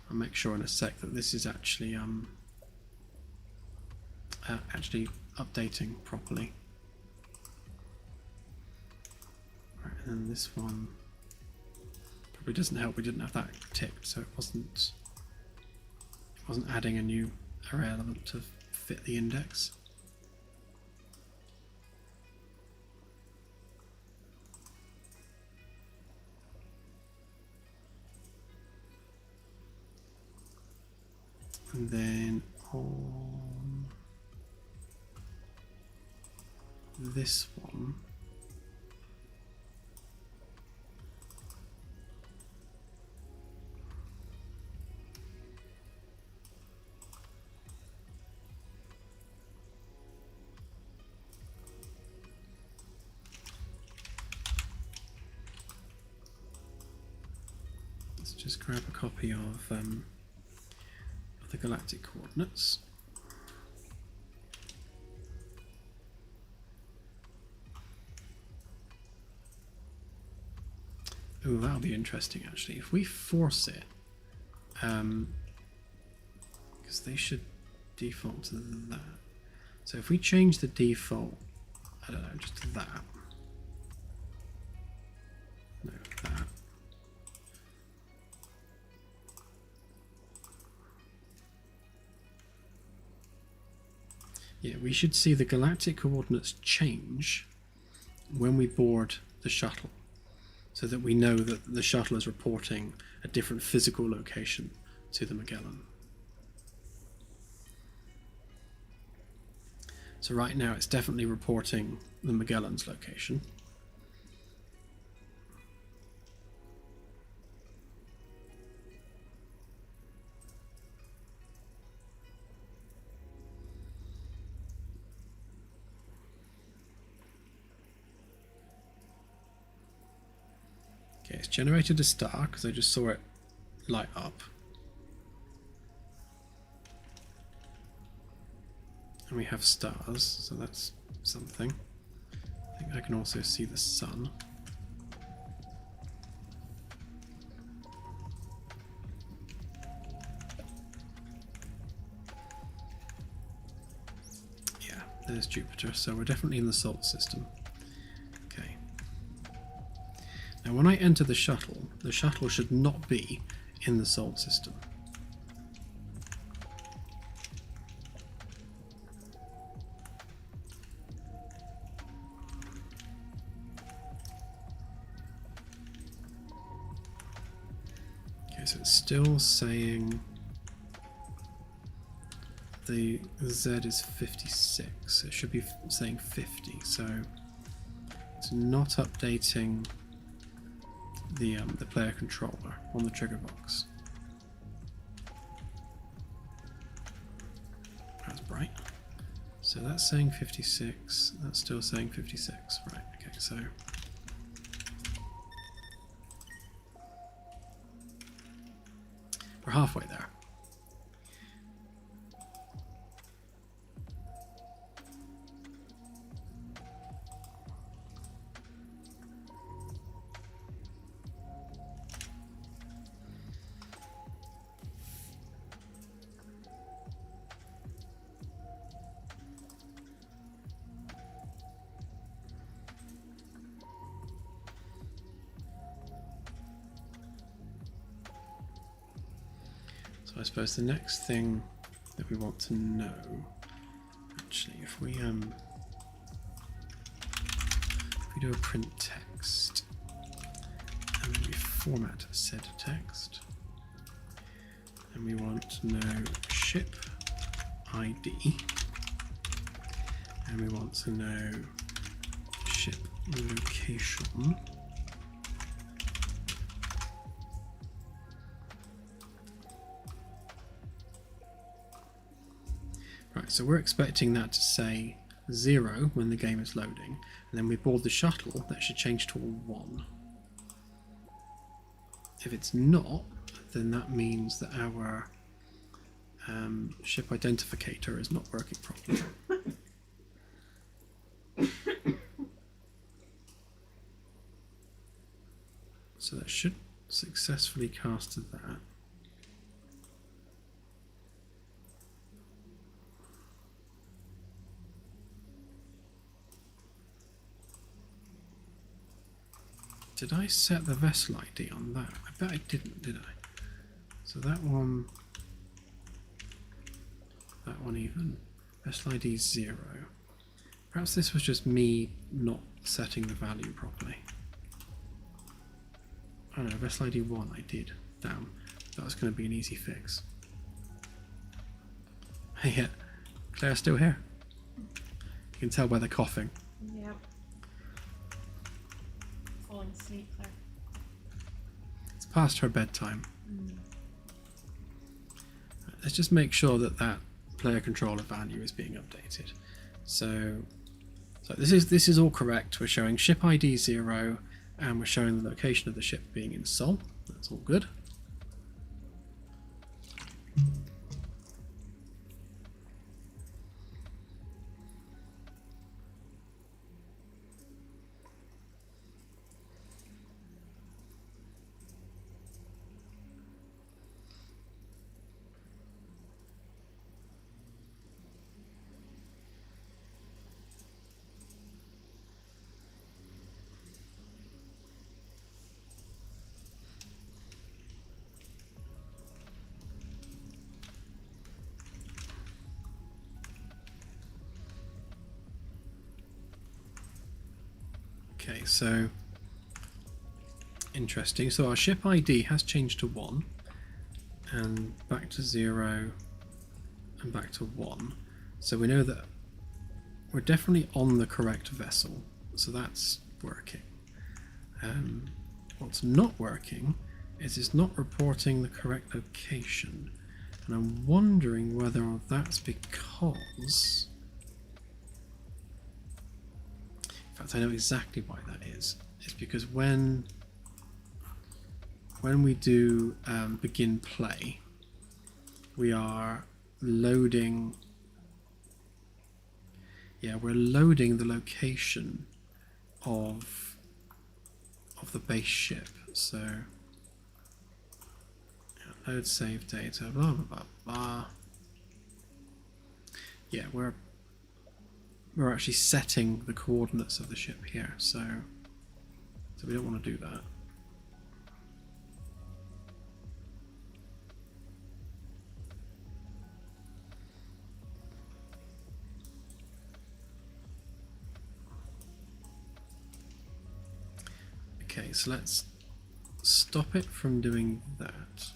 I'll make sure in a sec that this is actually actually updating properly. Right, and then this one probably doesn't help. We didn't have that ticked, so it wasn't adding a new array element to fit the index. And then on this one, let's just grab a copy of the galactic coordinates. Oh, that'll be interesting actually. If we force it, because they should default to that. So if we change the default, I don't know, just to that. No, that. Yeah, we should see the galactic coordinates change when we board the shuttle, so that we know that the shuttle is reporting a different physical location to the Magellan. So right now it's definitely reporting the Magellan's location. Okay, it's generated a star because I just saw it light up. And we have stars, so that's something. I think I can also see the sun. there's Jupiter, so we're definitely in the Solar System. Okay. Now when I enter the shuttle should not be in the Solar System. Okay, so it's still saying the Z is 56. It should be saying 50, so it's not updating the player controller on the trigger box. That's bright. So that's saying 56. That's still saying 56. Right. Okay. So we're halfway there. So I suppose the next thing that we want to know, actually, if we do a print text and then we format said text, and we want to know ship ID, and we want to know ship location. Right, so we're expecting that to say 0 when the game is loading, and then we board the shuttle, that should change to a 1. If it's not, then that means that our ship identificator is not working properly. So that should successfully cast to that. Did I set the vessel ID on that? I bet I didn't, did I? So that one even. Vessel ID 0. Perhaps this was just me not setting the value properly. Oh no, vessel ID 1 I did. Damn, that was going to be an easy fix. Yeah, Claire's still here. You can tell by the coughing. Yep. Falling asleep, Claire. It's past her bedtime. Let's just make sure that that player controller value is being updated. So this is all correct. We're showing ship ID 0, and we're showing the location of the ship being in Sol. That's all good. Okay, so interesting. So our ship ID has changed to 1, and back to 0, and back to 1. So we know that we're definitely on the correct vessel, so that's working. What's not working is it's not reporting the correct location, and I'm wondering whether that's because... In fact, I know exactly why that is. It's because when we do begin play, we are loading. Yeah, we're loading the location of the base ship. So yeah, load save data. Blah blah blah blah. Yeah, we're we're actually setting the coordinates of the ship here, so we don't want to do that. Okay, so let's stop it from doing that.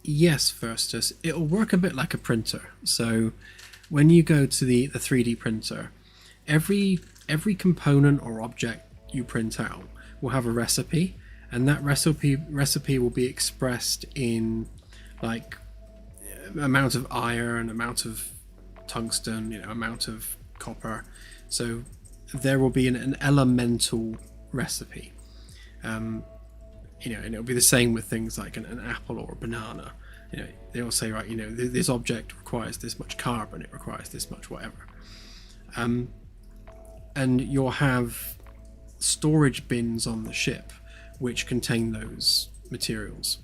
Yes, Firstus, it'll work a bit like a printer. So when you go to the 3D printer, every component or object you print out will have a recipe, and that recipe will be expressed in like amount of iron, amount of tungsten, amount of copper. So there will be an elemental recipe. And it'll be the same with things like an apple or a banana. They'll say, right, this object requires this much carbon, it requires this much whatever. And you'll have storage bins on the ship which contain those materials.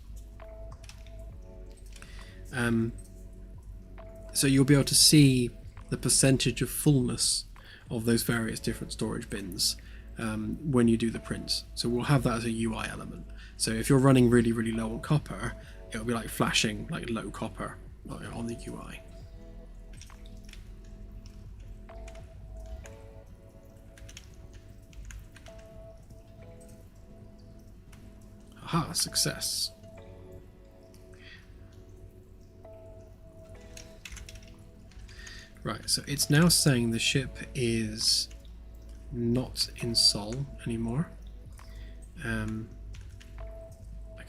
So you'll be able to see the percentage of fullness of those various different storage bins when you do the print. So we'll have that as a UI element. So if you're running really, really low on copper, it'll be like flashing like low copper on the UI. Aha, success. Right, so it's now saying the ship is not in Sol anymore. I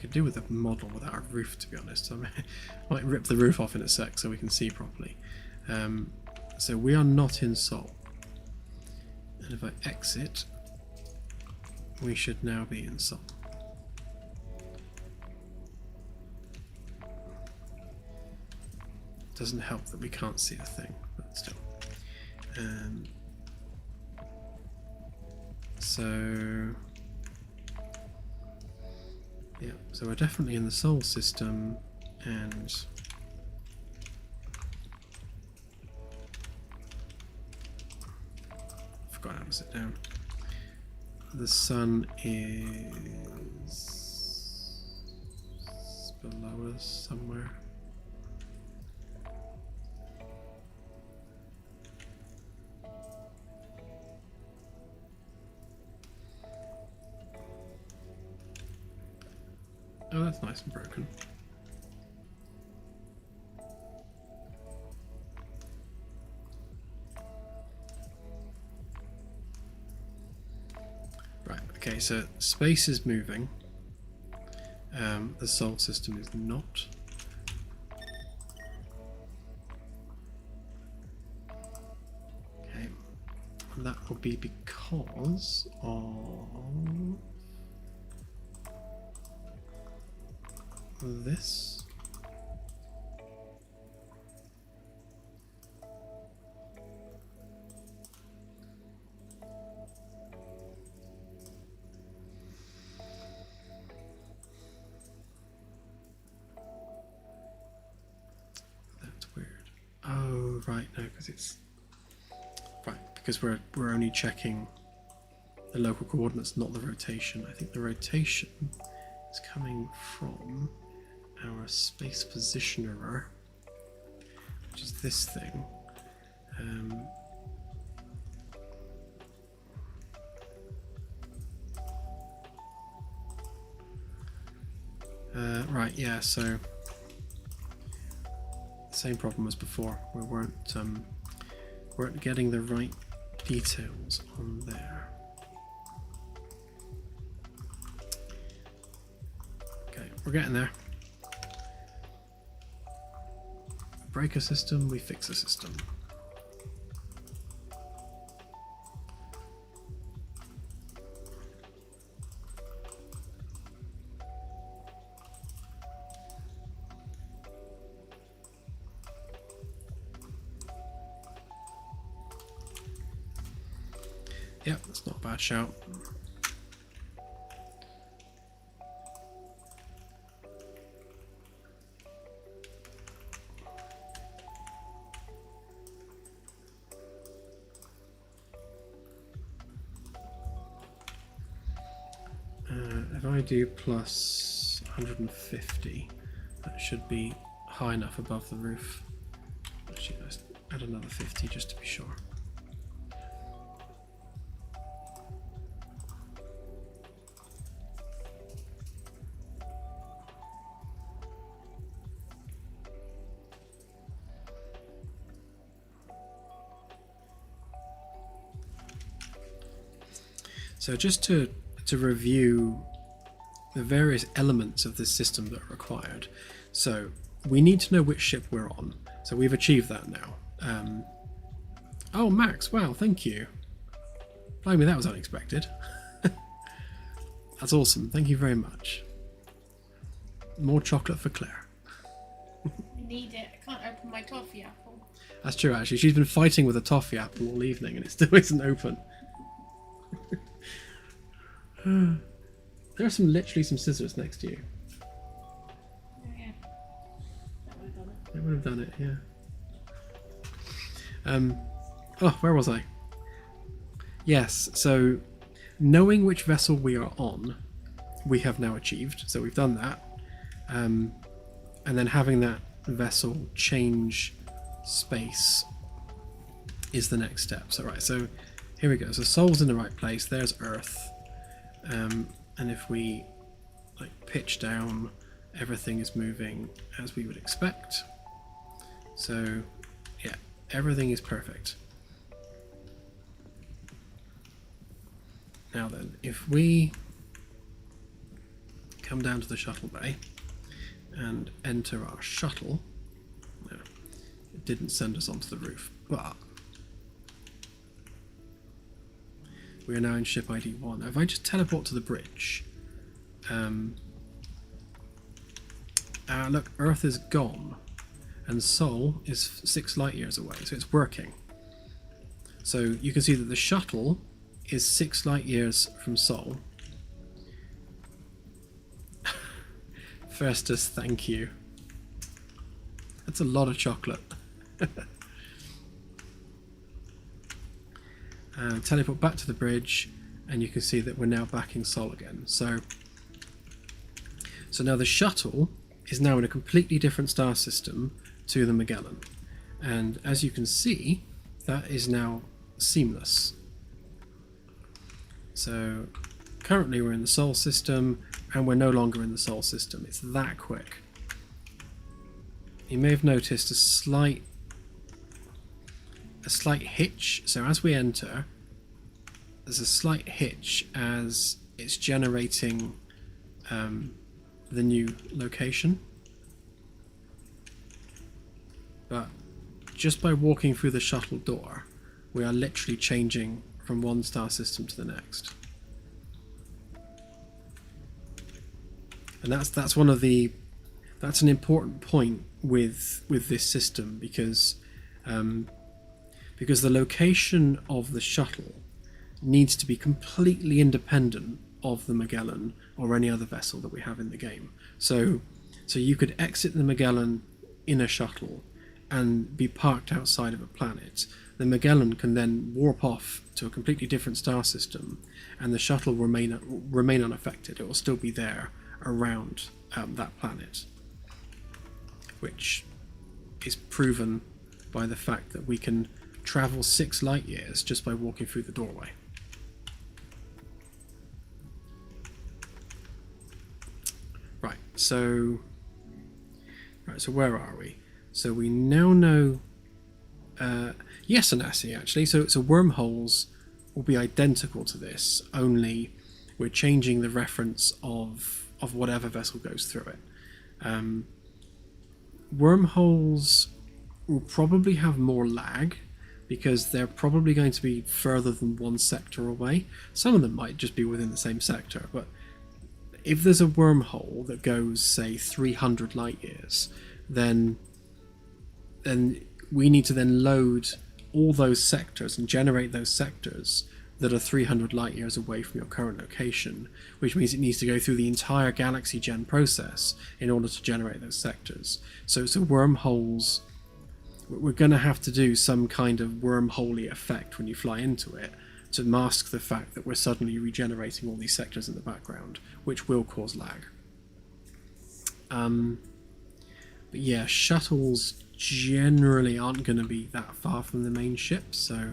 could do with a model without a roof, to be honest. I might rip the roof off in a sec so we can see properly. So we are not in Sol. And if I exit, we should now be in Sol. Doesn't help that we can't see a thing, but still. So yeah, so we're definitely in the Sol system, and I forgot how to sit down. The sun is below us somewhere. Oh, that's nice and broken. Right, okay, so space is moving. The Sol system is not. Okay, and that will be because of this. That's weird. Oh, right, no, because it's right, because we're only checking the local coordinates, not the rotation. I think the rotation is coming from our space positioner, which is this thing. Right, yeah, so same problem as before. We weren't getting the right details on there. Okay, we're getting there. Break a system, we fix a system. Yep, that's not a bad shout. If I do plus 150, that should be high enough above the roof. Actually, let's add another 50 just to be sure. So just to review the various elements of this system that are required. So we need to know which ship we're on. So we've achieved that now. Oh, Max, wow, thank you. Blimey, that was unexpected. That's awesome, thank you very much. More chocolate for Claire. I need it. I can't open my toffee apple. That's true, actually. She's been fighting with a toffee apple all evening and it still isn't open. There are literally some scissors next to you. Oh yeah. That would have done it. It would have done it, yeah. Oh, where was I? Yes, so knowing which vessel we are on, we have now achieved. So we've done that. And then having that vessel change space is the next step. So right, so here we go. So Sol's in the right place. There's Earth. And if we pitch down, everything is moving as we would expect. So yeah, everything is perfect. Now then, if we come down to the shuttle bay and enter our shuttle, no, it didn't send us onto the roof, but we are now in ship ID 1. If I just teleport to the bridge, look, Earth is gone, and Sol is 6 light years away, so it's working. So you can see that the shuttle is 6 light years from Sol. Festus, thank you. That's a lot of chocolate. Teleport back to the bridge, and you can see that we're now back in Sol again. So now the shuttle is now in a completely different star system to the Magellan, and as you can see, that is now seamless. So currently we're in the Sol system, and we're no longer in the Sol system. It's that quick. You may have noticed a slight hitch. So as we enter, there's a slight hitch as it's generating the new location. But just by walking through the shuttle door, we are literally changing from one star system to the next. And that's one of the that's an important point with this system, because the location of the shuttle needs to be completely independent of the Magellan or any other vessel that we have in the game. So you could exit the Magellan in a shuttle and be parked outside of a planet. The Magellan can then warp off to a completely different star system, and the shuttle will remain unaffected. It will still be there around that planet, which is proven by the fact that we can travel 6 light years just by walking through the doorway. Right, so where are we? So we now know, yes, Anasi, actually. So wormholes will be identical to this, only we're changing the reference of whatever vessel goes through it. Wormholes will probably have more lag, because they're probably going to be further than one sector away. Some of them might just be within the same sector, but if there's a wormhole that goes, say, 300 light years, then we need to then load all those sectors and generate those sectors that are 300 light years away from your current location, which means it needs to go through the entire galaxy gen process in order to generate those sectors. So wormholes, we're going to have to do some kind of wormholey effect when you fly into it to mask the fact that we're suddenly regenerating all these sectors in the background, which will cause lag. But yeah, shuttles generally aren't going to be that far from the main ship, so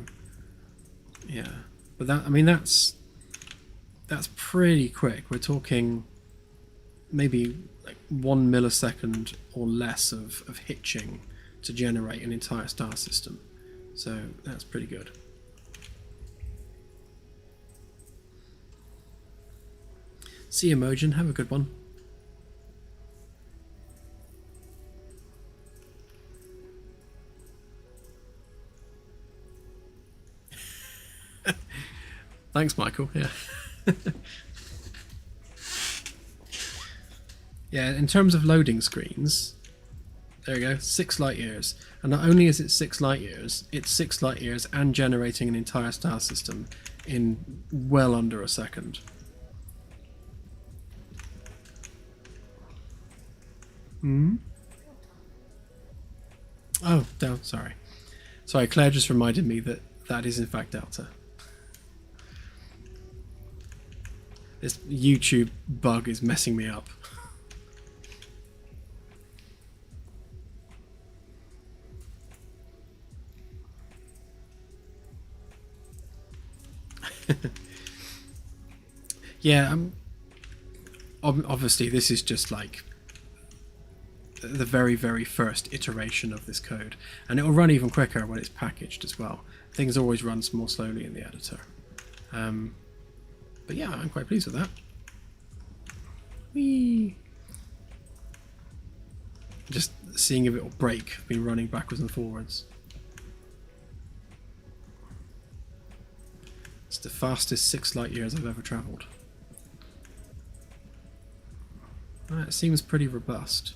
yeah. But that's pretty quick. We're talking maybe like 1 millisecond or less of hitching to generate an entire star system. So that's pretty good. See you, Mojin. Have a good one. Thanks, Michael. Yeah. Yeah, in terms of loading screens, there you go, 6 light years. And not only is it 6 light years, it's 6 light years and generating an entire star system in well under a second. Oh, no, sorry. Sorry, Claire just reminded me that that is in fact Delta. This YouTube bug is messing me up. Yeah, obviously this is just like the very, very first iteration of this code, and it will run even quicker when it's packaged as well. Things always run more slowly in the editor. But yeah, I'm quite pleased with that. Whee! Just seeing if it will break, been running backwards and forwards. It's the fastest 6 light years I've ever travelled. It seems pretty robust.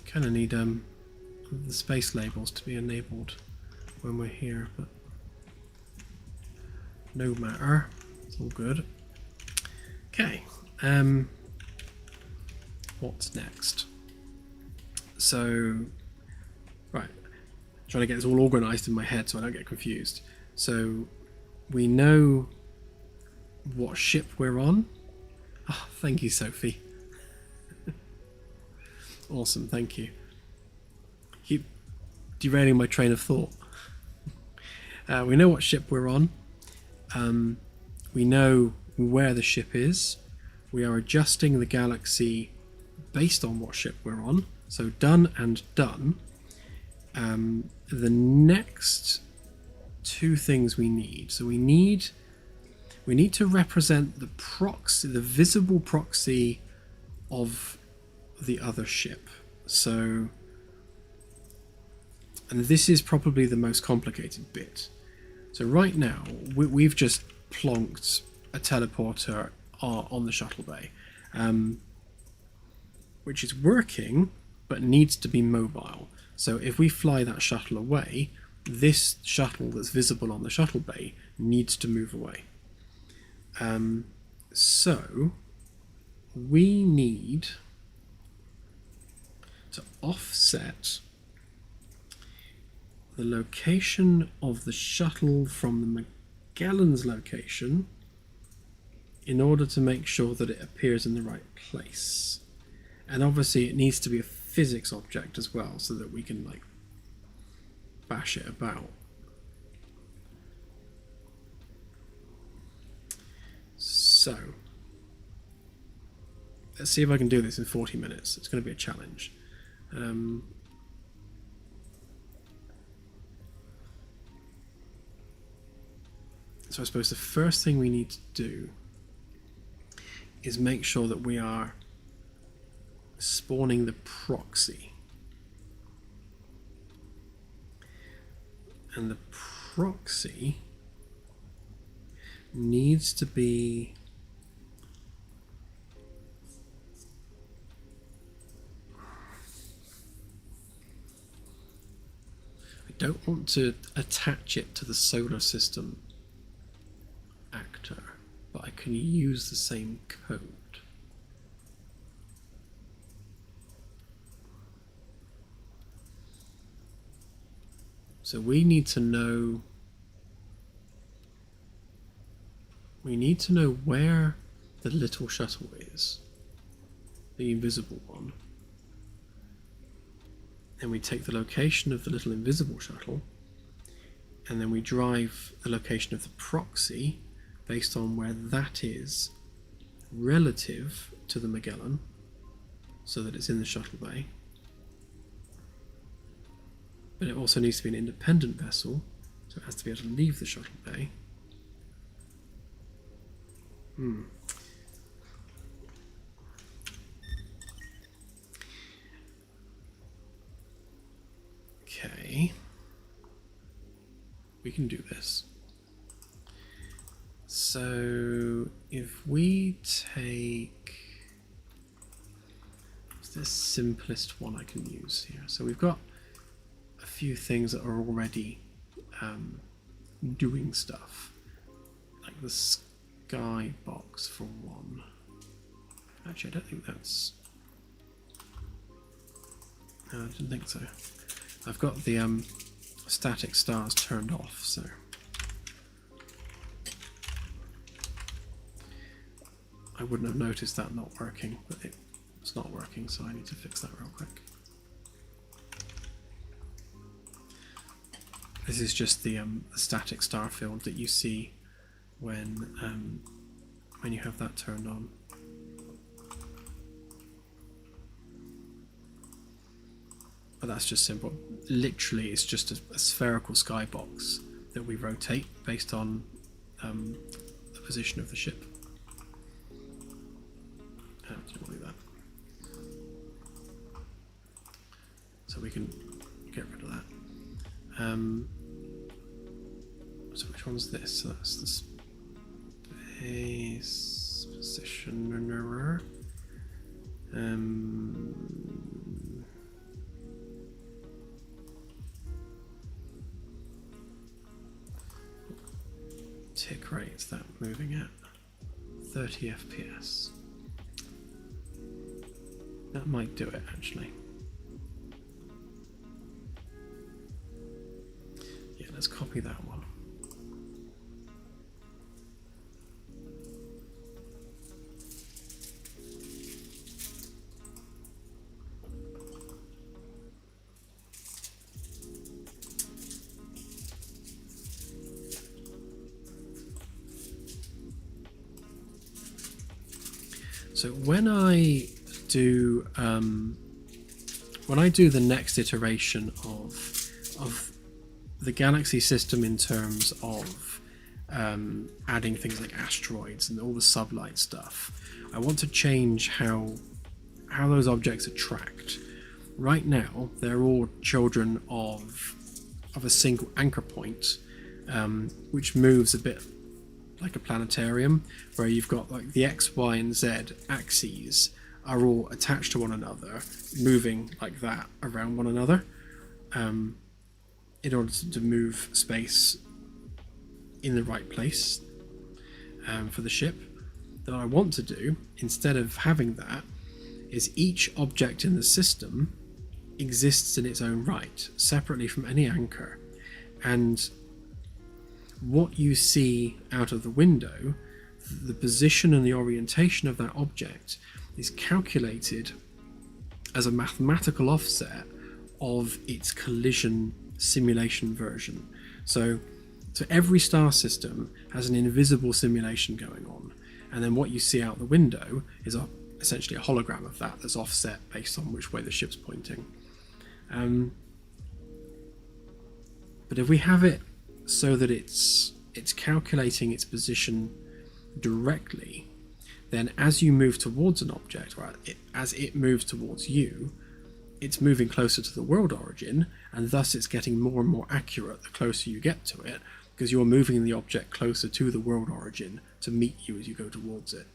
Kind of need the space labels to be enabled when we're here, but no matter, it's all good. Okay, what's next? So, right, trying to get this all organised in my head so I don't get confused. So, we know what ship we're on. Oh, thank you, Sophie. Awesome, thank you. Keep derailing my train of thought. We know what ship we're on. We know where the ship is. We are adjusting the galaxy based on what ship we're on. So done and done. The next 2 things we need. So we need to represent the proxy, the visible proxy of the other ship. So, and this is probably the most complicated bit. So right now we've just plonked a teleporter on the shuttle bay, which is working but needs to be mobile. So if we fly that shuttle away, this shuttle that's visible on the shuttle bay needs to move away. So we need to offset the location of the shuttle from the Magellan's location in order to make sure that it appears in the right place. And obviously it needs to be a physics object as well, so that we can like bash it about. So let's see if I can do this in 40 minutes. It's going to be a challenge. So I suppose the first thing we need to do is make sure that we are spawning the proxy. And the proxy needs to be don't want to attach it to the solar system actor, but I can use the same code. So we need to know where the little shuttle is, the invisible one. And we take the location of the little invisible shuttle, and then we drive the location of the proxy based on where that is relative to the Magellan, so that it's in the shuttle bay. But it also needs to be an independent vessel, so it has to be able to leave the shuttle bay. Okay. We can do this. So if we take... what's the simplest one I can use here? So we've got a few things that are already doing stuff, like the sky box for one. Actually, I don't think that's... no, I didn't think so. I've got the static stars turned off, so I wouldn't have noticed that not working, but it's not working, so I need to fix that real quick. This is just the static star field that you see when you have that turned on. But that's just simple. Literally, it's just a spherical skybox that we rotate based on the position of the ship. I don't want to do that. So we can get rid of that. So which one's this? So that's the space positioner. Tick rate is that moving at 30 FPS. That might do it actually. Yeah, let's copy that one. So when I do the next iteration of the galaxy system in terms of adding things like asteroids and all the sublight stuff, I want to change how those objects are tracked. Right now, they're all children of a single anchor point, which moves a bit like a planetarium, where you've got like the X, Y, and Z axes are all attached to one another, moving like that around one another, in order to move space in the right place for the ship. That I want to do, instead of having that, is each object in the system exists in its own right, separately from any anchor, and what you see out of the window, the position and the orientation of that object, is calculated as a mathematical offset of its collision simulation version. So every star system has an invisible simulation going on, and then what you see out the window is essentially a hologram of that that's offset based on which way the ship's pointing. But if we have it so that it's calculating its position directly, then as you move towards an object, or as it moves towards you, it's moving closer to the world origin, and thus it's getting more and more accurate the closer you get to it, because you're moving the object closer to the world origin to meet you as you go towards it,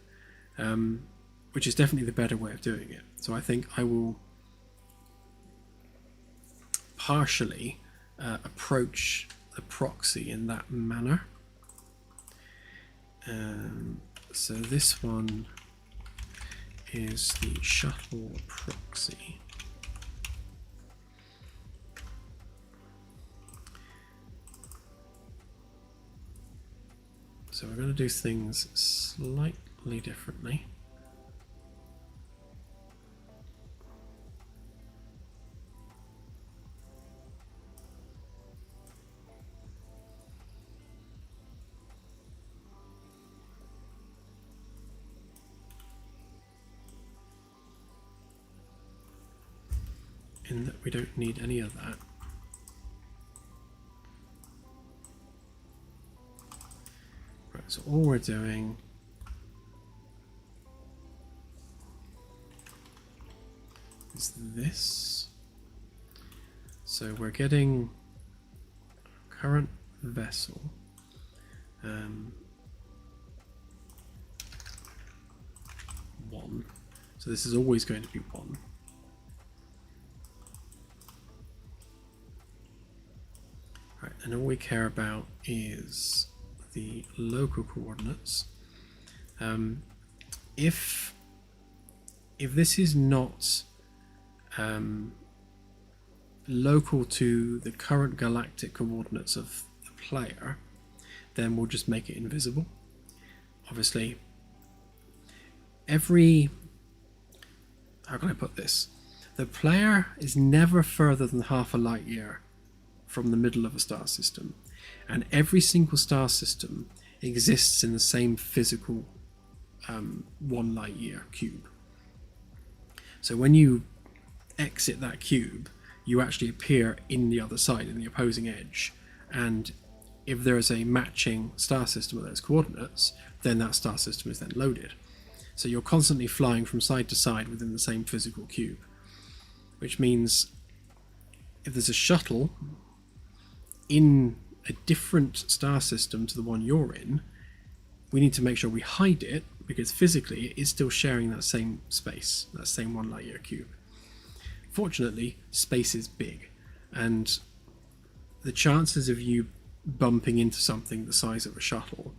which is definitely the better way of doing it. So I think I will partially approach the proxy in that manner. So this one is the shuttle proxy. So we're going to do things slightly differently. In that we don't need any of that. Right, so all we're doing is this. So we're getting current vessel. One. So this is always going to be 1. Right, and all we care about is the local coordinates. If this is not local to the current galactic coordinates of the player, then we'll just make it invisible. Obviously, how can I put this? The player is never further than half a light year from the middle of a star system, and every single star system exists in the same physical 1 light year cube. So when you exit that cube, you actually appear in the other side, in the opposing edge, and if there is a matching star system with those coordinates, then that star system is then loaded. So you're constantly flying from side to side within the same physical cube, which means if there's a shuttle in a different star system to the one you're in, we need to make sure we hide it, because physically it is still sharing that same space, that same 1 light year cube. Fortunately, space is big, and the chances of you bumping into something the size of a shuttle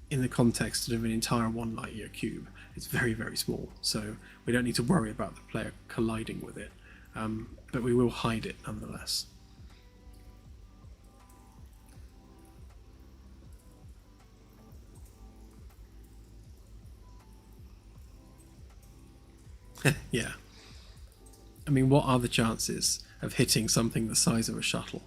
in the context of an entire 1 light year cube is very, very small. So we don't need to worry about the player colliding with it, but we will hide it nonetheless. Yeah. I mean, what are the chances of hitting something the size of a shuttle?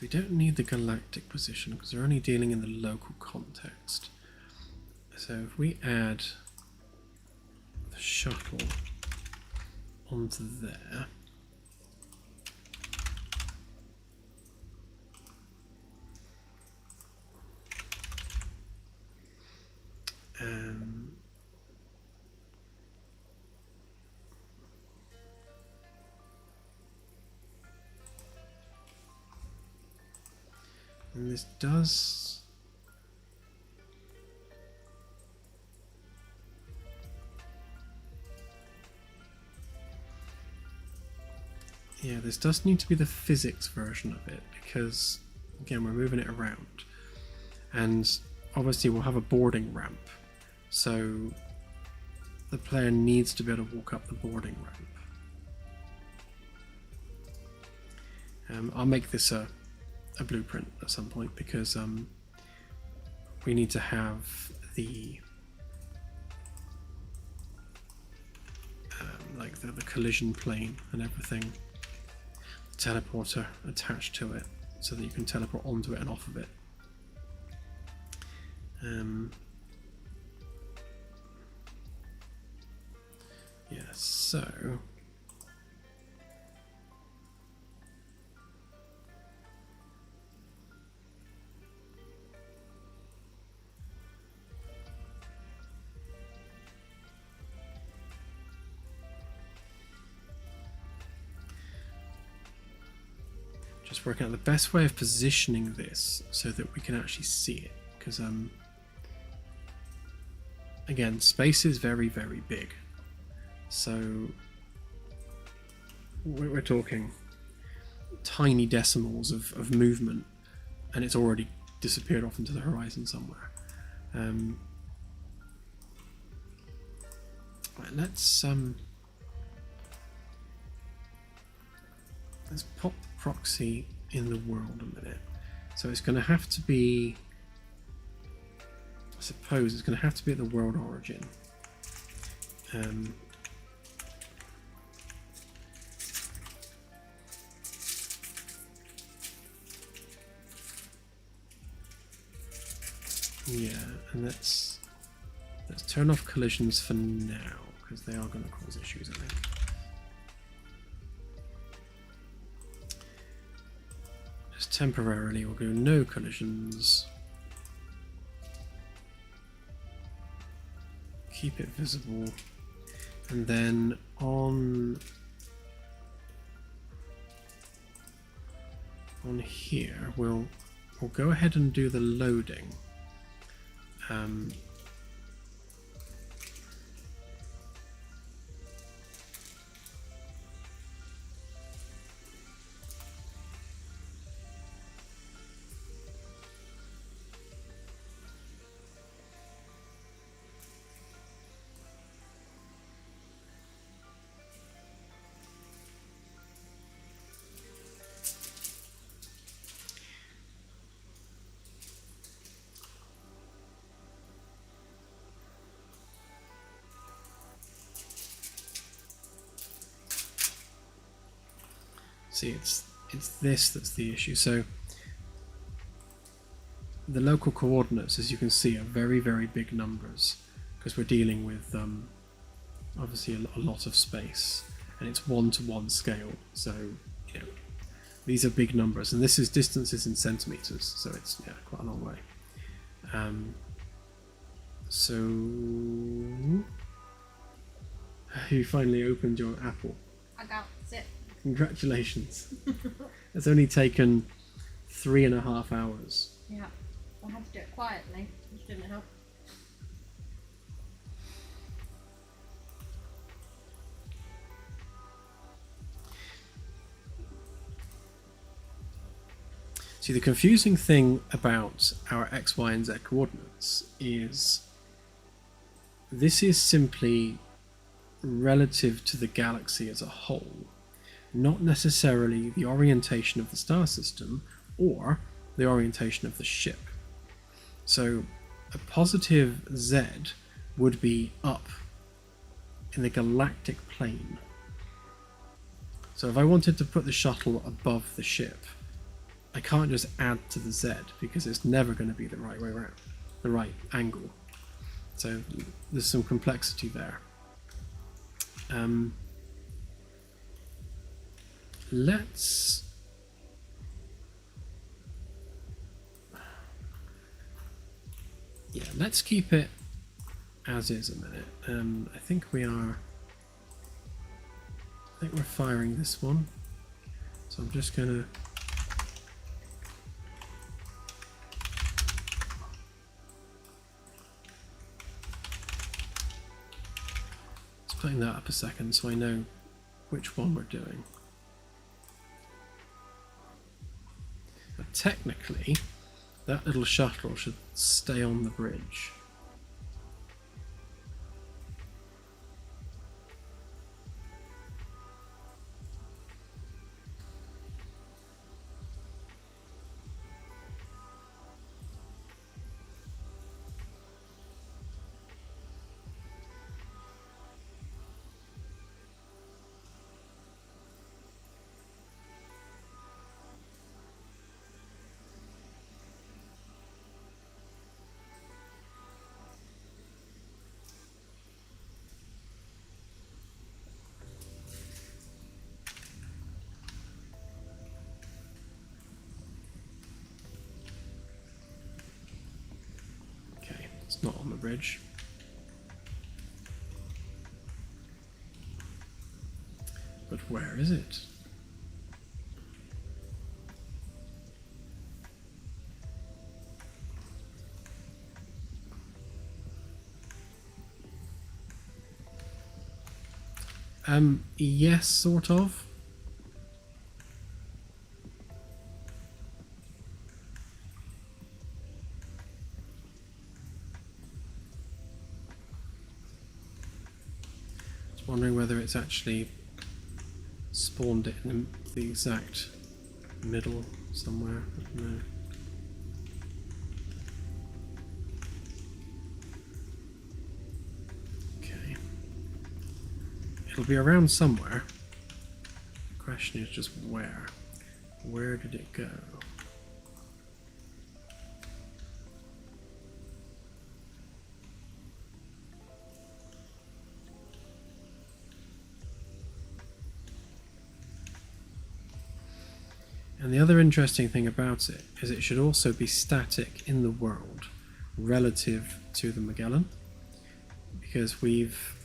We don't need the galactic position because we're only dealing in the local context. So if we add the shuttle onto there, and this does this does need to be the physics version of it, because again we're moving it around, and obviously we'll have a boarding ramp, so the player needs to be able to walk up the boarding ramp. I'll make this a blueprint at some point, because we need to have the like the collision plane and everything. Teleporter attached to it so that you can teleport onto it and off of it. Yeah, so just working out the best way of positioning this so that we can actually see it, because again, space is very, very big, so we're talking tiny decimals of movement and it's already disappeared off into the horizon somewhere. Right, let's pop proxy in the world a minute. So it's going to have to be, I suppose it's going to have to be at the world origin. Yeah, and let's turn off collisions for now, because they are going to cause issues, I think. Just temporarily, we'll go no collisions. Keep it visible, and then on here we'll go ahead and do the loading. See, it's this that's the issue. So the local coordinates, as you can see, are very, very big numbers because we're dealing with obviously a lot of space, and it's 1-to-1 scale. So you know, these are big numbers, and this is distances in centimeters, so it's quite a long way. So you finally opened your Apple. I got it. Congratulations. It's only taken 3.5 hours. Yeah, I had to do it quietly, which didn't help. See, the confusing thing about our X, Y, and Z coordinates is this is simply relative to the galaxy as a whole, not necessarily the orientation of the star system or the orientation of the ship. So a positive Z would be up in the galactic plane. So if I wanted to put the shuttle above the ship, I can't just add to the Z because it's never going to be the right way around, the right angle. So there's some complexity there. Let's keep it as is a minute. I think we're firing this one, so I'm just gonna putting that up a second so I know which one we're doing. But technically, that little shuttle should stay on the bridge. It's not on the bridge. But where is it? Yes, sort of. Just wondering whether it's actually spawned it in the exact middle somewhere. No. Okay. It'll be around somewhere. The question is just where. Where did it go? And the other interesting thing about it is it should also be static in the world relative to the Magellan, because we've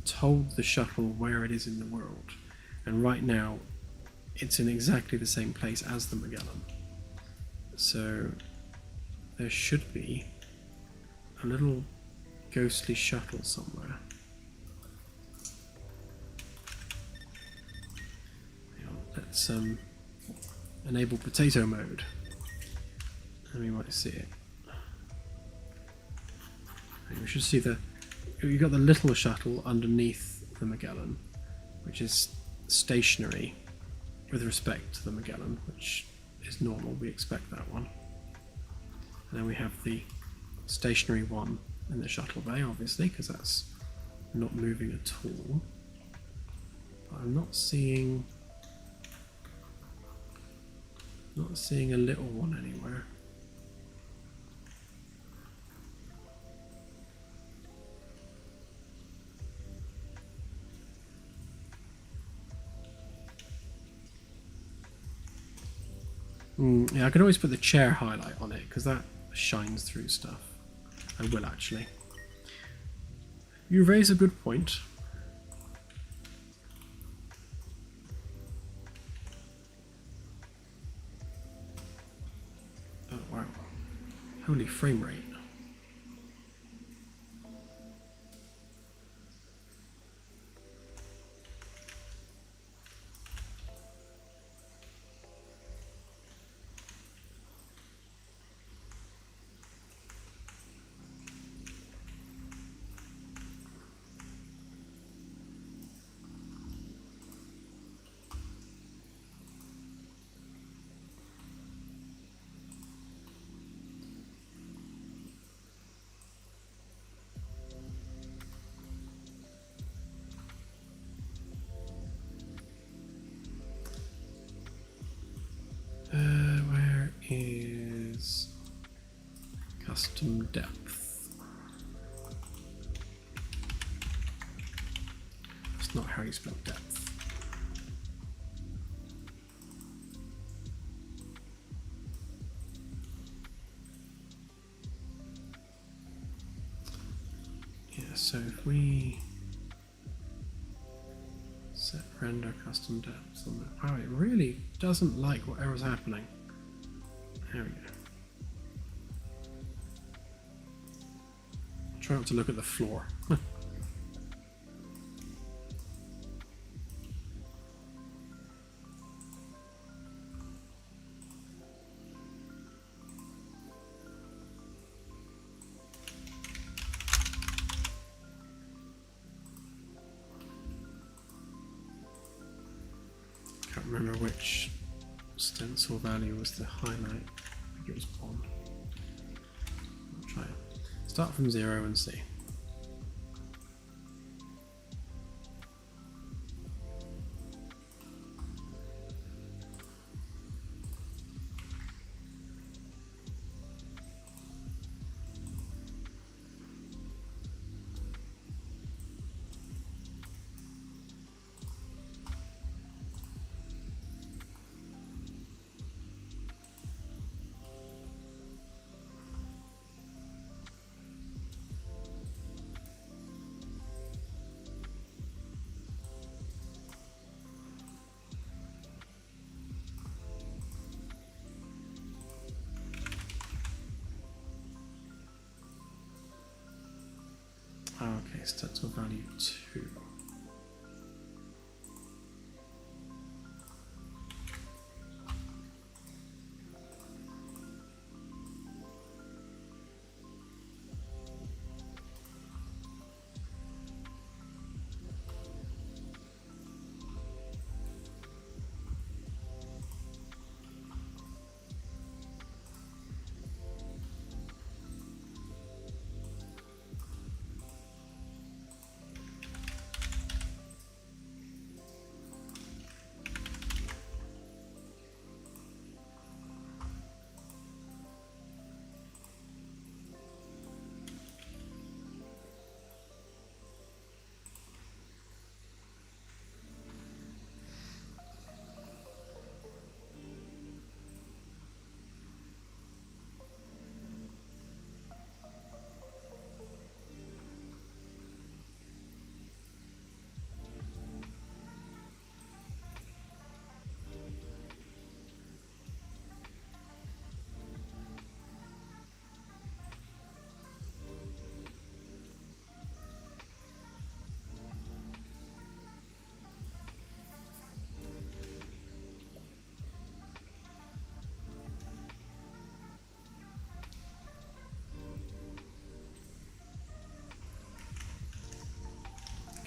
told the shuttle where it is in the world, and right now it's in exactly the same place as the Magellan. So there should be a little ghostly shuttle somewhere. Let's enable potato mode, and we might see it. And we should see you've got the little shuttle underneath the Magellan, which is stationary with respect to the Magellan, which is normal. We expect that one. And then we have the stationary one in the shuttle bay, obviously, because that's not moving at all. But I'm not seeing a little one anywhere. Yeah, I could always put the chair highlight on it because that shines through stuff. I will actually. You raise a good point. Oh wow. Holy frame rate. Where is custom depth? That's not how you spell depth. Yeah, so if we set render custom depth on that. Wow, it really doesn't like whatever's happening. There we go. Try not to look at the floor. Can't remember which stencil value was the highlight. I think it was 1. I'll try it. Start from 0 and see. Okay, stats of value 2.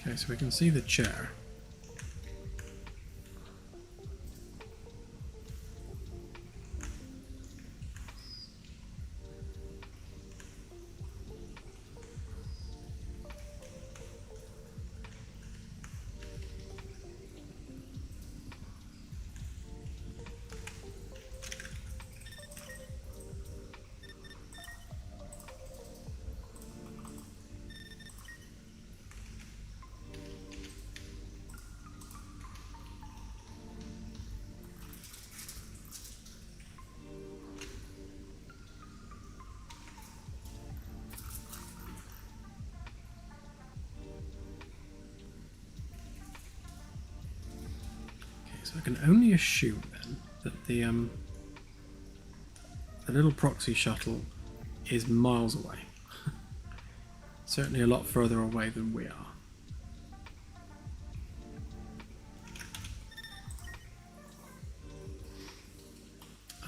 Okay, so we can see the chair. So I can only assume then that the little proxy shuttle is miles away. Certainly a lot further away than we are.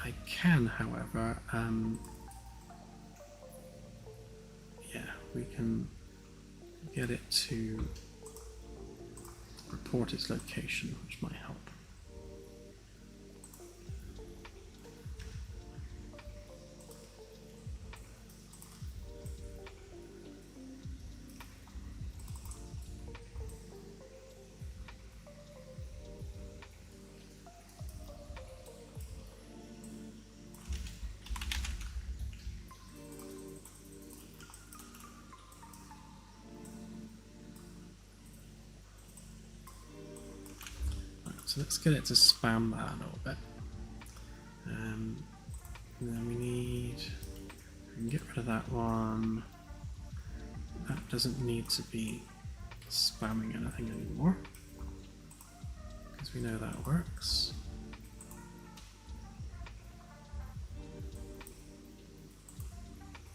I can, however, yeah, we can get it to report its location, which might help. So let's get it to spam that a little bit. And then we can get rid of that one. That doesn't need to be spamming anything anymore, because we know that works.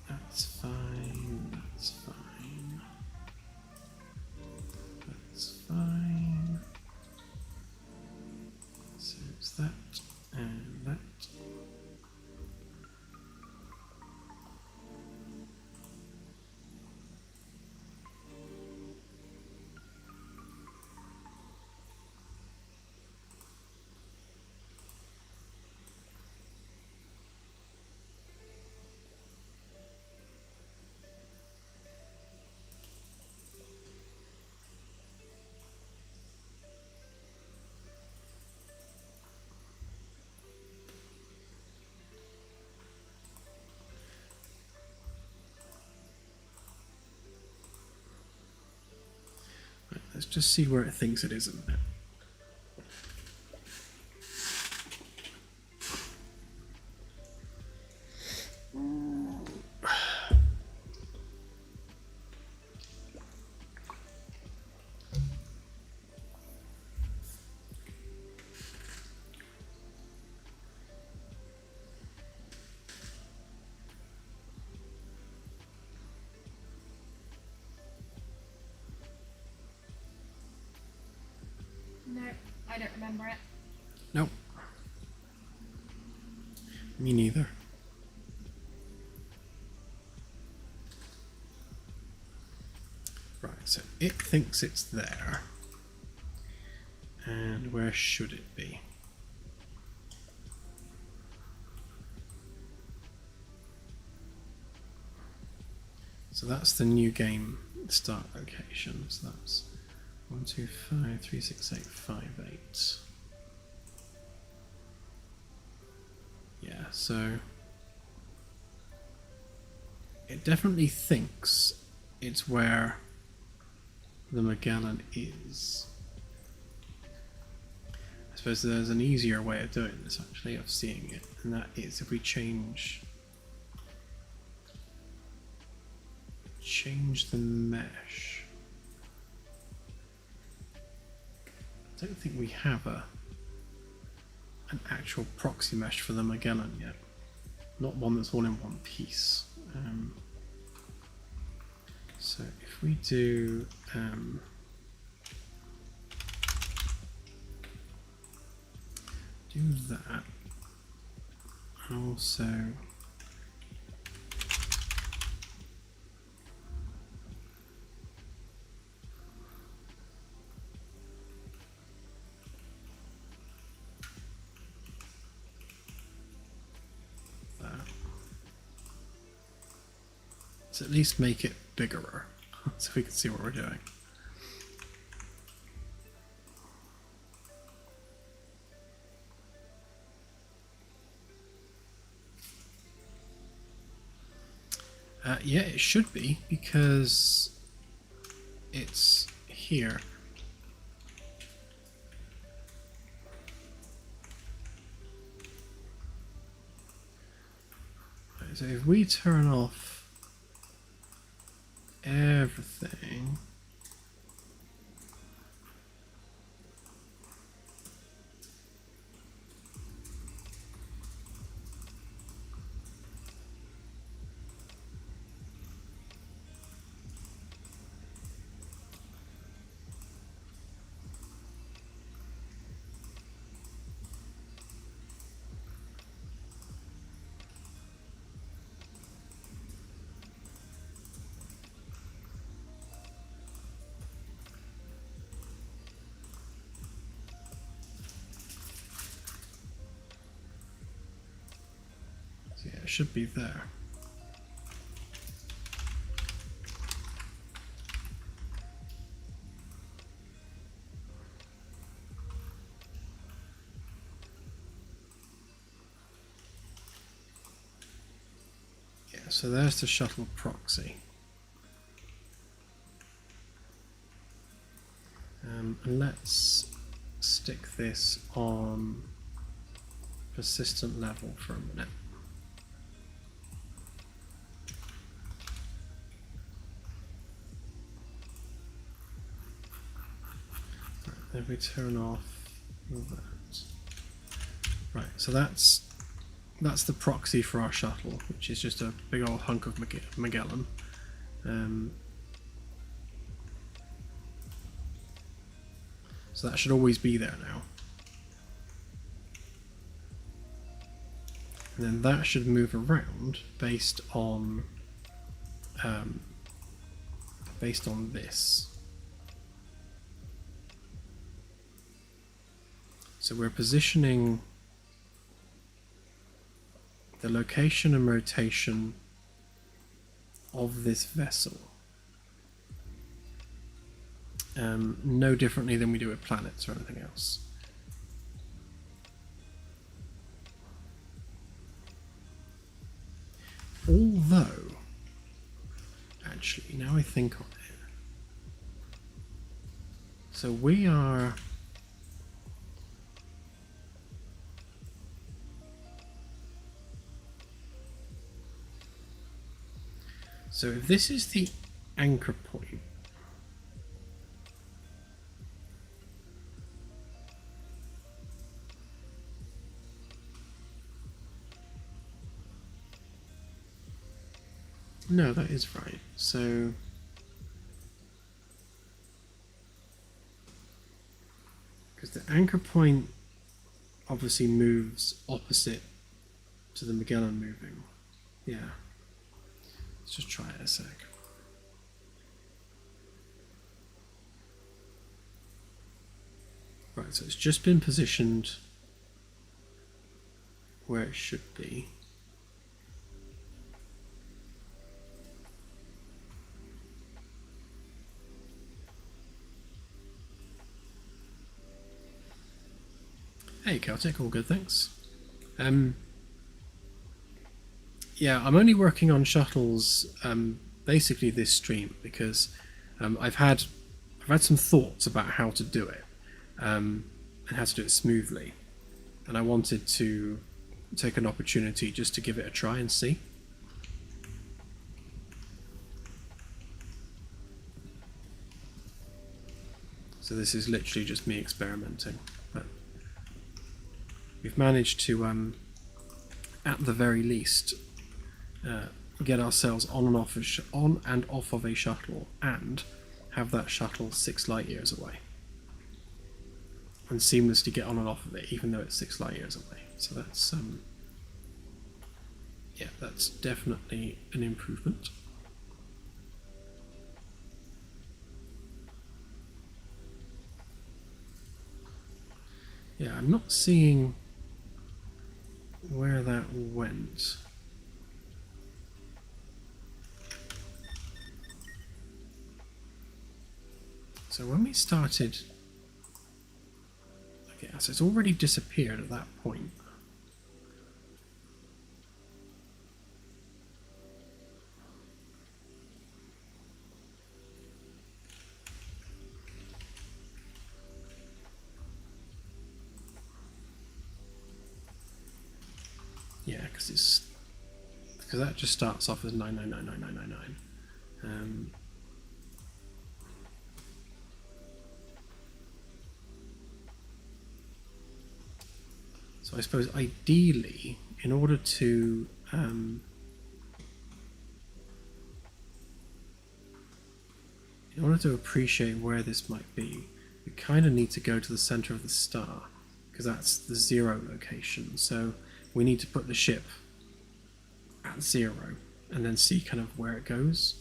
That's fine, that's fine. That's fine. So it's that and that. Right, let's just see where it thinks it is in a minute. don't remember it. Nope. Me neither. Right, so it thinks it's there. And where should it be? So that's the new game start location. So that's 1, 2, 5, 3, 6, 8, 5, 8. Yeah, so it definitely thinks it's where the Magellan is. I suppose there's an easier way of doing this, actually, of seeing it, and that is if we change the mesh. I don't think we have an actual proxy mesh for the Magellan yet. Not one that's all in one piece. So if we do that, and also that, let's at least make it bigger so we can see what we're doing. Yeah, it should be, because it's here. Right, so if we turn off everything, so yeah, it should be there. Yeah, so there's the shuttle proxy. And let's stick this on persistent level for a minute. Right, then we turn off that. Right, so that's the proxy for our shuttle, which is just a big old hunk of Magellan. So that should always be there now. And then that should move around based on this. So we're positioning the location and rotation of this vessel no differently than we do with planets or anything else. Although, actually, now I think on it, so we are so if this is the anchor point, no, that is right. So because Because the anchor point obviously moves opposite to the Magellan moving. Yeah. Let's just try it a sec. Right, so it's just been positioned where it should be. Hey Celtic, all good, thanks. Yeah, I'm only working on shuttles basically this stream because I've had some thoughts about how to do it and how to do it smoothly, and I wanted to take an opportunity just to give it a try and see. So this is literally just me experimenting, but we've managed to, at the very least, get ourselves on and off of a shuttle, and have that shuttle 6 light years away, and seamlessly get on and off of it, even though it's 6 light years away. So that's yeah, that's definitely an improvement. Yeah, I'm not seeing where that went. So when we started, okay, so it's already disappeared at that point. Yeah, because that just starts off as 9999999. So I suppose ideally, in order to appreciate where this might be, we kind of need to go to the center of the star, because that's the 0 location. So we need to put the ship at 0 and then see kind of where it goes,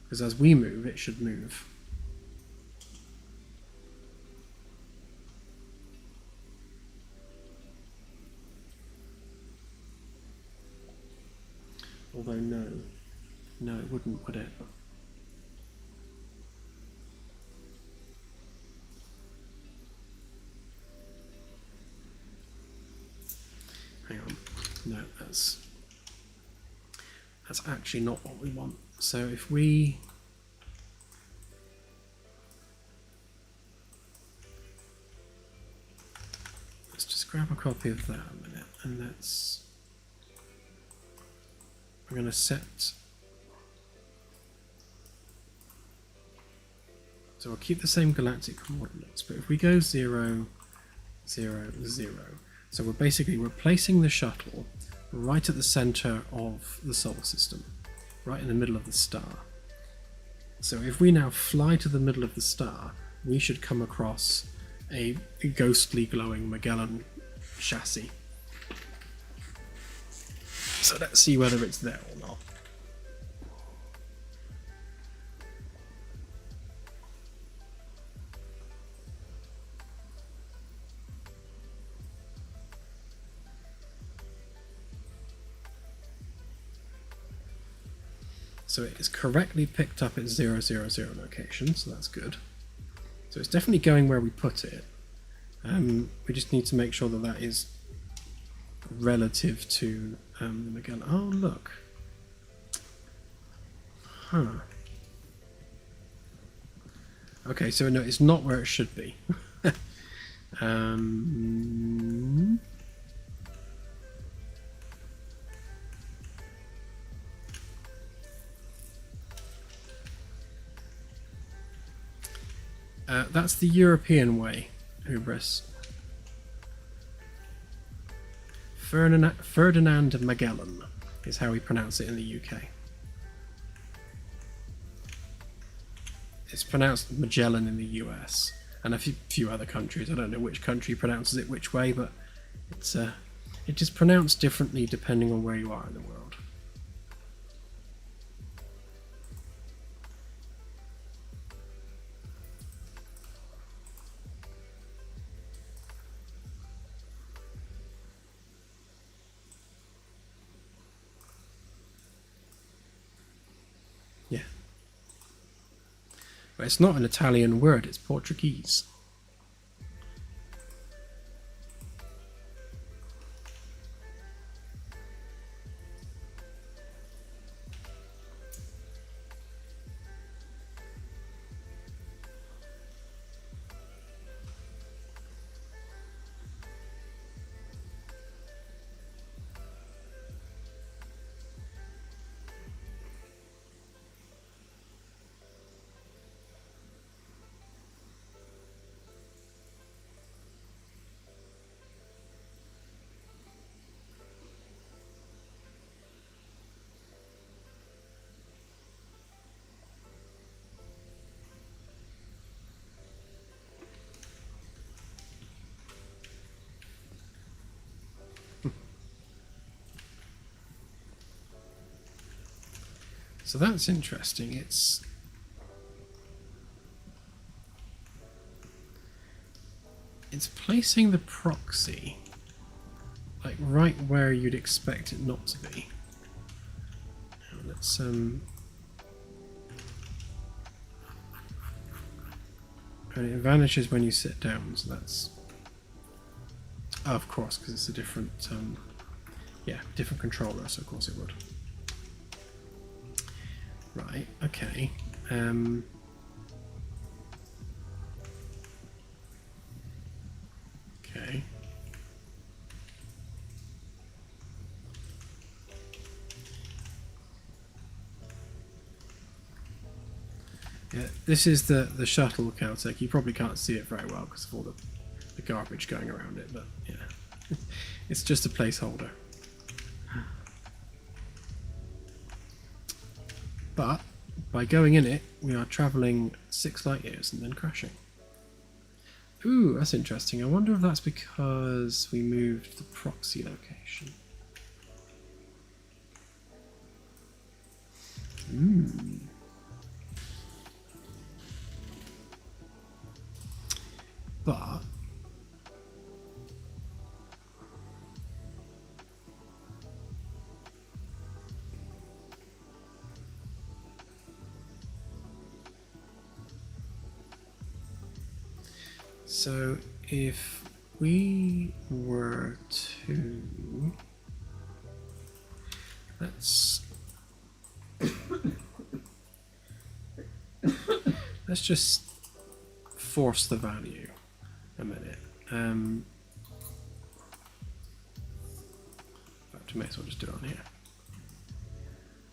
because as we move, it should move. Although no, it wouldn't, would it? Hang on, no, that's actually not what we want. So if we let's just grab a copy of that a minute, and we're going to set. So we'll keep the same galactic coordinates, but if we go 0, 0, 0, so we're basically replacing the shuttle right at the center of the solar system, right in the middle of the star. So if we now fly to the middle of the star, we should come across a ghostly glowing Magellan chassis. So let's see whether it's there or not. So it is correctly picked up its 000 location, so that's good. So it's definitely going where we put it. We just need to make sure that that is relative to the Magellan. Oh, look. Huh. Okay, so no, it's not where it should be. That's the European way, Hubris. Ferdinand Magellan is how we pronounce it in the UK. It's pronounced Magellan in the US. and a few other countries. I don't know which country pronounces it which way, but it is pronounced differently depending on where you are in the world. Yeah. But it's not an Italian word, it's Portuguese. So that's interesting. It's placing the proxy like right where you'd expect it not to be. Now let's and it vanishes when you sit down, so that's of course, because it's a different different controller, so of course it would. Right, okay. Okay. Yeah, this is the shuttle Caltech. You probably can't see it very well because of all the garbage going around it, but yeah. It's just a placeholder. But by going in it, we are travelling 6 light years and then crashing. Ooh, that's interesting. I wonder if that's because we moved the proxy location. But so if we were to let's just force the value a minute. In fact, we may as well just do it on here.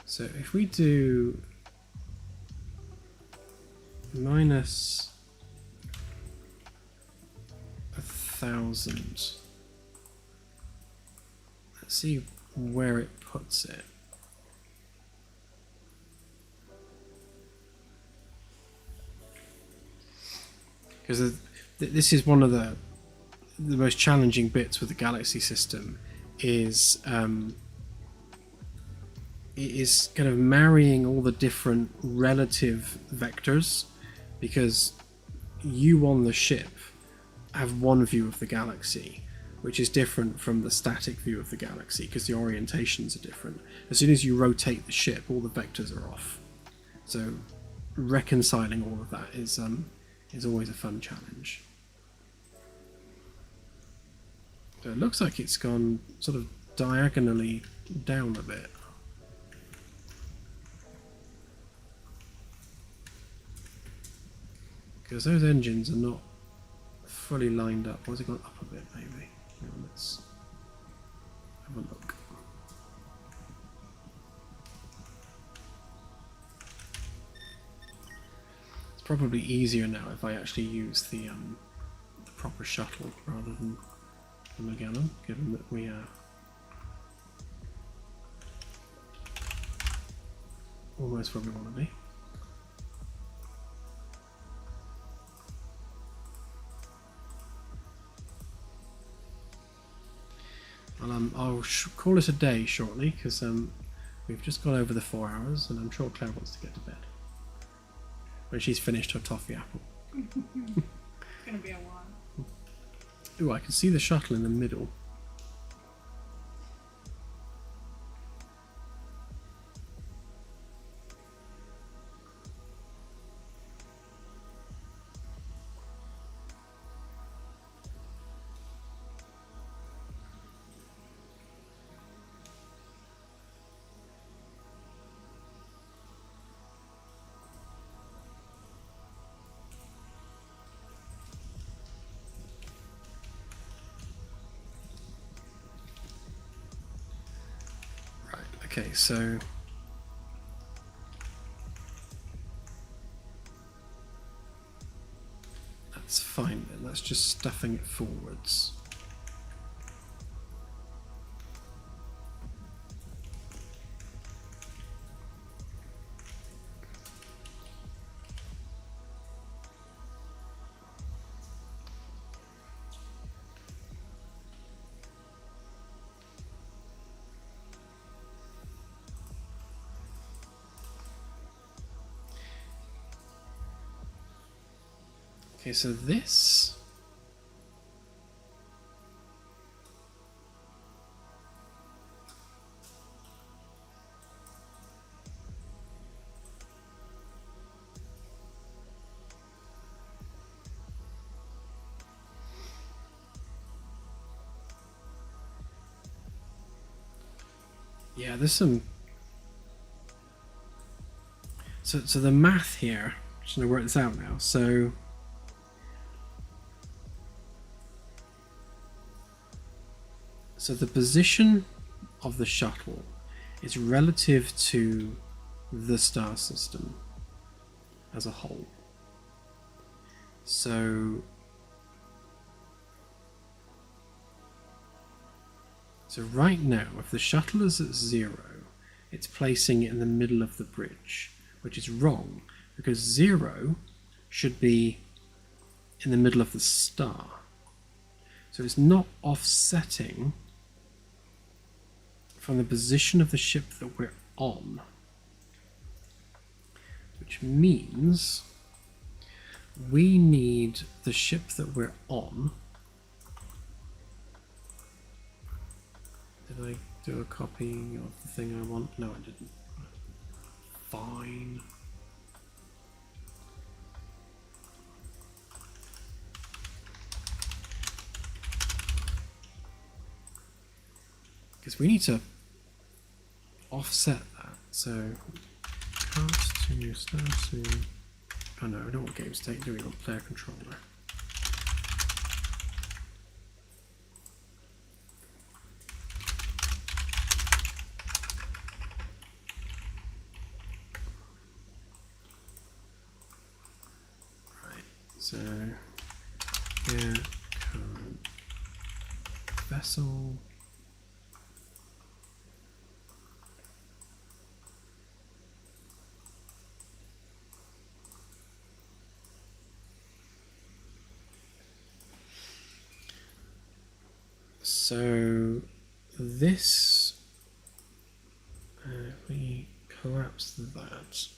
So if we do minus 1,000, let's see where it puts it. Because this is one of the most challenging bits with the galaxy system is it is kind of marrying all the different relative vectors, because you on the ship have one view of the galaxy which is different from the static view of the galaxy because the orientations are different. As soon as you rotate the ship, all the vectors are off, so reconciling all of that is always a fun challenge. So it looks like it's gone sort of diagonally down a bit. Because those engines are not fully lined up. Or has it gone up a bit, maybe? Hang on, let's have a look. It's probably easier now if I actually use the proper shuttle rather than the Magellan, given that we are almost where we want to be. I'll call it a day shortly because we've just gone over the 4 hours, and I'm sure Claire wants to get to bed when she's finished her toffee apple. It's gonna be a while. Ooh, I can see the shuttle in the middle. Okay, so that's fine then. That's just stuffing it forwards. Okay, so this... Yeah, there's some... So the math here, I'm just going to work this out now. So the position of the shuttle is relative to the star system as a whole. So right now, if the shuttle is at 0, it's placing it in the middle of the bridge, which is wrong, because 0 should be in the middle of the star. So it's not offsetting from the position of the ship that we're on, which means we need the ship that we're on. Did I do a copy of the thing I want? No, I didn't. Fine. Because we need to offset that. So, cast to Starship. Oh no, I don't want game state, do we want player controller? So, yeah, current vessel. So, this, we collapse that.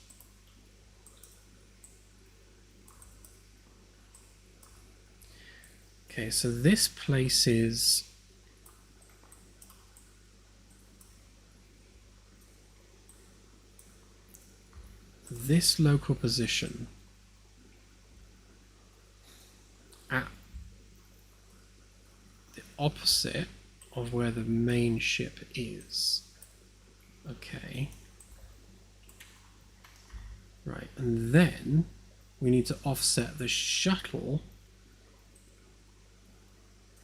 Okay, so this places this local position at the opposite of where the main ship is. Okay. Right, and then we need to offset the shuttle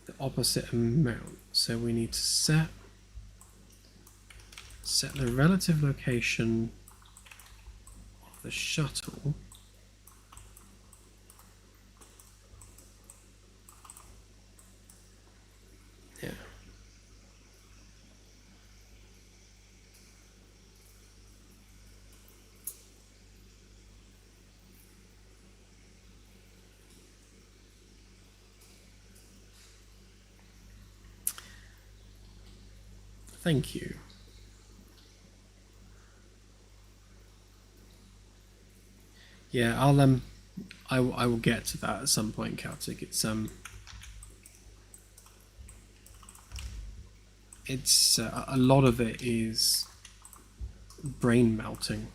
the opposite amount. So we need to set the relative location of the shuttle yeah. Thank you. Yeah, I will get to that at some point, Celtic. It's a lot of it is brain melting.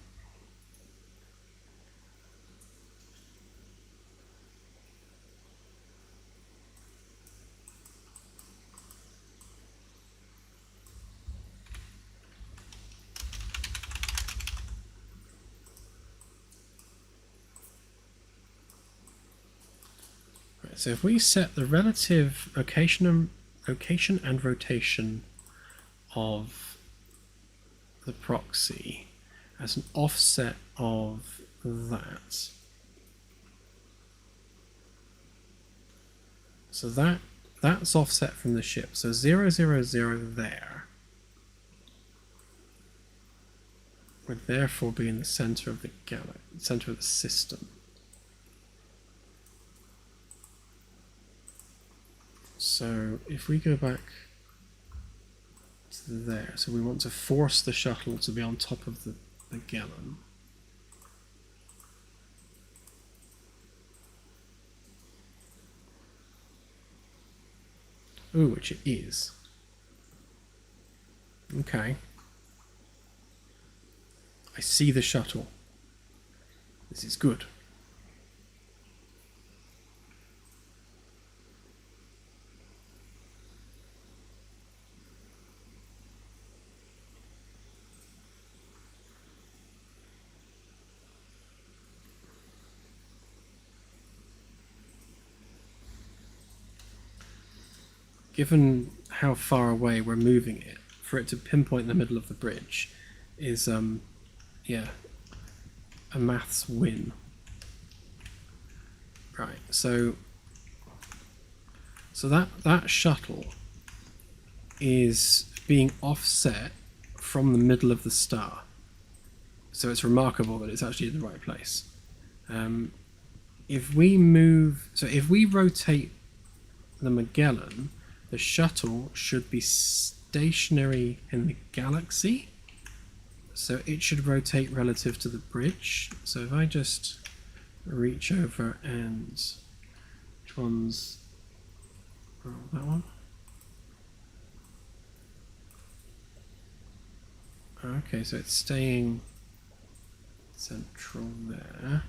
Right, so if we set the relative location and rotation of the proxy as an offset of that. So that's offset from the ship. So 0, 0, 0 there would therefore be in the center of the galaxy, center of the system. So if we go back to there, so we want to force the shuttle to be on top of the Magellan. Ooh, which it is. Okay. I see the shuttle. This is good. Given how far away we're moving it, for it to pinpoint the middle of the bridge is, yeah, a maths win. Right, so that shuttle is being offset from the middle of the star. So it's remarkable that it's actually in the right place. If we rotate the Magellan, the shuttle should be stationary in the galaxy, so it should rotate relative to the bridge. So if I just reach over and which one's that one? Okay, so it's staying central there.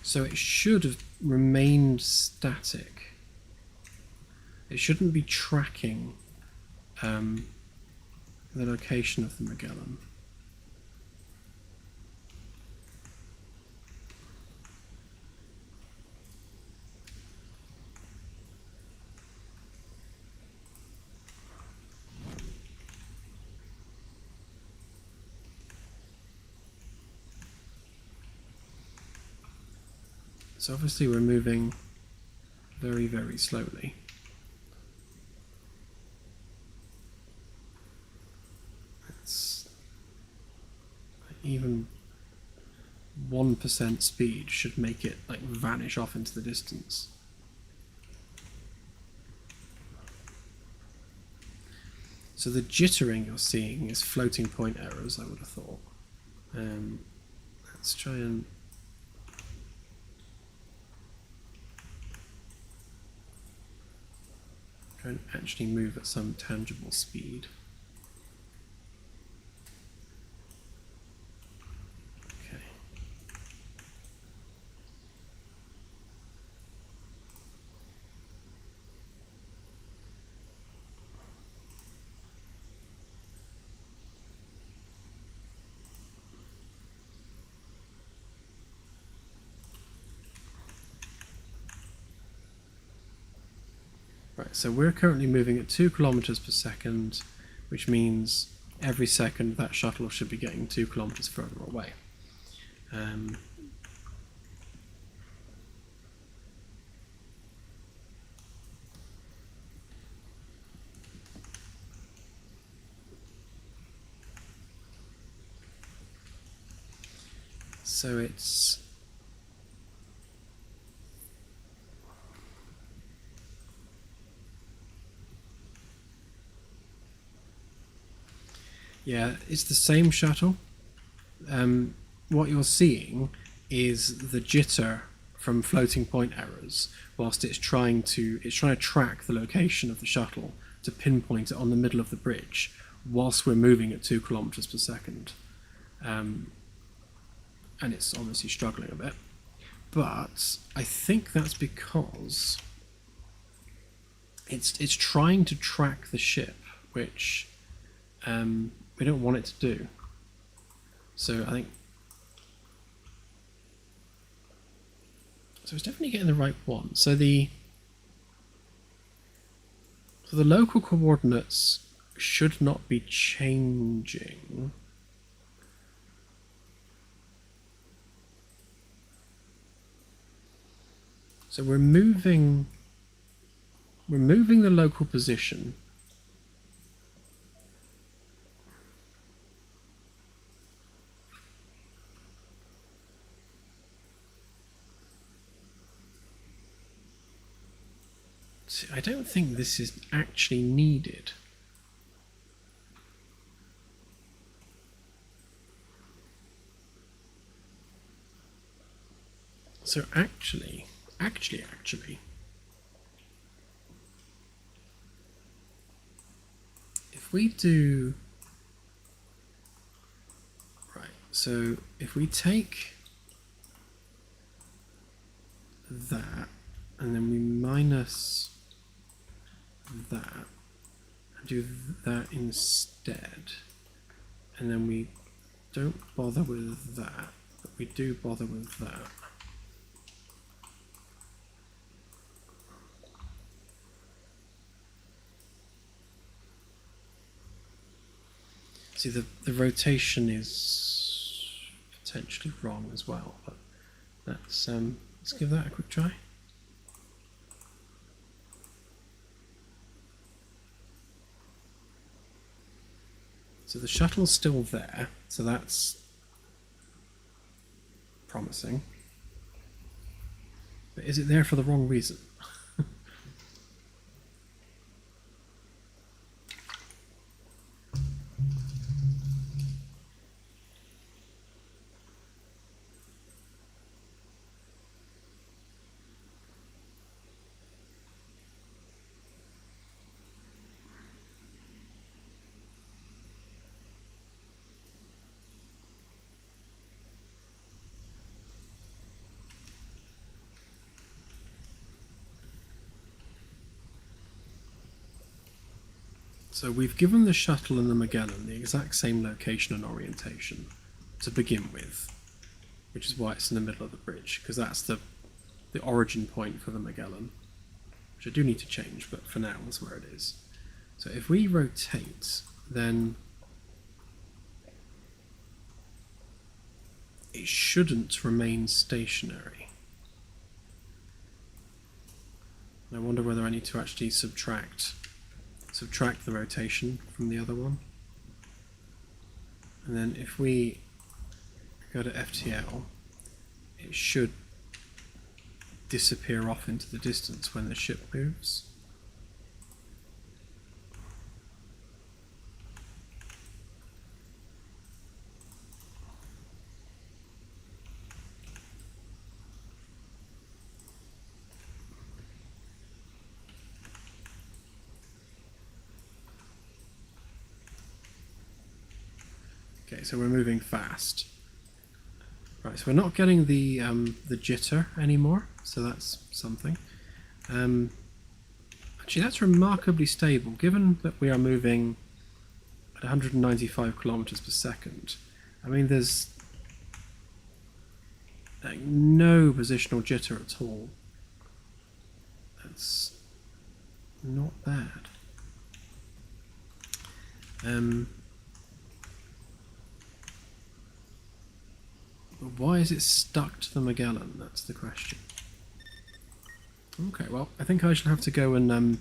So it should have remained static. It shouldn't be tracking the location of the Magellan. So obviously we're moving very, very slowly. It's even 1% speed should make it like vanish off into the distance. So the jittering you're seeing is floating point errors, I would have thought. Let's try and actually move at some tangible speed. Okay. Right, so we're currently moving at 2 kilometers per second, which means every second that shuttle should be getting 2 kilometers further away. So it's... Yeah, it's the same shuttle. What you're seeing is the jitter from floating point errors, whilst it's trying to track the location of the shuttle to pinpoint it on the middle of the bridge, whilst we're moving at 2 kilometers per second, and it's obviously struggling a bit. But I think that's because it's trying to track the ship, which we don't want it to do. So I think... So it's definitely getting the right one. So the local coordinates should not be changing. So we're moving the local position. I don't think this is actually needed. So actually, if we do... Right, so if we take that, and then we minus that, and do that instead, and then we don't bother with that, but we do bother with that. See, the rotation is potentially wrong as well, but let's give that a quick try. So the shuttle's still there, so that's promising. But is it there for the wrong reason? So we've given the shuttle and the Magellan the exact same location and orientation to begin with, which is why it's in the middle of the bridge, because that's the origin point for the Magellan, which I do need to change, but for now that's where it is. So if we rotate, then it shouldn't remain stationary. I wonder whether I need to actually subtract the rotation from the other one. And then if we go to FTL, it should disappear off into the distance when the ship moves. Okay, so we're moving fast. Right, so we're not getting the jitter anymore, so that's something. Actually, that's remarkably stable, given that we are moving at 195 kilometers per second. I mean, there's like no positional jitter at all. That's not bad. But why is it stuck to the Magellan? That's the question. Okay, well, I think I shall have to go and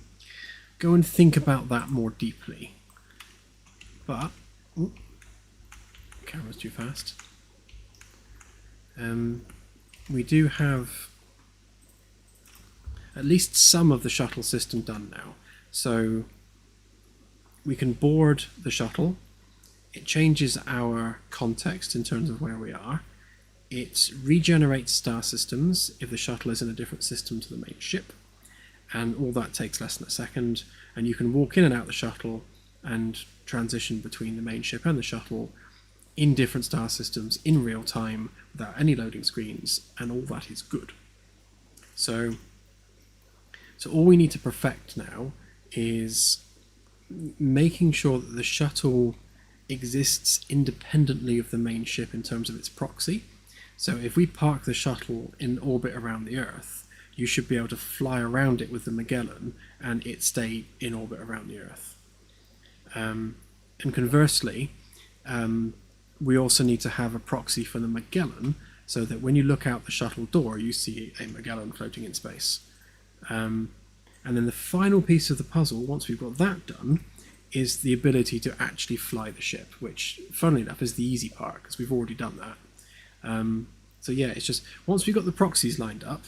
think about that more deeply. But camera's too fast. We do have at least some of the shuttle system done now. So we can board the shuttle. It changes our context in terms of where we are. It regenerates star systems if the shuttle is in a different system to the main ship. And all that takes less than a second. And you can walk in and out the shuttle and transition between the main ship and the shuttle in different star systems in real time without any loading screens, and all that is good. So all we need to perfect now is making sure that the shuttle exists independently of the main ship in terms of its proxy. So if we park the shuttle in orbit around the Earth, you should be able to fly around it with the Magellan and it stay in orbit around the Earth. And conversely, we also need to have a proxy for the Magellan so that when you look out the shuttle door, you see a Magellan floating in space. And then the final piece of the puzzle, once we've got that done, is the ability to actually fly the ship, which, funnily enough, is the easy part because we've already done that. So yeah, it's just once we've got the proxies lined up,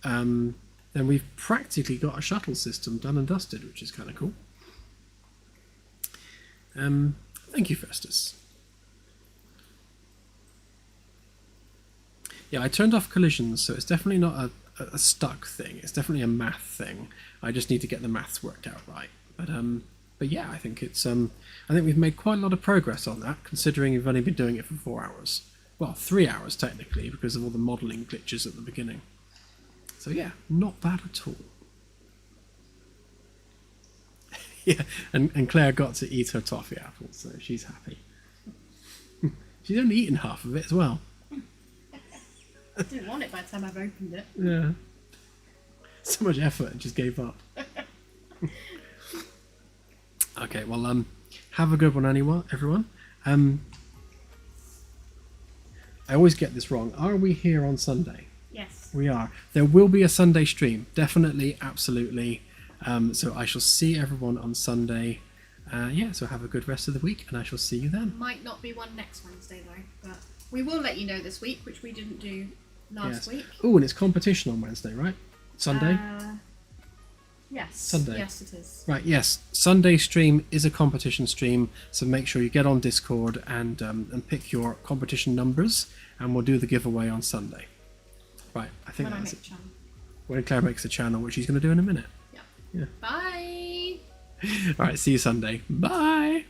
then we've practically got a shuttle system done and dusted, which is kind of cool. Thank you, Festus. Yeah, I turned off collisions, so it's definitely not a stuck thing. It's definitely a math thing. I just need to get the maths worked out right. But yeah, I think it's I think we've made quite a lot of progress on that, considering we've only been doing it for 4 hours. Well, 3 hours technically, because of all the modelling glitches at the beginning. So yeah, not bad at all. Yeah, and Claire got to eat her toffee apple, so she's happy. She's only eaten half of it as well. I didn't want it by the time I've opened it. Yeah. So much effort and just gave up. Okay, well, have a good one, everyone. I always get this wrong. Are we here on Sunday? Yes. We are. There will be a Sunday stream. Definitely, absolutely. So I shall see everyone on Sunday. Yeah, so have a good rest of the week, and I shall see you then. Might not be one next Wednesday, though, but we will let you know this week, which we didn't do last week. Oh, and it's competition on Wednesday, right? Sunday? Yes. Sunday. Yes, it is. Right, yes. Sunday stream is a competition stream, so make sure you get on Discord and pick your competition numbers, and we'll do the giveaway on Sunday. Right, I think When I that's make it. the channel. When Claire makes the channel, which she's going to do in a minute. Yeah. Yeah. Bye. All right, see you Sunday. Bye.